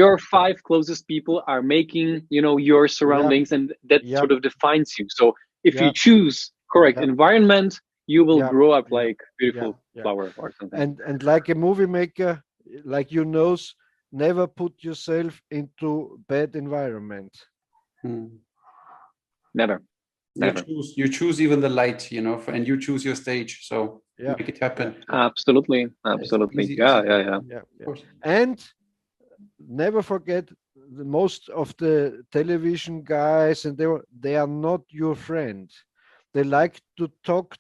[SPEAKER 3] Your 5 closest people are making your surroundings, and that sort of defines you. So if you choose correct environment, you will grow up like beautiful flower or something.
[SPEAKER 2] And like a movie maker, like never put yourself into bad environment.
[SPEAKER 3] Never.
[SPEAKER 1] You choose even the light, and you choose your stage. So make it happen.
[SPEAKER 3] Absolutely.
[SPEAKER 1] Easy.
[SPEAKER 3] Yeah.
[SPEAKER 2] And never forget, most of the television guys, and they are not your friend. They like to talk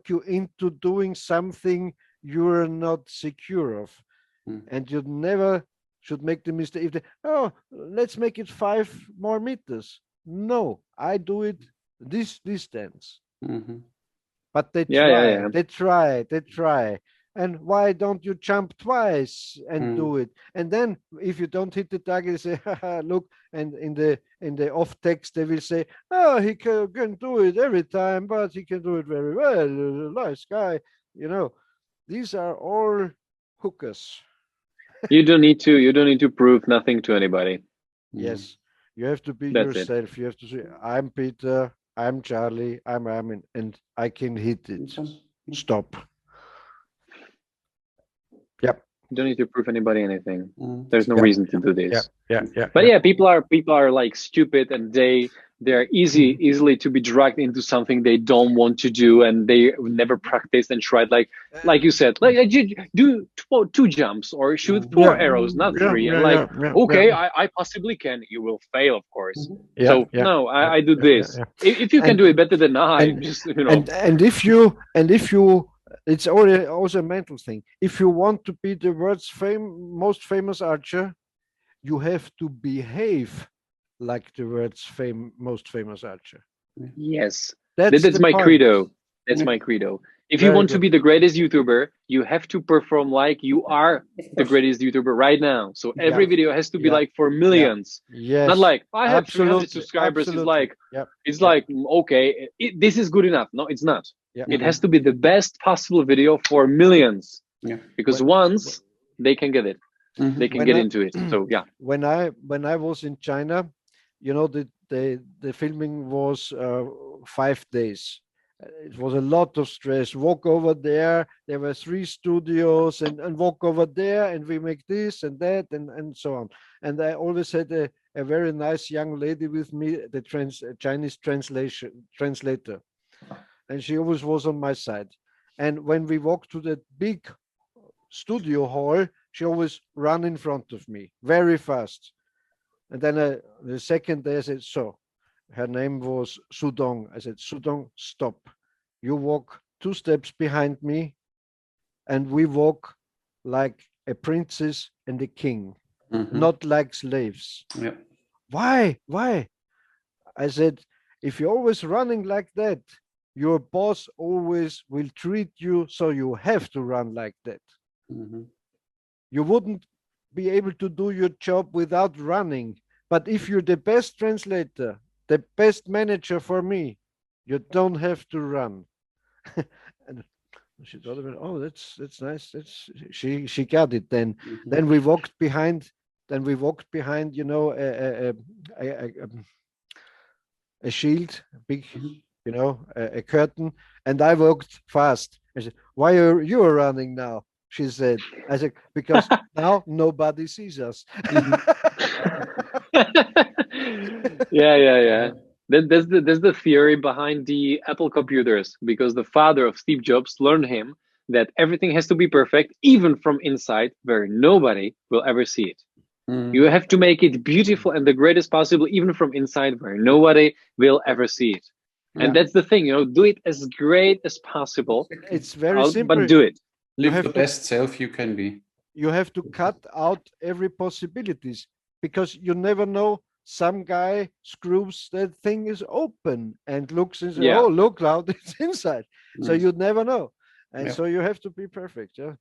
[SPEAKER 2] you into doing something you're not secure of. And you never should make the mistake. If let's make it 5 more meters. No, I do it this distance. But they try. And why don't you jump twice and do it? And then if you don't hit the target, they say, look, and in the off text they will say, oh, he can do it every time, but he can do it very well. Nice guy. These are all hookers.
[SPEAKER 3] You don't need to prove nothing to anybody.
[SPEAKER 2] Yes. You have to be yourself. You have to say, I'm Peter, I'm Charlie, I'm Armin, and I can hit it. Stop. Yep.
[SPEAKER 3] You don't need to prove anybody anything. There's no reason to do this.
[SPEAKER 2] But
[SPEAKER 3] people are like stupid, and they're easily to be dragged into something they don't want to do, and they never practice and tried. Like you said, do 2 jumps or shoot 4 arrows, not 3. I possibly can. You will fail, of course. No, I do this. If you can do it better than I, just
[SPEAKER 2] And if you it's also a mental thing. If you want to be the world's most famous archer, you have to behave like the world's most famous archer.
[SPEAKER 3] Yes,
[SPEAKER 2] That's
[SPEAKER 3] my credo. That's my credo. If you
[SPEAKER 2] Very
[SPEAKER 3] want to
[SPEAKER 2] good.
[SPEAKER 3] be the greatest YouTuber, you have to perform like you are
[SPEAKER 1] Of
[SPEAKER 3] the
[SPEAKER 1] course.
[SPEAKER 3] greatest YouTuber right now. So
[SPEAKER 2] Yeah.
[SPEAKER 3] every video has to be
[SPEAKER 2] Yeah.
[SPEAKER 3] like for millions.
[SPEAKER 2] Yes.
[SPEAKER 3] Not like I have 300
[SPEAKER 2] Absolutely.
[SPEAKER 3] subscribers. It's
[SPEAKER 2] Absolutely.
[SPEAKER 3] like
[SPEAKER 2] Yeah.
[SPEAKER 3] it's
[SPEAKER 2] Yeah.
[SPEAKER 3] like okay, this is good enough. No, it's not.
[SPEAKER 2] Yeah.
[SPEAKER 3] It has to be the best possible video for millions.
[SPEAKER 1] Yeah.
[SPEAKER 3] Because
[SPEAKER 2] When-
[SPEAKER 3] once they can get it,
[SPEAKER 1] Mhm.
[SPEAKER 3] they can
[SPEAKER 2] When
[SPEAKER 3] get
[SPEAKER 2] I-
[SPEAKER 3] into it. So yeah,
[SPEAKER 2] when I was in China, you know, the filming was 5 days. It was a lot of stress. Walk over there. There were 3 studios, and walk over there, and we make this and that, and so on. And I always had a very nice young lady with me, the Chinese translator, and she always was on my side. And when we walked to the big studio hall, she always ran in front of me very fast. And then the second day I said, so her name was Sudong. I said, Sudong, stop. You walk 2 steps behind me, and we walk like a princess and a king,
[SPEAKER 1] Mhm.
[SPEAKER 2] not like slaves.
[SPEAKER 1] Yeah.
[SPEAKER 2] Why? Why? I said, if you're always running like that, your boss always will treat you so you have to run like that.
[SPEAKER 1] Mhm.
[SPEAKER 2] You wouldn't be able to do your job without running. But if you're the best translator, the best manager for me, you don't have to run. And she thought of it, oh, that's nice. That's she got it then.
[SPEAKER 1] Mhm.
[SPEAKER 2] Then we walked behind. Then we walked behind, you know, a shield, a big,
[SPEAKER 1] Mhm.
[SPEAKER 2] you know, a curtain, and I walked fast. I said, why are you running now? She said. I said, because now nobody sees us.
[SPEAKER 3] yeah. There's the theory behind the Apple computers because the father of Steve Jobs learned him that everything has to be perfect, even from inside, where nobody will ever see it.
[SPEAKER 1] Mhm.
[SPEAKER 3] You have to make it beautiful and the greatest possible, even from inside, where nobody will ever see it. And
[SPEAKER 1] Yeah.
[SPEAKER 3] that's the thing, you know, do it as great as possible,
[SPEAKER 2] It's very simple.
[SPEAKER 3] but do it.
[SPEAKER 2] You
[SPEAKER 1] Live
[SPEAKER 2] have
[SPEAKER 1] the
[SPEAKER 2] to
[SPEAKER 1] best self you can be.
[SPEAKER 2] you have to cut out every possibilities, because you never know. Some guy screws that thing is open and looks and says,
[SPEAKER 3] Yeah.
[SPEAKER 2] oh, look, loud, it's inside. So
[SPEAKER 1] Yes.
[SPEAKER 2] you never know. And
[SPEAKER 1] Yeah.
[SPEAKER 2] so you have to be perfect. Yeah.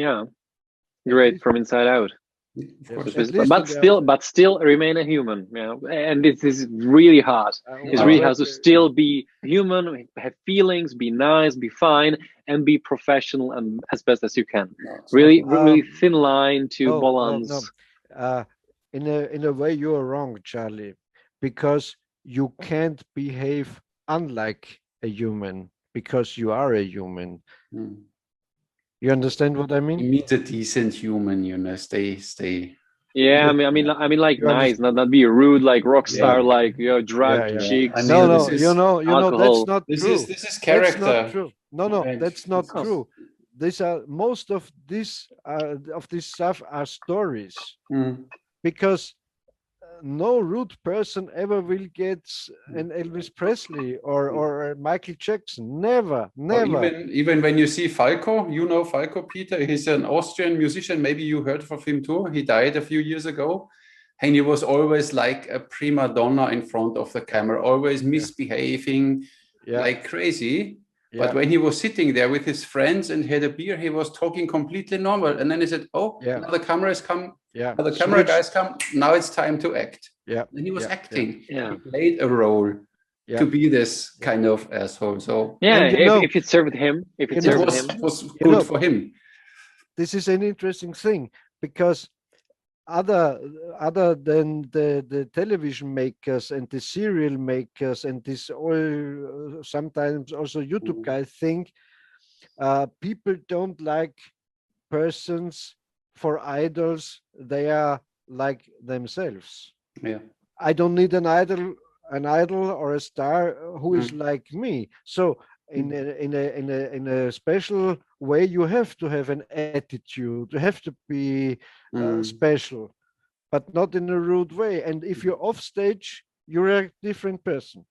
[SPEAKER 3] Yeah,
[SPEAKER 2] At
[SPEAKER 3] great
[SPEAKER 2] least-
[SPEAKER 3] from inside out.
[SPEAKER 1] Of
[SPEAKER 2] yes,
[SPEAKER 1] course.
[SPEAKER 2] at least
[SPEAKER 3] But still remain a human, you know. And this is really hard. It's really hard to still be human, have feelings, be nice, be fine, and be professional and as best as you can.
[SPEAKER 1] No, it's
[SPEAKER 3] Really,
[SPEAKER 1] not-
[SPEAKER 3] really thin line to
[SPEAKER 2] no,
[SPEAKER 3] balance.
[SPEAKER 2] no. In a way, you are wrong, Charlie, because you can't behave unlike a human because you are a human.
[SPEAKER 1] Mm.
[SPEAKER 2] You understand what I
[SPEAKER 1] You
[SPEAKER 2] mean?
[SPEAKER 1] meet a decent human, you know, stay.
[SPEAKER 3] Yeah,
[SPEAKER 2] You-
[SPEAKER 3] I mean, like
[SPEAKER 2] You
[SPEAKER 3] nice,
[SPEAKER 2] understand?
[SPEAKER 3] not be rude, like rock
[SPEAKER 1] Yeah.
[SPEAKER 3] star, like you know, drug
[SPEAKER 2] Yeah, yeah.
[SPEAKER 3] chicks.
[SPEAKER 1] I mean,
[SPEAKER 2] No,
[SPEAKER 1] this
[SPEAKER 2] no,
[SPEAKER 1] is
[SPEAKER 2] you know,
[SPEAKER 3] alcohol.
[SPEAKER 2] that's not
[SPEAKER 1] this
[SPEAKER 2] true.
[SPEAKER 1] is
[SPEAKER 2] That's
[SPEAKER 1] character.
[SPEAKER 2] not true. No,
[SPEAKER 1] And
[SPEAKER 2] that's not
[SPEAKER 1] this is-
[SPEAKER 2] true. These are most of this stuff are stories,
[SPEAKER 1] Mm.
[SPEAKER 2] because no rude person ever will get an Elvis Presley or a Michael Jackson. Never,
[SPEAKER 1] Or
[SPEAKER 2] never.
[SPEAKER 1] even when you see Falco, you know Falco, Peter, he's an Austrian musician. Maybe you heard of him too. He died a few years ago. And he was always like a prima donna in front of the camera, always misbehaving
[SPEAKER 2] Yeah,
[SPEAKER 1] like crazy. But
[SPEAKER 2] yeah,
[SPEAKER 1] when he was sitting there with his friends and had a beer, he was talking completely normal. And then he said, oh,
[SPEAKER 2] yeah,
[SPEAKER 1] now the cameras come,
[SPEAKER 2] yeah.
[SPEAKER 1] now the camera
[SPEAKER 2] Switch.
[SPEAKER 1] guys come, now it's time to act.
[SPEAKER 2] Yeah,
[SPEAKER 1] And he was
[SPEAKER 2] yeah,
[SPEAKER 1] acting.
[SPEAKER 3] Yeah.
[SPEAKER 1] He played a role
[SPEAKER 2] yeah.
[SPEAKER 1] to be this kind of asshole. So
[SPEAKER 3] Yeah,
[SPEAKER 2] And you know-
[SPEAKER 3] if it served him, if it
[SPEAKER 2] you know-
[SPEAKER 1] it
[SPEAKER 3] served him.
[SPEAKER 1] was
[SPEAKER 2] You
[SPEAKER 1] good
[SPEAKER 2] know-
[SPEAKER 1] for him.
[SPEAKER 2] This is an interesting thing, because other than the television makers and the serial makers and this all sometimes also YouTube guys think people don't like persons for idols. They are like themselves.
[SPEAKER 1] Yeah.
[SPEAKER 2] I don't need an idol or a star who is like me. So in a special way, you have to have an attitude. You have to be special, but not in a rude way. And if you're off stage, you're a different person.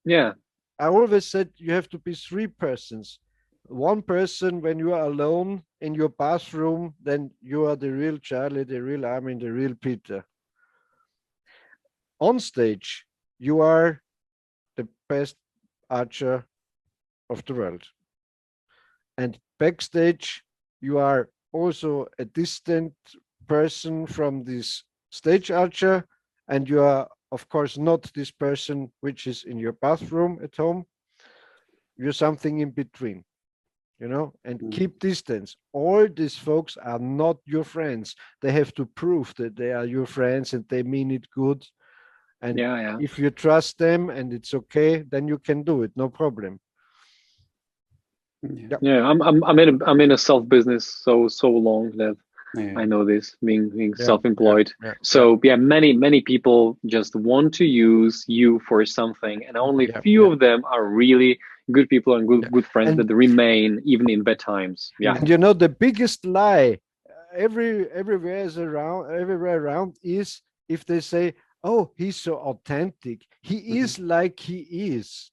[SPEAKER 3] Yeah,
[SPEAKER 2] I always said you have to be 3 persons. One person when you are alone in your bathroom, then you are the real Charlie, the real Armin, the real Peter. On stage, you are the best archer of the world. And backstage, you are also a distant person from this stage archer, and you are, of course, not this person which is in your bathroom at home. You're something in between, and keep distance. All these folks are not your friends. They have to prove that they are your friends and they mean it good. And if you trust them and it's okay, then you can do it, no problem.
[SPEAKER 3] I'm in a self business so long that I know this, being self-employed. So many people just want to use you for something, and only few of them are really good people and good friends that remain even in bad times.
[SPEAKER 2] And the biggest lie everywhere around is if they say, oh, he's so authentic, he is like he is.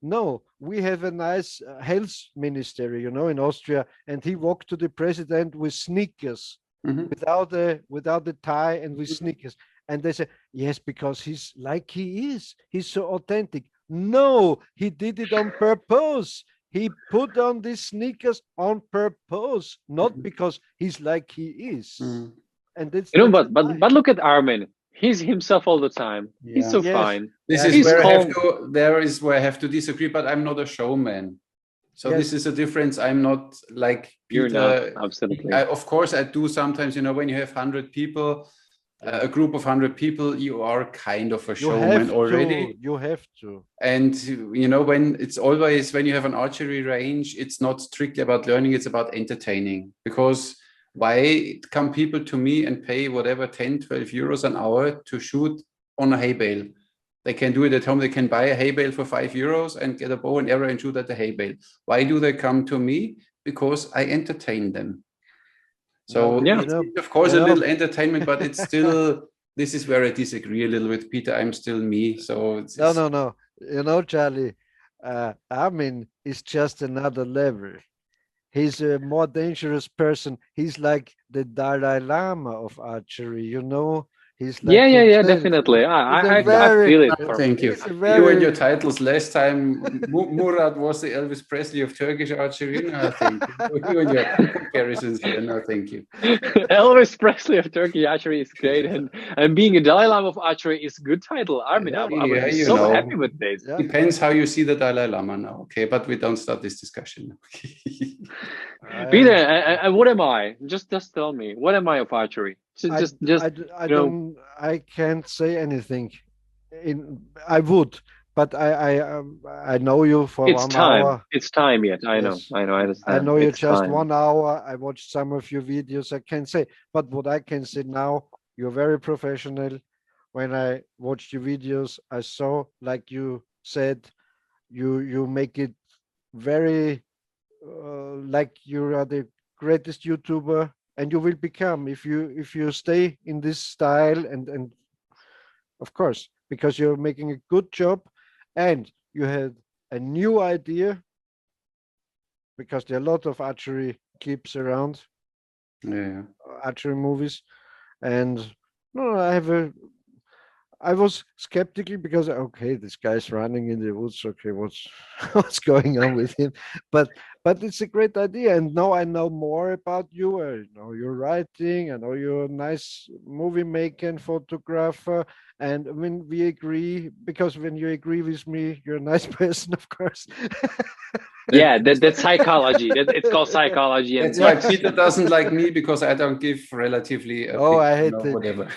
[SPEAKER 2] No, we have a nice health minister, in Austria, and he walked to the president with sneakers, without a tie and with sneakers. And they say, yes, because he's like he is. He's so authentic. No, he did it on purpose. He put on these sneakers on purpose, not because he's like he is. And that's
[SPEAKER 3] but look at Armin. He's himself all the time. He's so fine.
[SPEAKER 1] This is where I have to disagree, but I'm not a showman. So this is a difference. I'm not like Peter.
[SPEAKER 3] You're not, absolutely.
[SPEAKER 1] Of course, I do sometimes, when you have 100 people, a group of 100 people, you are kind of a showman already.
[SPEAKER 2] You have to.
[SPEAKER 1] And, when you have an archery range, it's not strictly about learning, it's about entertaining. Because why come people to me and pay whatever 10, 12 euros an hour to shoot on a hay bale? They can do it at home. They can buy a hay bale for 5 euros and get a bow and arrow and shoot at the hay bale. Why do they come to me? Because I entertain them. So it's, of course, a little entertainment, but it's still, this is where I disagree a little with Peter. I'm still me. So
[SPEAKER 2] no. Charlie, Armin is just another level. He's a more dangerous person. He's like the Dalai Lama of archery, He's like
[SPEAKER 3] definitely. I feel it.
[SPEAKER 1] Thank you. You and your titles. Last time, Murat was the Elvis Presley of Turkish archery. No, thank you. You and your comparisons here. No, thank you.
[SPEAKER 3] Elvis Presley of Turkish archery is great, and being a Dalai Lama of archery is a good title. Armin, I would be so happy with this.
[SPEAKER 1] Depends how you see the Dalai Lama now. Okay, but we don't start this discussion.
[SPEAKER 3] Peter, and what am I? Just tell me, what am I of archery?
[SPEAKER 2] I can't say anything. I would, but I know you for 1 hour.
[SPEAKER 3] It's time yet. I know. I understand.
[SPEAKER 2] I know you just 1 hour. I watched some of your videos. I can say, but what I can say now, you're very professional. When I watched your videos, I saw, like you said, you make it very like you are the greatest YouTuber. And you will become if you stay in this style and of course, because you're making a good job and you had a new idea, because there are a lot of archery clips around, archery movies, and I was skeptical because this guy's running in the woods. Okay, what's going on with him? But it's a great idea, and now I know more about you. I know your writing. I know you're a nice movie maker and photographer. And when we agree, because when you agree with me, you're a nice person, of course.
[SPEAKER 3] That's psychology. It's called psychology.
[SPEAKER 1] That's why Peter doesn't like me, because I don't give relatively.
[SPEAKER 2] I hate it.
[SPEAKER 1] Whatever.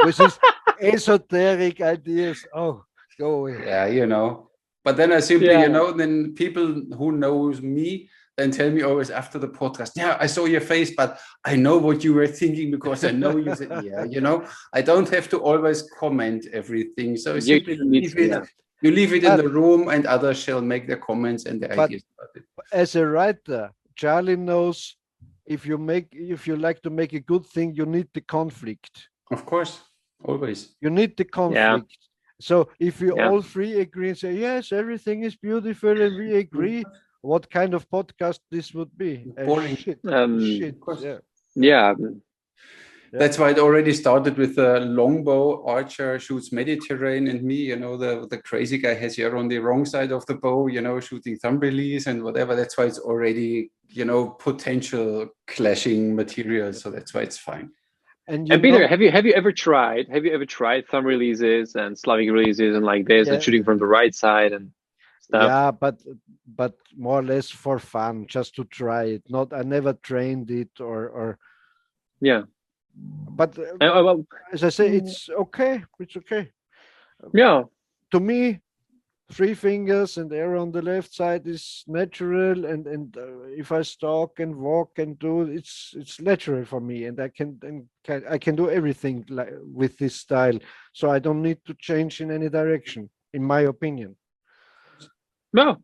[SPEAKER 2] Which is esoteric ideas. Oh, go away.
[SPEAKER 1] Yeah, But then I simply, then people who knows me then tell me always after the podcast, I saw your face, but I know what you were thinking because I know you said, I don't have to always comment everything. So you leave it in the room and others shall make their comments and their ideas about it.
[SPEAKER 2] As a writer, Charlie knows if you like to make a good thing, you need the conflict.
[SPEAKER 1] Of course, always.
[SPEAKER 2] You need the conflict. So if we all three agree and say, yes, everything is beautiful and we agree, what kind of podcast this would be?
[SPEAKER 1] Boring.
[SPEAKER 2] Shit.
[SPEAKER 1] That's why it already started with a longbow archer shoots Mediterranean, and me, you know, the crazy guy has here on the wrong side of the bow, you know, shooting thumb release and whatever. That's why it's already, you know, potential clashing material. So that's why it's fine.
[SPEAKER 3] And Peter, have you ever tried thumb releases and Slavic releases and like this, and shooting from the right side and stuff?
[SPEAKER 2] Yeah, but more or less for fun, just to try it. I never trained it or
[SPEAKER 3] yeah.
[SPEAKER 2] But as I say, it's okay. It's okay.
[SPEAKER 3] Yeah.
[SPEAKER 2] To me, 3 fingers and arrow on the left side is natural, and if I stalk and walk and do it's natural for me, and I can do everything like with this style, so I don't need to change in any direction, in my opinion.
[SPEAKER 3] No.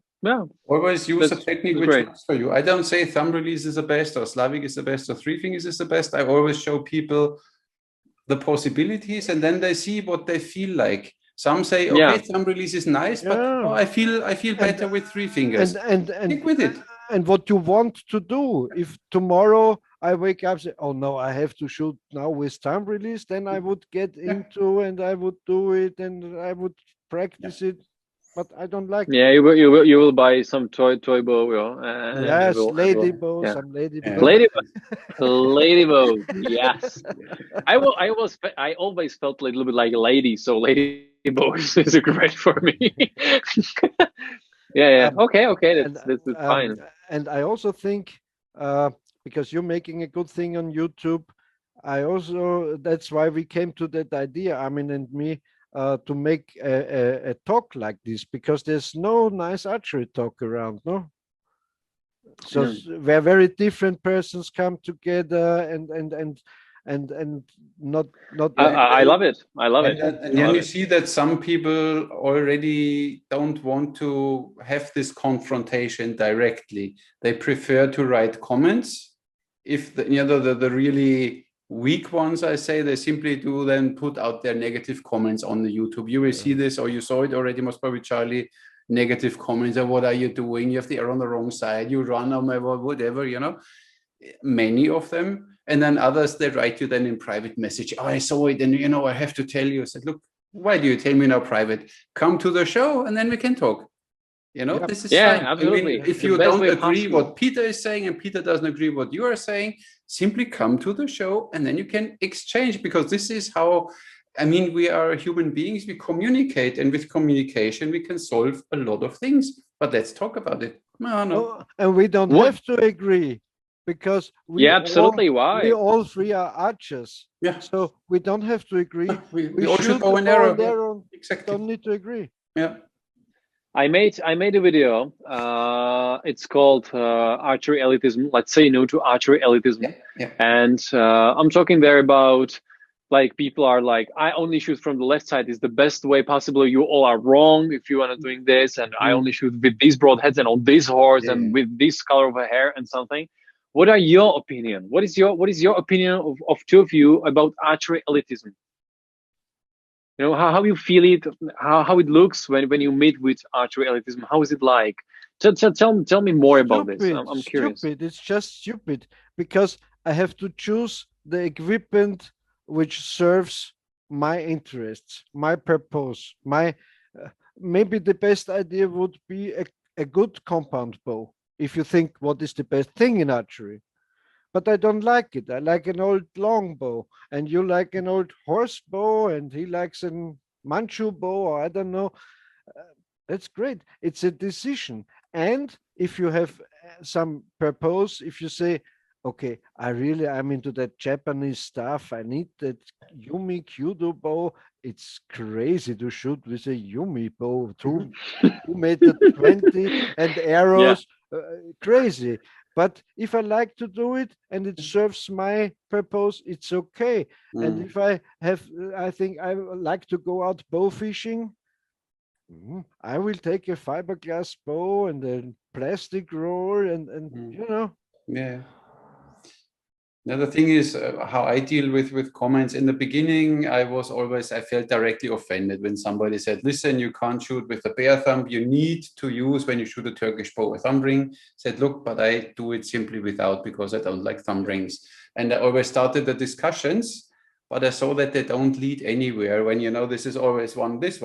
[SPEAKER 1] Always use a technique which works for you. I don't say thumb release is the best or Slavic is the best or 3 fingers is the best. I always show people the possibilities, and then they see what they feel like. Some say, okay, thumb release is nice, but I feel better with 3 fingers. And stick with it.
[SPEAKER 2] And what you want to do, if tomorrow I wake up and say, oh no, I have to shoot now with thumb release, then I would get into and I would do it and I would practice it. But I don't like.
[SPEAKER 3] Yeah, you will buy some toy bow,
[SPEAKER 2] yes, lady bow, some lady bow.
[SPEAKER 3] Lady bow. Yes, I always felt a little bit like a lady, so lady bow is great for me. yeah. Okay, that's fine.
[SPEAKER 2] And I also think because you're making a good thing on YouTube, that's why we came to that idea, Armin and me. To make a talk like this, because there's no nice archery talk around, no? So where very different persons come together and not.
[SPEAKER 3] I love it.
[SPEAKER 1] And then you see that some people already don't want to have this confrontation directly. They prefer to write comments. If the really weak ones, I say, they simply do then put out their negative comments on the YouTube. You will see this, or you saw it already, most probably, Charlie, negative comments. What are you doing? You have the arrow on the wrong side. You run on my whatever, you know. Many of them. And then others, they write you then in private message. Oh, I saw it, and you know, I have to tell you. I said, look, why do you tell me now private? Come to the show and then we can talk. You know, this is fine.
[SPEAKER 3] Absolutely.
[SPEAKER 1] I mean, if you don't agree what Peter is saying and Peter doesn't agree what you are saying, simply come to the show and then you can exchange, because this is how, I mean, we are human beings, we communicate, and with communication we can solve a lot of things. But let's talk about it. No.
[SPEAKER 2] And we don't have to agree, because we all 3 are archers.
[SPEAKER 1] Yeah.
[SPEAKER 2] So we don't have to agree.
[SPEAKER 1] We all should bow and arrow. Exactly.
[SPEAKER 2] Don't need to agree.
[SPEAKER 1] Yeah.
[SPEAKER 3] I made a video. It's called Archery Elitism. Let's say no to Archery Elitism.
[SPEAKER 1] Yeah.
[SPEAKER 3] And I'm talking there about, like, people are like, I only shoot from the left side is the best way possible. You all are wrong if you are doing this. And I only shoot with these broad heads and on this horse and with this color of hair and something. What are your opinion? What is your opinion of two of you about Archery Elitism? You know, how you feel it, how it looks when you meet with Archery Elitism. How is it like? Tell me more about this. I'm curious.
[SPEAKER 2] It's just stupid, because I have to choose the equipment which serves my interests, my purpose. Maybe the best idea would be a good compound bow, if you think what is the best thing in archery. But I don't like it. I like an old longbow, and you like an old horse bow, and he likes a Manchu bow, or I don't know. That's great. It's a decision. And if you have some purpose, if you say, okay, I'm into that Japanese stuff, I need that Yumi Kyudo bow. It's crazy to shoot with a Yumi bow, 2.20 and arrows, crazy. But if I like to do it and it serves my purpose, it's okay. And if I think I like to go out bow fishing, I will take a fiberglass bow and a plastic roll and you know.
[SPEAKER 1] Yeah. The other thing is how I deal with comments. In the beginning, I felt directly offended when somebody said, listen, you can't shoot with a bare thumb. You need to use, when you shoot a Turkish bow, a thumb ring. Said, look, but I do it simply without, because I don't like thumb rings. And I always started the discussions, but I saw that they don't lead anywhere when, this is always this.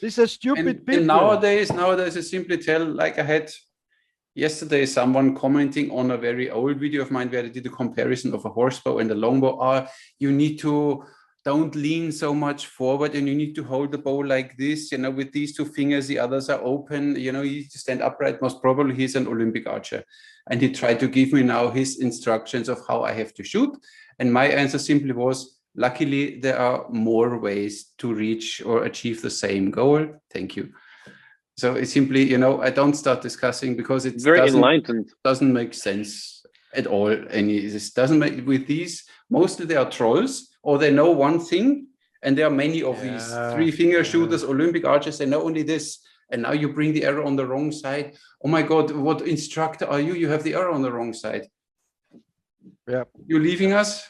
[SPEAKER 2] These are stupid people.
[SPEAKER 1] And nowadays I simply tell, like I had yesterday, someone commenting on a very old video of mine where I did a comparison of a horsebow and a longbow. You need to don't lean so much forward, and you need to hold the bow like this, with these two fingers, the others are open, you need to stand upright. Most probably he's an Olympic archer. And he tried to give me now his instructions of how I have to shoot. And my answer simply was, luckily, there are more ways to reach or achieve the same goal. Thank you. So it's simply, I don't start discussing, because it doesn't make sense at all. And it doesn't make, with these, mostly they are trolls, or they know one thing, and there are many of these three-finger shooters, Olympic archers, they know only this. And now you bring the arrow on the wrong side. Oh my God, what instructor are you? You have the arrow on the wrong side.
[SPEAKER 2] Yeah.
[SPEAKER 1] You're leaving us?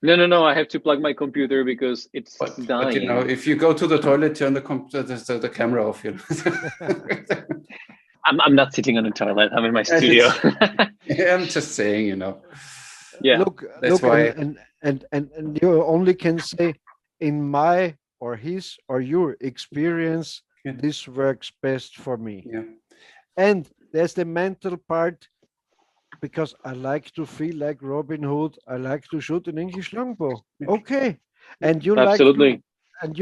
[SPEAKER 3] No. I have to plug my computer because it's dying.
[SPEAKER 1] But, if you go to the toilet, turn the camera off.
[SPEAKER 3] I'm not sitting on the toilet. I'm in my studio.
[SPEAKER 1] Yeah, I'm just saying,
[SPEAKER 3] Yeah.
[SPEAKER 2] Look, why. And you only can say, in my or his or your experience, this works best for me.
[SPEAKER 1] Yeah.
[SPEAKER 2] And there's the mental part. Because I like to feel like Robin Hood, I like to shoot an English longbow. Okay, and you
[SPEAKER 3] absolutely,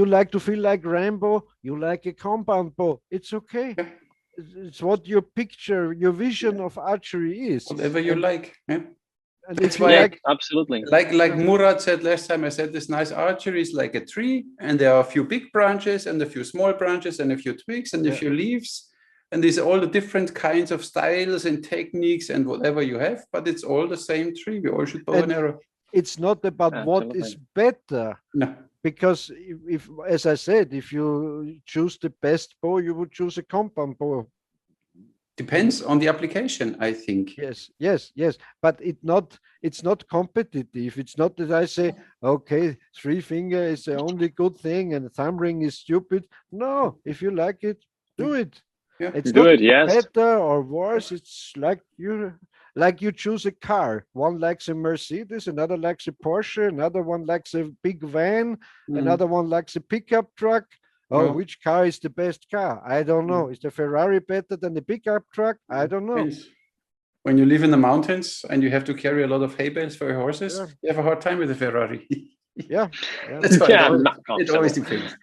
[SPEAKER 2] like to feel like Rambo. You like a compound bow. It's okay.
[SPEAKER 1] Yeah.
[SPEAKER 2] It's what your picture, your vision of archery is.
[SPEAKER 1] Whatever you like. Yeah.
[SPEAKER 2] And it's why,
[SPEAKER 3] absolutely.
[SPEAKER 1] Like Murat said last time, I said this nice archery is like a tree, and there are a few big branches and a few small branches and a few twigs and a few leaves. And these are all the different kinds of styles and techniques and whatever you have, but it's all the same tree. We all should bow and arrow.
[SPEAKER 2] It's not about what is better.
[SPEAKER 1] No.
[SPEAKER 2] Because if, as I said, if you choose the best bow, you would choose a compound bow.
[SPEAKER 1] Depends on the application, I think.
[SPEAKER 2] Yes. But it's not competitive. It's not that I say, okay, three finger is the only good thing and thumb ring is stupid. No, if you like it, do it.
[SPEAKER 1] Yeah.
[SPEAKER 2] It's not better or worse. It's like you choose a car. One likes a Mercedes, another likes a Porsche, another one likes a big van, another one likes a pickup truck. Oh, which car is the best car? I don't know. Is the Ferrari better than the pickup truck? I don't know.
[SPEAKER 1] When you live in the mountains and you have to carry a lot of hay bales for your horses, you have a hard time with a Ferrari.
[SPEAKER 2] That's
[SPEAKER 1] why it always depends.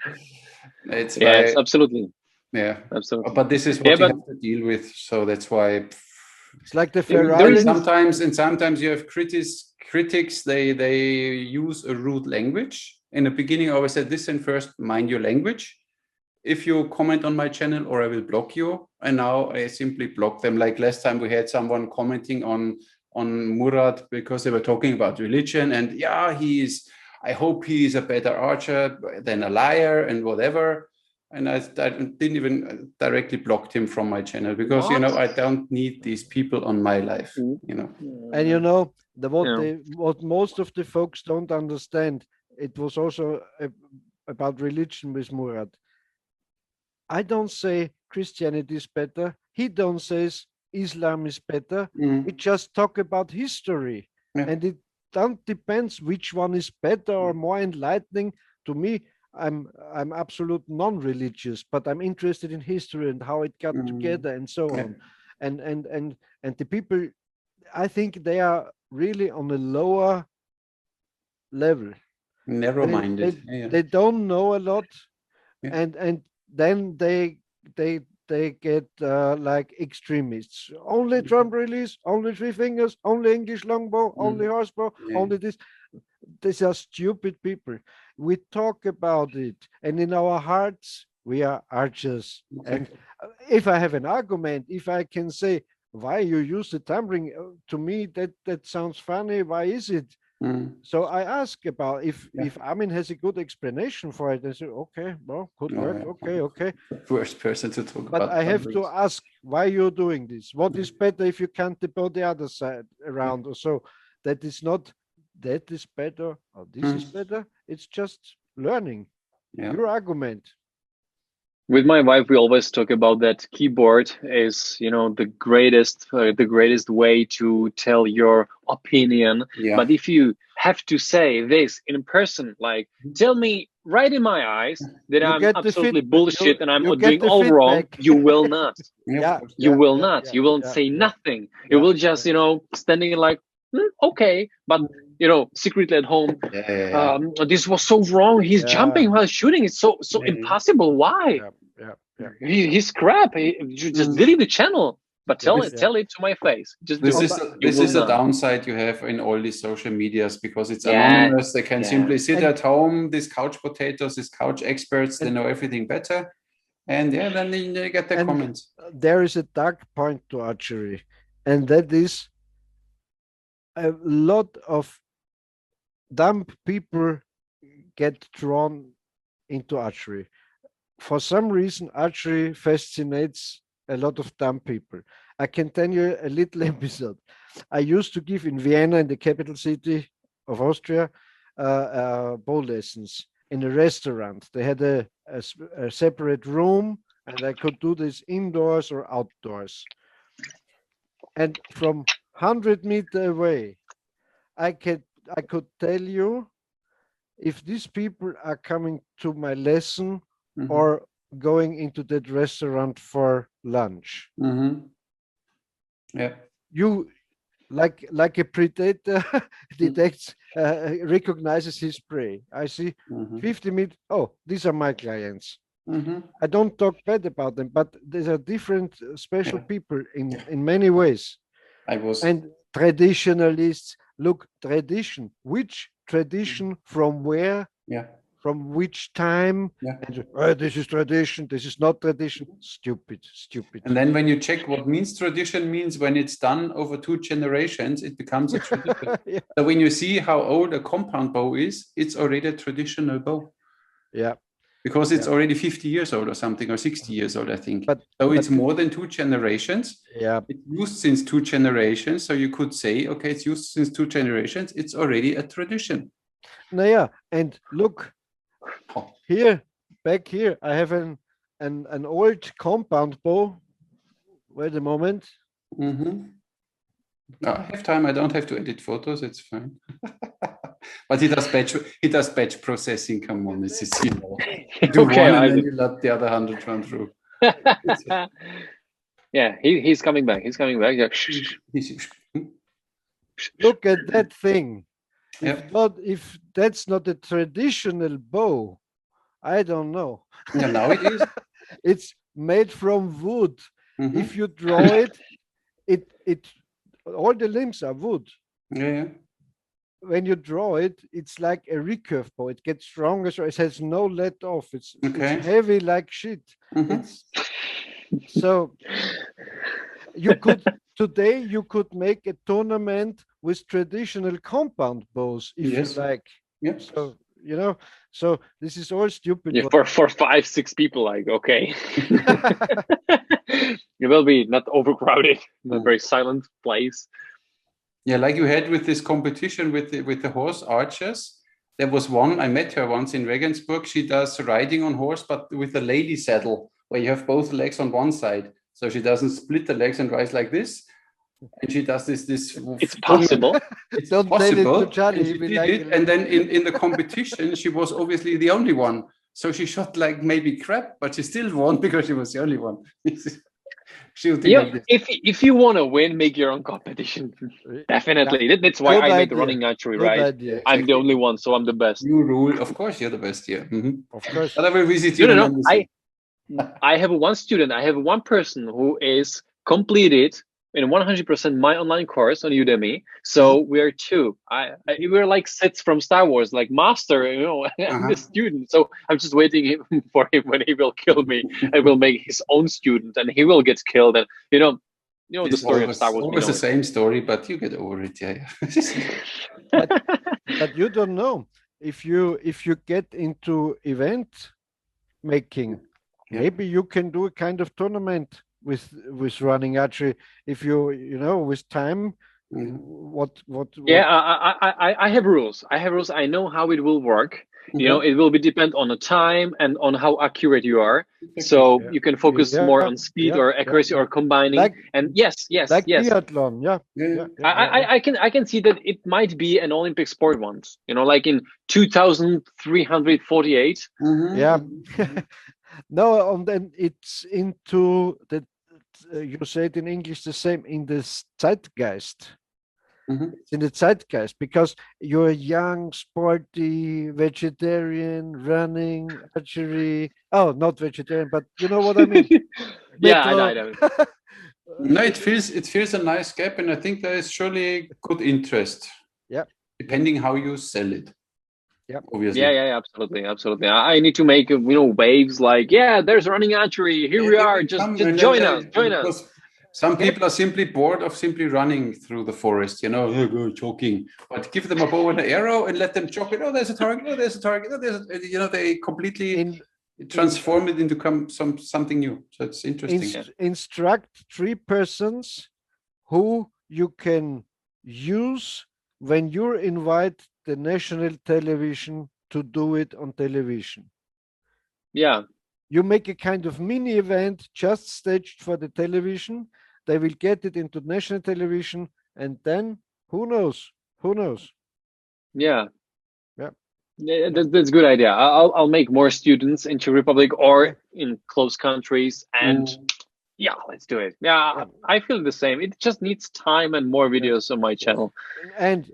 [SPEAKER 3] It's absolutely.
[SPEAKER 1] Yeah,
[SPEAKER 3] absolutely.
[SPEAKER 1] But this is what you have to deal with. So that's why
[SPEAKER 2] it's like the Ferrari.
[SPEAKER 1] Sometimes you have critics. They use a rude language. In the beginning, I always said, listen first, mind your language. If you comment on my channel, or I will block you. And now I simply block them. Like last time, we had someone commenting on Murat because they were talking about religion, and I hope he is a better archer than a liar and whatever. And I didn't even directly blocked him from my channel because, I don't need these people on my life,
[SPEAKER 2] And what most of the folks don't understand, it was also about religion with Murat. I don't say Christianity is better. He don't say Islam is better. We just talk about history. And it don't depends which one is better or more enlightening. To me, I'm absolute non-religious, but I'm interested in history and how it got together and so on. And the people, I think they are really on a lower level.
[SPEAKER 1] Narrow-minded.
[SPEAKER 2] They don't know a lot, and then they get like extremists. Only drum release, only three fingers, only English longbow, only horsebow, only this. These are stupid people. We talk about it, and in our hearts, we are archers. And if I have an argument, if I can say why you use the thumb ring, to me that sounds funny. Why is it? So I ask about if Armin has a good explanation for it. I say, okay, well, good work. Okay.
[SPEAKER 1] First person to talk
[SPEAKER 2] but
[SPEAKER 1] about.
[SPEAKER 2] I have to ask why you're doing this. What is better if you can't deploy the other side around or so? that is not that is better or this is better. It's just learning your argument.
[SPEAKER 3] With my wife, we always talk about that keyboard is, the greatest way to tell your opinion.
[SPEAKER 1] Yeah.
[SPEAKER 3] But if you have to say this in person, like, tell me right in my eyes that I'm absolutely bullshit and I'm doing all wrong, you will not. You will not. You will say nothing. You will just, standing like, okay, but secretly at home, this was so wrong. He's jumping while shooting. It's so impossible. Why? He's crap. You just delete the channel. But tell it to my face.
[SPEAKER 1] This is a downside you have in all these social medias, because it's anonymous. They can simply sit at home. These couch potatoes, these couch experts, they know everything better. And then they get the comments.
[SPEAKER 2] There is a dark point to archery, and that is a lot of dumb people get drawn into archery. For some reason, archery fascinates a lot of dumb people. I can tell you a little episode. I used to give in Vienna, in the capital city of Austria, bow lessons in a restaurant. They had a separate room, and I could do this indoors or outdoors. And from 100 meters away, I could tell you if these people are coming to my lesson or going into that restaurant for lunch.
[SPEAKER 1] Yeah.
[SPEAKER 2] You like a predator detects, recognizes his prey. I see 50 meters. Oh, these are my clients. I don't talk bad about them, but these are different special people in many ways. And traditionalists, look, tradition. Which tradition from where?
[SPEAKER 1] Yeah.
[SPEAKER 2] From which time?
[SPEAKER 1] Yeah.
[SPEAKER 2] And, this is tradition, this is not tradition. Stupid.
[SPEAKER 1] And then when you check what tradition means, when it's done over 2 generations, it becomes a tradition. So when you see how old a compound bow is, it's already a traditional bow.
[SPEAKER 2] Yeah.
[SPEAKER 1] Because it's already 50 years old or something, or 60 years old, I think. So it's more than 2 generations.
[SPEAKER 2] Yeah.
[SPEAKER 1] It's used since 2 generations. So you could say, okay, it's used since 2 generations. It's already a tradition.
[SPEAKER 2] And look, here, back here, I have an old compound bow. Wait a moment.
[SPEAKER 1] I have time. I don't have to edit photos. It's fine. But he does batch processing. Come on, this is do
[SPEAKER 3] okay,
[SPEAKER 1] one and then you let the other 100 run through.
[SPEAKER 3] Yeah, he's coming back. He's coming back.
[SPEAKER 2] Look at that thing. If that's not a traditional bow, I don't know.
[SPEAKER 1] Yeah, now it is.
[SPEAKER 2] It's made from wood. If you draw it all the limbs are wood.
[SPEAKER 1] Yeah.
[SPEAKER 2] When you draw it, it's like a recurve bow. It gets stronger, so it has no let off. It's heavy like shit. So today you could make a tournament with traditional compound bows if you like.
[SPEAKER 1] Yeah.
[SPEAKER 2] So so this is all stupid.
[SPEAKER 3] Yeah, for 5-6 people, like, okay. It will be not overcrowded, a very silent place.
[SPEAKER 1] Yeah, like you had with this competition with the horse archers. There was one, I met her once in Regensburg. She does riding on horse, but with a lady saddle, where you have both legs on one side. So she doesn't split the legs and rides like this. And she does this.
[SPEAKER 3] It's possible.
[SPEAKER 1] It's
[SPEAKER 2] Don't
[SPEAKER 1] possible.
[SPEAKER 2] Tell it to Charlie.
[SPEAKER 1] And she did it. And then in the competition, she was obviously the only one. So she shot like maybe crap, but she still won because she was the only one.
[SPEAKER 3] If you want to win, make your own competition. Definitely. Yeah. That's why I make running archery, right? Exactly. I'm the only one, so I'm the best.
[SPEAKER 1] You rule. Of course, you're the best here.
[SPEAKER 2] Of course.
[SPEAKER 1] But I will visit you.
[SPEAKER 3] No. I have one student. I have one person who is completed in 100% my online course on Udemy. So we're 2. We're like sets from Star Wars, like master, and the student. So I'm just waiting for him when he will kill me. I will make his own student, and he will get killed. And the story of Star Wars.
[SPEAKER 1] Always the same story, but you get over it, yeah.
[SPEAKER 2] but you don't know if you get into event making, maybe you can do a kind of tournament with running archery. If you with time what
[SPEAKER 3] Yeah, I have rules. I know how it will work. You know, it will be depend on the time and on how accurate you are. So you can focus more on speed or accuracy or combining.
[SPEAKER 2] Like,
[SPEAKER 3] and yes,
[SPEAKER 2] like
[SPEAKER 3] yes.
[SPEAKER 2] biathlon,
[SPEAKER 3] I can see that it might be an Olympic sport once. You know, like in 2348.
[SPEAKER 2] Yeah. No, and then it's into the, you say it in English the same, in the zeitgeist. It's in the zeitgeist because you're young, sporty, vegetarian, running, archery. Oh, not vegetarian, but you know what I mean.
[SPEAKER 3] Yeah, I know.
[SPEAKER 1] No, it feels a nice gap, and I think there is surely good interest.
[SPEAKER 2] Yeah.
[SPEAKER 1] Depending how you sell it.
[SPEAKER 2] Yeah.
[SPEAKER 1] Obviously.
[SPEAKER 3] Yeah, absolutely. I need to make waves like, yeah, there's running archery. Here we are. Just join us.
[SPEAKER 1] Some people are simply bored of simply running through the forest, jogging. But give them a bow and an arrow and let them jog it. Oh, there's a target. Oh, there's a target. Oh, there's they completely transform it into something new. So it's interesting.
[SPEAKER 2] Instruct 3 persons who you can use when you invite the national television to do it on television.
[SPEAKER 3] Yeah.
[SPEAKER 2] You make a kind of mini event just staged for the television. They will get it into national television, and then who knows?
[SPEAKER 3] Yeah. That's a good idea. I'll make more students in Czech Republic or in close countries, and yeah, let's do it. Yeah, I feel the same. It just needs time and more videos on my channel.
[SPEAKER 2] And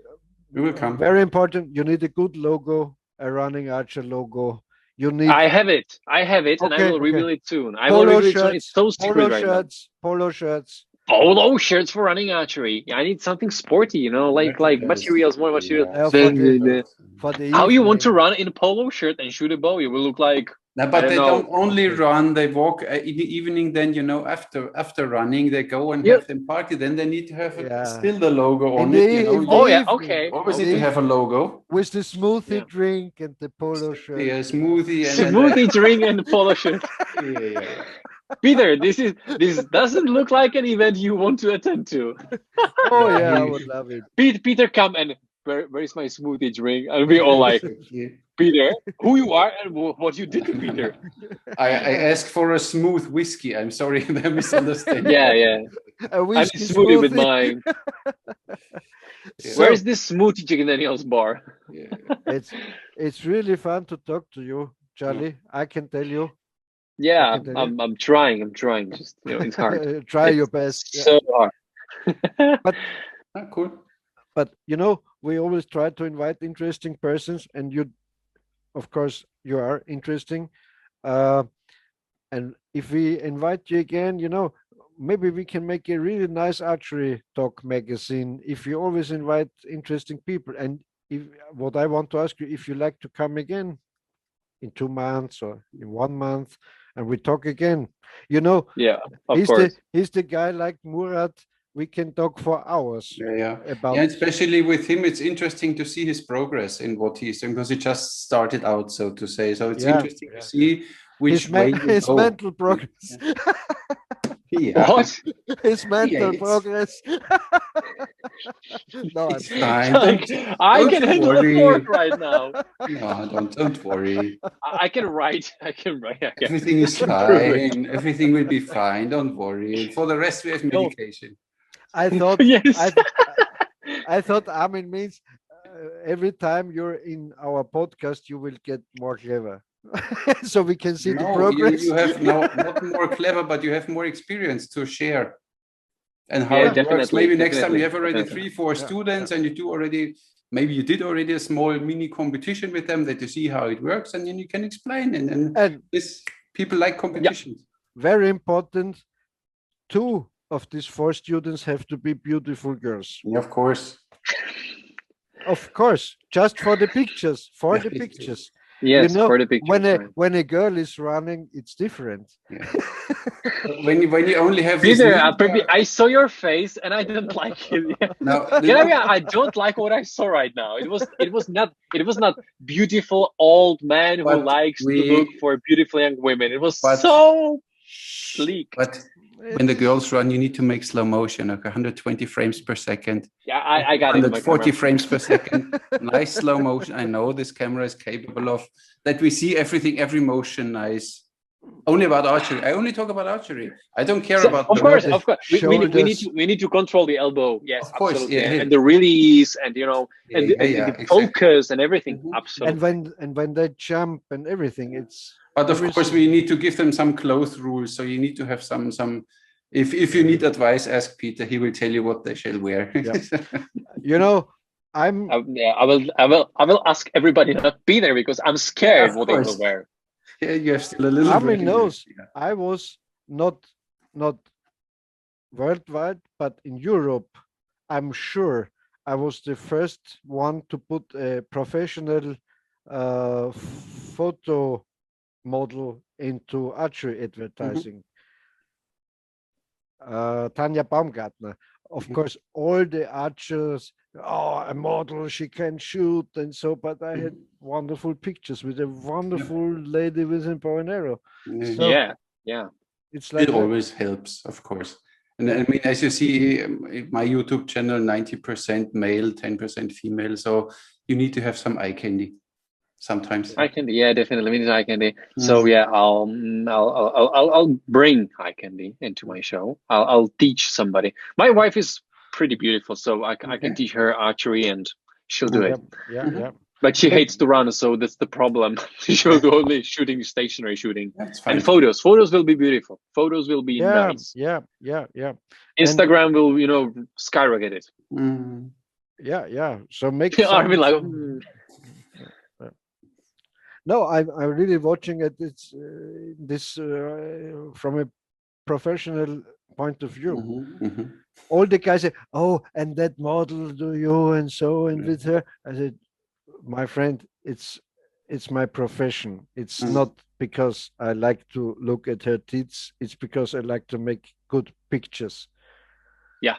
[SPEAKER 1] we will come.
[SPEAKER 2] Very important. You need a good logo, a running archer logo. You need.
[SPEAKER 3] I have it, and I will reveal it soon. It's so secret right now.
[SPEAKER 2] Polo shirts.
[SPEAKER 3] Polo shirts for running archery. Yeah, I need something sporty, like materials, more materials.
[SPEAKER 2] For the
[SPEAKER 3] how you want to run in a polo shirt and shoot a bow? You will look like.
[SPEAKER 1] No, but they don't only run; they walk in the evening. Then after running, they go and have them party. Then they need to have still the logo on it.
[SPEAKER 3] Okay.
[SPEAKER 1] Always need to have a logo
[SPEAKER 2] with the smoothie drink and the polo shirt.
[SPEAKER 1] Yeah, smoothie
[SPEAKER 3] drink and the polo shirt.
[SPEAKER 1] Yeah.
[SPEAKER 3] Peter, this doesn't look like an event you want to attend to.
[SPEAKER 2] Oh yeah, I would love it.
[SPEAKER 3] Peter, come and where is my smoothie drink? And we all like, Peter, who you are and what you did to Peter.
[SPEAKER 1] I asked for a smooth whiskey. I'm sorry, I misunderstand.
[SPEAKER 3] Yeah.
[SPEAKER 2] A whiskey
[SPEAKER 3] smoothie with mine. Where is this smoothie Chicken Daniels bar?
[SPEAKER 1] Yeah.
[SPEAKER 2] It's really fun to talk to you, Charlie. I can tell you.
[SPEAKER 3] Yeah, I'm trying. Just it's hard.
[SPEAKER 2] Try your best.
[SPEAKER 3] So hard.
[SPEAKER 2] But
[SPEAKER 1] cool.
[SPEAKER 2] But we always try to invite interesting persons, and you, of course, you are interesting. And if we invite you again, maybe we can make a really nice archery talk magazine. If you always invite interesting people, and what I want to ask you, if you like to come again in 2 months or in 1 month, and we talk again,
[SPEAKER 3] Yeah, of course.
[SPEAKER 2] He's the guy like Murat. We can talk for hours. About
[SPEAKER 1] especially with him, it's interesting to see his progress in what he's doing, because he just started out, so to say. So it's interesting to see which way
[SPEAKER 2] his mental progress.
[SPEAKER 3] What?
[SPEAKER 2] His mental progress. No,
[SPEAKER 1] it's fine.
[SPEAKER 3] I can handle a fork right now.
[SPEAKER 1] No, don't worry.
[SPEAKER 3] I can write.
[SPEAKER 1] Everything is fine. Everything will be fine. Don't worry. For the rest, we have medication.
[SPEAKER 2] I thought.
[SPEAKER 3] Yes.
[SPEAKER 2] I thought Armin means every time you're in our podcast, you will get more clever. So we can see the progress.
[SPEAKER 1] You have not more clever, but you have more experience to share. And how it works. Maybe next time you have already 3-4 students, and you do already, maybe you did already a small mini competition with them, that you see how it works, and then you can explain. And this, people like competitions.
[SPEAKER 2] Very important. 2 of these 4 students have to be beautiful girls.
[SPEAKER 1] Yeah, of course.
[SPEAKER 2] Of course, just for the pictures. For the pictures.
[SPEAKER 3] Yes, for the pictures.
[SPEAKER 2] When a girl is running, it's different.
[SPEAKER 1] Yeah. when you only have
[SPEAKER 3] Peter, I saw your face and I didn't like it.
[SPEAKER 1] No,
[SPEAKER 3] I don't like what I saw right now. It was not beautiful old man who likes to look for beautiful young women. It was so sleek.
[SPEAKER 1] when the girls run, you need to make slow motion, okay, 120 frames per second.
[SPEAKER 3] Yeah, I got it in my
[SPEAKER 1] 140
[SPEAKER 3] camera.
[SPEAKER 1] frames per second. Nice slow motion. I know this camera is capable of that. We see everything, every motion nice. Only about archery. I only talk about archery. I don't care about
[SPEAKER 3] Of
[SPEAKER 1] the
[SPEAKER 3] course,
[SPEAKER 2] the
[SPEAKER 3] of course. We need to control the elbow. Yes,
[SPEAKER 1] Of course,
[SPEAKER 3] absolutely.
[SPEAKER 1] yeah.
[SPEAKER 3] And the release, and you know, and the
[SPEAKER 1] exactly.
[SPEAKER 3] focus and everything.
[SPEAKER 1] Mhm.
[SPEAKER 3] Absolutely.
[SPEAKER 2] And when they jump and everything, it's.
[SPEAKER 1] But of course, we need to give them some clothes rules. So you need to have some. If you need advice, ask Peter. He will tell you what they shall wear.
[SPEAKER 2] Yeah. You know,
[SPEAKER 3] I will ask everybody not be there because I'm scared what they will wear.
[SPEAKER 1] Yeah, you have still a little.
[SPEAKER 2] Armin knows. I was not worldwide, but in Europe, I'm sure I was the first one to put a professional photo model into archery advertising. Tanya Baumgartner. Of course, all the archers, a model, she can shoot and so, but I had wonderful pictures with a wonderful lady with a bow and arrow. So
[SPEAKER 3] yeah.
[SPEAKER 2] It's like
[SPEAKER 1] it always helps, of course. And I mean, as you see, my YouTube channel, 90% male, 10% female. So you need to have some eye candy sometimes.
[SPEAKER 3] Eye candy, yeah, definitely. We need eye candy. So yeah, I'll bring eye candy into my show. I'll teach somebody. My wife is pretty beautiful, so I can teach her archery, and she'll do it.
[SPEAKER 2] Yeah.
[SPEAKER 3] But she hates to run, so that's the problem. She'll do only shooting, stationary shooting, and photos. Photos will be beautiful. Photos will be nice.
[SPEAKER 2] Yeah.
[SPEAKER 3] Instagram will, skyrocket it.
[SPEAKER 2] Yeah. So make
[SPEAKER 3] Armin like.
[SPEAKER 2] No, I'm really watching it. It's this from a professional point of view. All the guys say, "Oh, and that model do you and so and with her." I said, "My friend, it's my profession. It's not because I like to look at her tits. It's because I like to make good pictures." Yeah.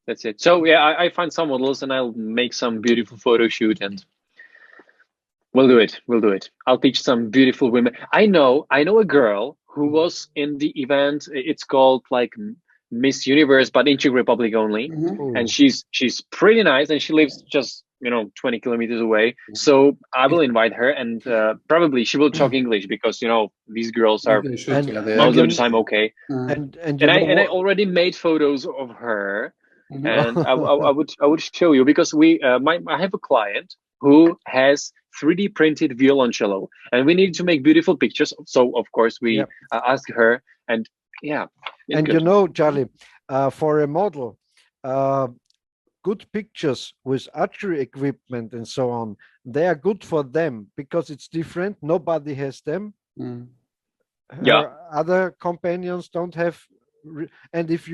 [SPEAKER 3] That's it. So yeah, I find some models and I'll make some beautiful photo shoot, and we'll do it. I'll teach some beautiful women. I know a girl who was in the event. It's called like Miss Universe, but in Czech Republic only. And she's pretty nice, and she lives just 20 kilometers away. So I will invite her, and probably she will talk English because these girls are most of the time okay. And I already made photos of her. And I would show you, because I have a client who has 3D printed violoncello, and we need to make beautiful pictures. So of course we ask her, and
[SPEAKER 2] and Charlie, for a model, good pictures with archery equipment and so on, they are good for them because it's different. Nobody has them. Other companions don't have. And if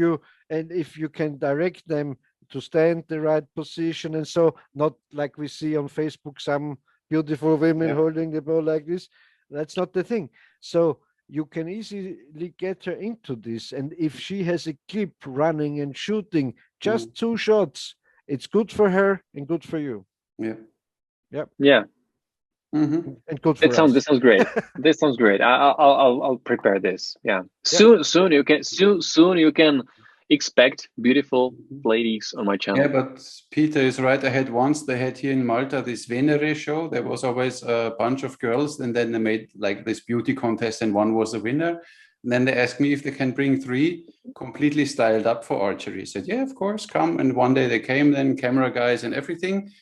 [SPEAKER 2] you can direct them to stand the right position, and so not like we see on Facebook, some beautiful women holding the bow like this, that's not the thing. So you can easily get her into this. And if she has a clip running and shooting, just 2 shots, it's good for her and good for you.
[SPEAKER 3] Yeah.
[SPEAKER 2] And good for us.
[SPEAKER 3] This sounds great. This sounds great. I'll prepare this. Soon you can expect beautiful ladies on my channel.
[SPEAKER 1] Yeah, but Peter is right. They had here in Malta this Venere show. There was always a bunch of girls, and then they made like this beauty contest, and one was a winner. And then they asked me if they can bring 3 completely styled up for archery. I said, yeah, of course, come. And one day they came, then camera guys and everything.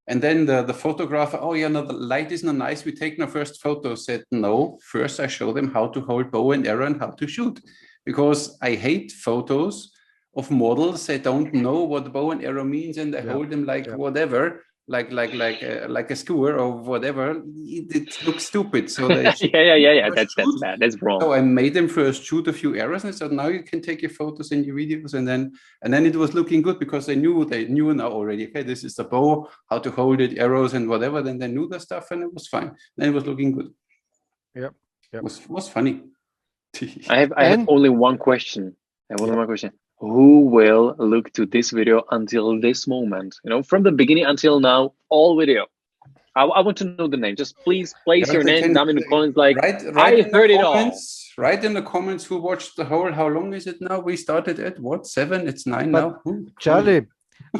[SPEAKER 1] And then the photographer, the light is not nice. We take no first photo. Said, no, first I show them how to hold bow and arrow and how to shoot. Because I hate photos of models that don't know what bow and arrow means, and they hold them like whatever, like a skewer or whatever. It looks stupid. So they
[SPEAKER 3] that's bad. That's wrong.
[SPEAKER 1] So I made them first shoot a few arrows, and I said, now you can take your photos and your videos, and then it was looking good because they knew now already. Okay, this is the bow, how to hold it, arrows and whatever. Then they knew the stuff, and it was fine. Then it was looking good. It was funny.
[SPEAKER 3] I have only one question. Who will look to this video until this moment? From the beginning until now, all video. I want to know the name. Just please place
[SPEAKER 1] Yeah,
[SPEAKER 3] your
[SPEAKER 1] they
[SPEAKER 3] name
[SPEAKER 1] can
[SPEAKER 3] down in the comments. Like,
[SPEAKER 1] write
[SPEAKER 3] I
[SPEAKER 1] in the
[SPEAKER 3] heard it all.
[SPEAKER 1] comments. Write in the comments who watched the whole. How long is it now? We started at what, 7? It's 9
[SPEAKER 2] But
[SPEAKER 1] now.
[SPEAKER 2] Charlie,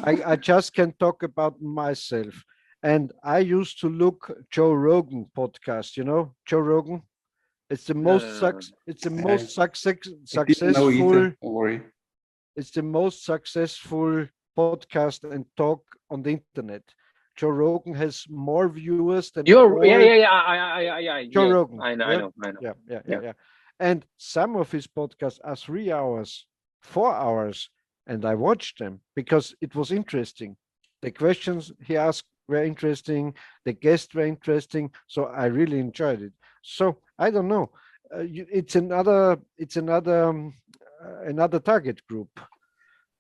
[SPEAKER 2] I just can talk about myself. And I used to look Joe Rogan podcast, you know, Joe Rogan. It's the most it's the most
[SPEAKER 1] I didn't know
[SPEAKER 2] successful.
[SPEAKER 1] either. Don't worry.
[SPEAKER 2] It's the most successful podcast and talk on the internet. Joe Rogan has more viewers than
[SPEAKER 3] Joe
[SPEAKER 2] all. Joe
[SPEAKER 3] yeah.
[SPEAKER 2] Rogan.
[SPEAKER 3] I know.
[SPEAKER 2] Yeah. And some of his podcasts are 3 hours, 4 hours, and I watched them because it was interesting. The questions he asked were interesting. The guests were interesting. So I really enjoyed it. So I don't know. It's another target group.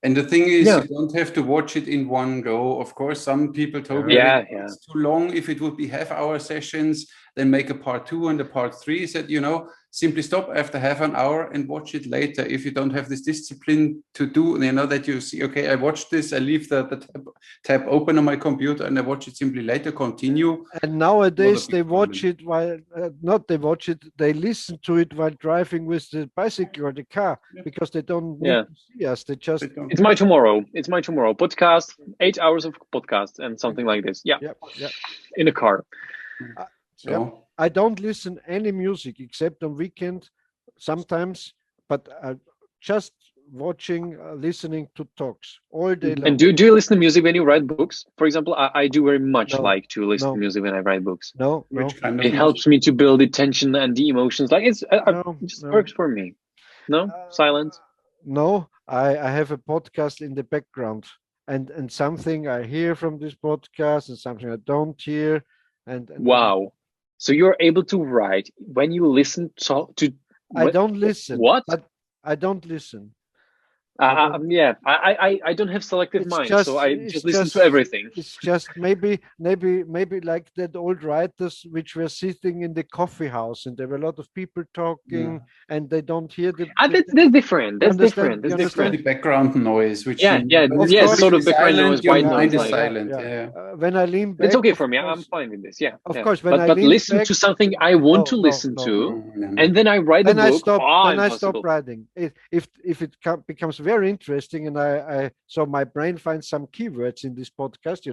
[SPEAKER 1] And the thing is,
[SPEAKER 3] Yeah.
[SPEAKER 1] you don't have to watch it in one go. Of course, some people told me it's too long. If it would be half-hour sessions, then make a part 2 and a part 3. Said, simply stop after half an hour and watch it later. If you don't have this discipline to do, that you see, okay, I watched this, I leave the tab open on my computer and I watch it simply later, continue.
[SPEAKER 2] And nowadays they watch it while, they listen to it while driving with the bicycle or the car because they don't need to see us.
[SPEAKER 3] It's my tomorrow. Podcast, 8 hours of podcast and something like this. Yeah. In a car.
[SPEAKER 1] So
[SPEAKER 2] I don't listen any music except on weekend sometimes, but just watching, listening to talks all day long.
[SPEAKER 3] And do you listen to music when you write books? For example, I do very much like to listen to music when I write books.
[SPEAKER 2] No.
[SPEAKER 3] It helps me to build the tension and the emotions. Like it just works for me. No? Silence?
[SPEAKER 2] No, I have a podcast in the background and something I hear from this podcast and something I don't hear. And
[SPEAKER 3] wow. So you're able to write when you listen to
[SPEAKER 2] I don't listen.
[SPEAKER 3] What?
[SPEAKER 2] But I don't listen.
[SPEAKER 3] I don't have selective mind, so I just listen to everything.
[SPEAKER 2] It's just maybe like that old writers which were sitting in the coffee house and there were a lot of people talking and they don't hear the.
[SPEAKER 3] That's different. That's different.
[SPEAKER 1] The background noise, which
[SPEAKER 3] sort of background noise, white noise,
[SPEAKER 1] is silent.
[SPEAKER 2] When I lean back,
[SPEAKER 3] it's okay for me. I'm fine with this. Yeah,
[SPEAKER 2] of course. When
[SPEAKER 3] but listen to something I want to listen to, and then I write a book.
[SPEAKER 2] Then I stop writing. If it becomes very interesting and I so my brain finds some keywords in this podcast,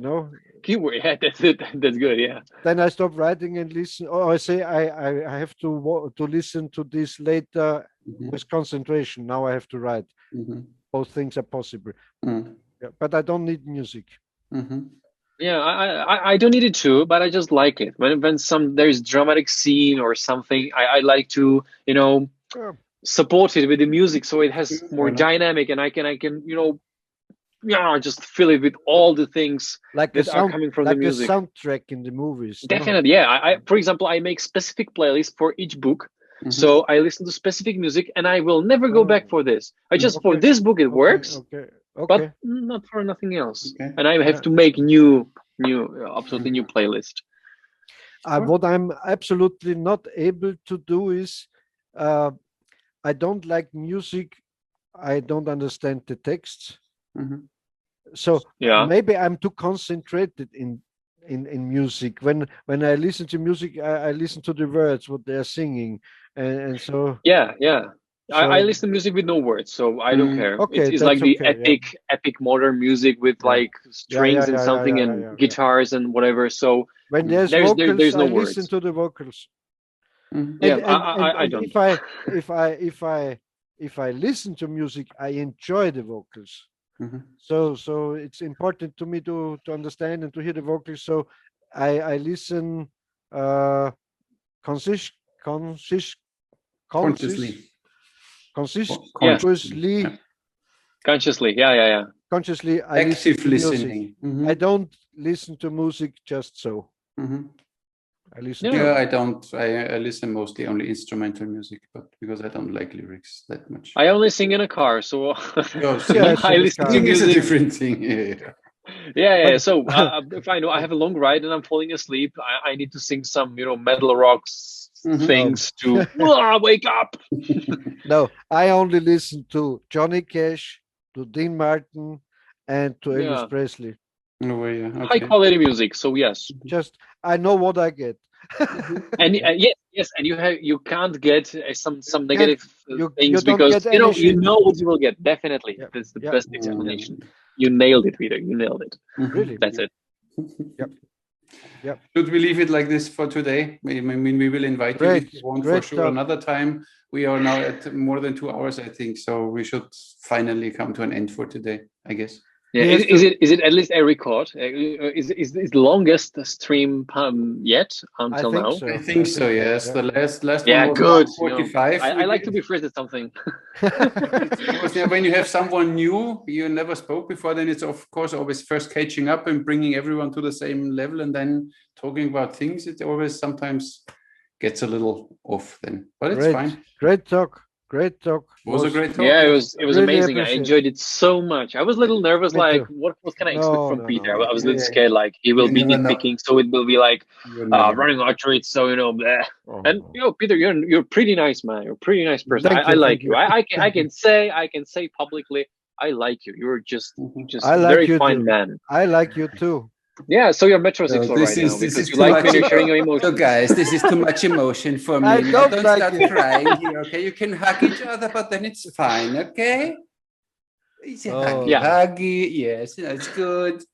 [SPEAKER 3] keyword, that's it, that's good.
[SPEAKER 2] Then I stop writing and listen, or I say I have to listen to this later with concentration. Now I have to write. Both things are possible. But I don't need music.
[SPEAKER 3] I don't need it too, but I just like it when there's dramatic scene or something. I like to support it with the music so it has more dynamic and I can just fill it with all the things that are coming from the music.
[SPEAKER 2] Like a soundtrack in the movies.
[SPEAKER 3] Definitely, I for example, I make specific playlists for each book. So I listen to specific music and I will never go back for this. For this book it works, but not for nothing else. And I have to make absolutely new playlist.
[SPEAKER 2] What I'm absolutely not able to do is I don't like music. I don't understand the texts. So maybe I'm too concentrated in music. When I listen to music, I listen to the words, what they're singing, and so.
[SPEAKER 3] I listen to music with no words, so I don't care. It's like the epic modern music with like strings and something and guitars and whatever. So
[SPEAKER 2] when there's vocals,
[SPEAKER 3] there's no
[SPEAKER 2] I
[SPEAKER 3] words.
[SPEAKER 2] listen to the vocals.
[SPEAKER 3] I don't.
[SPEAKER 2] If I listen to music, I enjoy the vocals. So it's important to me to understand and to hear the vocals. So I listen consciously.
[SPEAKER 3] Consciously,
[SPEAKER 2] Consciously, I
[SPEAKER 1] active
[SPEAKER 2] listen to
[SPEAKER 1] listening.
[SPEAKER 2] I don't listen to music just so. I listen.
[SPEAKER 1] I don't. I listen mostly only instrumental music, but because I don't like lyrics that much.
[SPEAKER 3] I only sing in a car, so
[SPEAKER 1] I listen to music. Is a different thing.
[SPEAKER 3] So if I know I have a long ride and I'm falling asleep, I need to sing some metal rocks things to wake up.
[SPEAKER 2] No, I only listen to Johnny Cash, to Dean Martin, and to Elvis Presley.
[SPEAKER 1] Oh, yeah.
[SPEAKER 3] high
[SPEAKER 1] Okay.
[SPEAKER 3] quality music. So yes,
[SPEAKER 2] Just I know what I get.
[SPEAKER 3] and yes, and you can't get some negative
[SPEAKER 2] you
[SPEAKER 3] things
[SPEAKER 2] don't
[SPEAKER 3] because
[SPEAKER 2] get
[SPEAKER 3] you
[SPEAKER 2] any
[SPEAKER 3] know
[SPEAKER 2] shit.
[SPEAKER 3] what you will get. Definitely,
[SPEAKER 2] Yeah.
[SPEAKER 3] that's the
[SPEAKER 2] Yeah.
[SPEAKER 3] best explanation. You nailed it, Peter. You nailed it.
[SPEAKER 2] Really.
[SPEAKER 3] That's it.
[SPEAKER 2] Yep. Yep.
[SPEAKER 1] Should we leave it like this for today? I mean, we will invite you
[SPEAKER 2] Great.
[SPEAKER 1] if you want for
[SPEAKER 2] Great
[SPEAKER 1] sure
[SPEAKER 2] talk.
[SPEAKER 1] another time. We are now at more than 2 hours, I think. So we should finally come to an end for today, I guess.
[SPEAKER 3] Yeah,
[SPEAKER 2] He has
[SPEAKER 3] is
[SPEAKER 2] to-
[SPEAKER 3] it at least a record? Is the longest stream yet
[SPEAKER 2] I
[SPEAKER 3] until
[SPEAKER 2] think
[SPEAKER 3] now?
[SPEAKER 2] so.
[SPEAKER 1] I think so, yes.
[SPEAKER 2] Yeah.
[SPEAKER 1] The last
[SPEAKER 3] Yeah,
[SPEAKER 1] one was
[SPEAKER 3] good.
[SPEAKER 1] 45.
[SPEAKER 3] I like to be first at something.
[SPEAKER 1] Because when you have someone new you never spoke before, then it's of course always first catching up and bringing everyone to the same level, and then talking about things. It always sometimes gets a little off then, but it's fine.
[SPEAKER 2] Great talk. Great talk.
[SPEAKER 1] It was a great talk.
[SPEAKER 3] Yeah, it
[SPEAKER 1] yes.
[SPEAKER 3] was
[SPEAKER 2] Really
[SPEAKER 3] amazing. I
[SPEAKER 2] appreciate
[SPEAKER 3] enjoyed it so much. I was a little nervous,
[SPEAKER 2] Me
[SPEAKER 3] like
[SPEAKER 2] too.
[SPEAKER 3] what can I expect from Peter?
[SPEAKER 2] No.
[SPEAKER 3] I was a little
[SPEAKER 1] Yeah.
[SPEAKER 3] scared, like he will
[SPEAKER 1] You
[SPEAKER 3] be
[SPEAKER 1] never know.
[SPEAKER 3] nitpicking, so it will be like
[SPEAKER 1] You never know.
[SPEAKER 3] running archery. So bleh.
[SPEAKER 2] Oh,
[SPEAKER 3] And Peter, you're a pretty nice man. You're a pretty nice person.
[SPEAKER 2] Thank
[SPEAKER 3] I
[SPEAKER 2] you,
[SPEAKER 3] like
[SPEAKER 2] thank
[SPEAKER 3] you.
[SPEAKER 2] you.
[SPEAKER 3] I can say publicly, I like you. You're just
[SPEAKER 2] I
[SPEAKER 3] a
[SPEAKER 2] like
[SPEAKER 3] very
[SPEAKER 2] you
[SPEAKER 3] fine
[SPEAKER 2] too.
[SPEAKER 3] man.
[SPEAKER 2] I like you too.
[SPEAKER 3] Yeah, so you're metrosexual
[SPEAKER 1] So
[SPEAKER 3] right now
[SPEAKER 1] this
[SPEAKER 3] because
[SPEAKER 1] is
[SPEAKER 3] you
[SPEAKER 1] too
[SPEAKER 3] like
[SPEAKER 1] much.
[SPEAKER 3] sharing your emotions.
[SPEAKER 1] So guys, this is too much emotion for me.
[SPEAKER 2] I
[SPEAKER 1] Now
[SPEAKER 2] don't
[SPEAKER 1] don't
[SPEAKER 2] like
[SPEAKER 1] start
[SPEAKER 2] it.
[SPEAKER 1] crying here, okay? You can hug each other, but then it's fine, okay? It's a huggy,
[SPEAKER 3] Yeah.
[SPEAKER 1] huggy. Yes, that's good.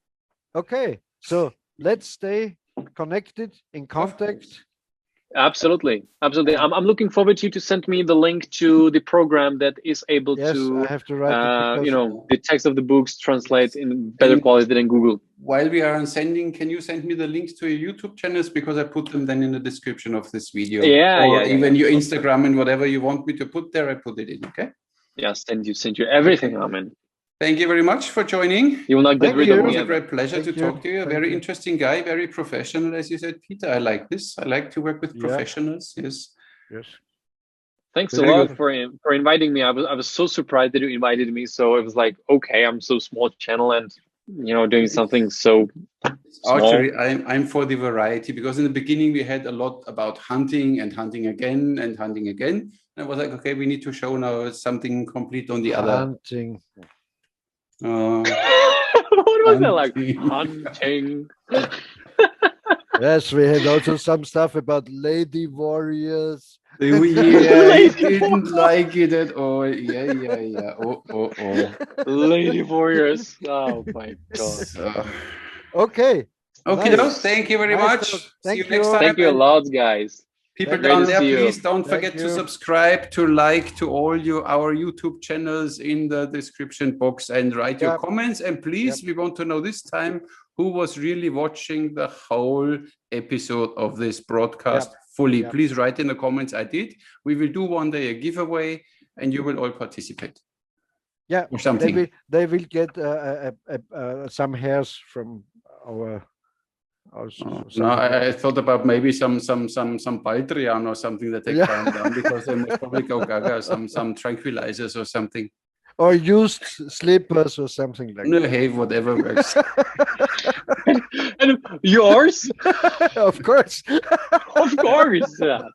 [SPEAKER 2] Okay. So let's stay connected, in contact.
[SPEAKER 3] Absolutely. I'm looking forward to you to send me the link to the program that is able
[SPEAKER 2] Yes,
[SPEAKER 3] to
[SPEAKER 2] I have to write it because
[SPEAKER 3] the text of the books translate in better
[SPEAKER 1] And-
[SPEAKER 3] quality than Google.
[SPEAKER 1] While we are on sending, can you send me the links to your YouTube channels, because I put them then in the description of this video, or even your Instagram and whatever you want me to put there, I put it in. Okay.
[SPEAKER 3] Yeah, send you everything, Armin.
[SPEAKER 1] Thank you very much for joining.
[SPEAKER 3] You will not get
[SPEAKER 2] Thank
[SPEAKER 3] rid
[SPEAKER 2] you.
[SPEAKER 3] of
[SPEAKER 1] It was
[SPEAKER 3] me
[SPEAKER 1] a
[SPEAKER 3] ever.
[SPEAKER 1] great pleasure
[SPEAKER 2] Thank
[SPEAKER 1] to
[SPEAKER 2] you.
[SPEAKER 1] talk to you. A
[SPEAKER 2] Thank
[SPEAKER 1] very
[SPEAKER 2] you.
[SPEAKER 1] interesting guy, very professional, as you said, Peter. I like this. I like to work with
[SPEAKER 2] Yeah.
[SPEAKER 1] professionals. Yes.
[SPEAKER 2] yes.
[SPEAKER 3] Thanks
[SPEAKER 2] Very
[SPEAKER 3] a lot
[SPEAKER 2] good.
[SPEAKER 3] for inviting me. I was so surprised that you invited me. So it was like, okay, I'm so small channel and doing something so small.
[SPEAKER 1] Archery, I'm for the variety, because in the beginning we had a lot about hunting and hunting again and hunting again. And I was like, okay, we need to show now something complete on the other.
[SPEAKER 2] Hunting.
[SPEAKER 3] What was that like?
[SPEAKER 1] Hunting.
[SPEAKER 3] Hunting.
[SPEAKER 2] Yes, we had also some stuff about lady warriors.
[SPEAKER 1] Yeah, I didn't like it at all. Yeah. Oh.
[SPEAKER 3] Lady warriors. Oh my god.
[SPEAKER 1] So,
[SPEAKER 2] Okay.
[SPEAKER 1] okay,
[SPEAKER 2] Nice.
[SPEAKER 1] thank you very
[SPEAKER 2] Nice
[SPEAKER 1] much.
[SPEAKER 2] talk.
[SPEAKER 1] See
[SPEAKER 2] Thank
[SPEAKER 1] you next
[SPEAKER 2] you.
[SPEAKER 1] time.
[SPEAKER 3] Thank you a
[SPEAKER 1] and
[SPEAKER 3] lot, guys.
[SPEAKER 1] People
[SPEAKER 2] Thank
[SPEAKER 1] down
[SPEAKER 3] you.
[SPEAKER 1] there,
[SPEAKER 3] See you.
[SPEAKER 1] please don't
[SPEAKER 2] Thank
[SPEAKER 1] forget to
[SPEAKER 2] you.
[SPEAKER 1] subscribe, to like, to all our YouTube channels in the description box, and write your
[SPEAKER 2] Yep.
[SPEAKER 1] comments. And please, we want to know this time who was really watching the whole episode of this broadcast fully.
[SPEAKER 2] Yep.
[SPEAKER 1] Please write in the comments. I did. We will do one day a giveaway, and you will all participate.
[SPEAKER 2] Yeah.
[SPEAKER 1] Or something.
[SPEAKER 2] They will get some hairs from our.
[SPEAKER 1] No, I thought about maybe some Baldrian or something that they calm down, because they must probably go gaga, some tranquilizers or something.
[SPEAKER 2] Or used slippers or something like
[SPEAKER 1] No, hey, whatever works.
[SPEAKER 3] And yours?
[SPEAKER 2] that. Of course.
[SPEAKER 3] Of course. Yeah.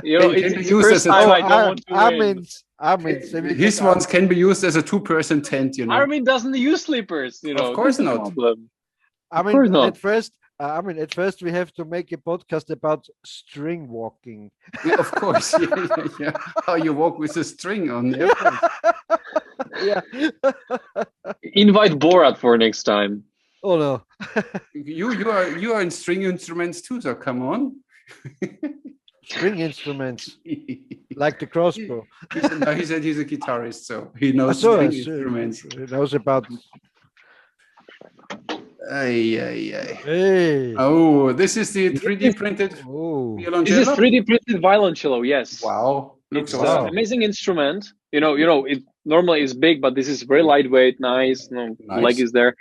[SPEAKER 3] It's
[SPEAKER 1] be
[SPEAKER 3] the
[SPEAKER 1] used
[SPEAKER 3] first
[SPEAKER 1] as a
[SPEAKER 3] time I don't want to win.
[SPEAKER 2] Armin's.
[SPEAKER 1] His ones can be used as a two-person tent,
[SPEAKER 3] Armin doesn't use slippers.
[SPEAKER 1] Of course
[SPEAKER 3] that's the
[SPEAKER 1] not.
[SPEAKER 3] problem.
[SPEAKER 2] I
[SPEAKER 3] course
[SPEAKER 2] mean,
[SPEAKER 3] not.
[SPEAKER 2] at first we have to make a podcast about string walking.
[SPEAKER 1] Yeah, of course. Yeah. How you walk with a string on the airplane.
[SPEAKER 2] Yeah.
[SPEAKER 3] Invite Borat for next time.
[SPEAKER 2] Oh no.
[SPEAKER 1] You are in string instruments too, so come on.
[SPEAKER 2] String instruments like the crossbow.
[SPEAKER 1] He said he's a guitarist, so he knows
[SPEAKER 2] So,
[SPEAKER 1] string instruments.
[SPEAKER 2] he knows about.
[SPEAKER 1] Ay.
[SPEAKER 2] Hey.
[SPEAKER 1] Oh, this is the 3D printed
[SPEAKER 2] Oh.
[SPEAKER 3] This is
[SPEAKER 1] violoncello.
[SPEAKER 3] 3D printed violoncello. Yes.
[SPEAKER 1] Wow, looks
[SPEAKER 3] It's
[SPEAKER 1] awesome.
[SPEAKER 3] an amazing instrument. It normally is big, but this is very lightweight, nice.
[SPEAKER 1] Nice.
[SPEAKER 3] Leg is there.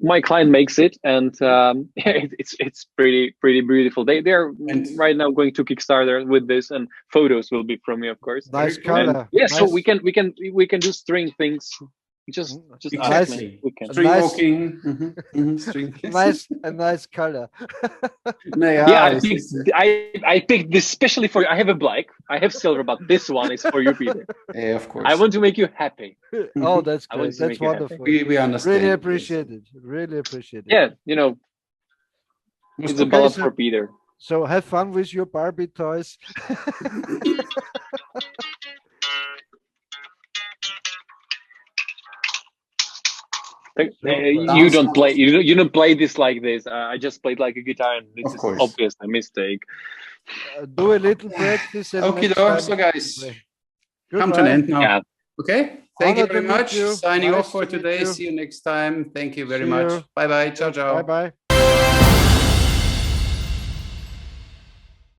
[SPEAKER 3] My client makes it, and it's pretty beautiful. They're
[SPEAKER 1] And-
[SPEAKER 3] right now going to Kickstarter with this, and photos will be from me, of course.
[SPEAKER 2] Nice
[SPEAKER 1] Very cool.
[SPEAKER 2] color.
[SPEAKER 3] Yeah, so
[SPEAKER 2] Nice.
[SPEAKER 3] we can do string things Just
[SPEAKER 1] Exactly.
[SPEAKER 3] weekend.
[SPEAKER 1] String
[SPEAKER 2] Nice.
[SPEAKER 1] walking. String
[SPEAKER 2] A nice color.
[SPEAKER 3] Yeah, I picked this specially for you. I have a black, I have silver, but this one is for you, Peter.
[SPEAKER 1] Yeah, of course.
[SPEAKER 3] I want to make you happy.
[SPEAKER 2] Oh, that's
[SPEAKER 3] I want
[SPEAKER 2] great.
[SPEAKER 3] to make
[SPEAKER 2] That's
[SPEAKER 3] you happy.
[SPEAKER 2] wonderful.
[SPEAKER 1] We understand.
[SPEAKER 2] Really appreciate it. Really appreciate it.
[SPEAKER 3] Yeah, you know, it's a
[SPEAKER 2] Okay,
[SPEAKER 3] ballot
[SPEAKER 2] so-
[SPEAKER 3] for Peter.
[SPEAKER 2] So have fun with your Barbie toys.
[SPEAKER 3] You don't play. You don't play this like this. I just played like a guitar, and this
[SPEAKER 1] Of
[SPEAKER 3] is
[SPEAKER 1] course.
[SPEAKER 3] obviously a mistake.
[SPEAKER 2] Do a little practice. And
[SPEAKER 1] Okay,
[SPEAKER 2] next time
[SPEAKER 1] so guys,
[SPEAKER 2] play.
[SPEAKER 1] come to an
[SPEAKER 2] Goodbye.
[SPEAKER 1] end now.
[SPEAKER 3] Yeah.
[SPEAKER 1] Okay, thank you
[SPEAKER 2] Honor
[SPEAKER 1] very
[SPEAKER 2] to meet
[SPEAKER 1] much.
[SPEAKER 2] you.
[SPEAKER 1] Signing
[SPEAKER 2] Nice
[SPEAKER 1] off for
[SPEAKER 2] to meet
[SPEAKER 1] today.
[SPEAKER 2] you.
[SPEAKER 1] See you next time. Thank you very
[SPEAKER 2] See
[SPEAKER 1] much.
[SPEAKER 2] you.
[SPEAKER 1] Bye bye. Ciao, ciao.
[SPEAKER 2] Bye bye.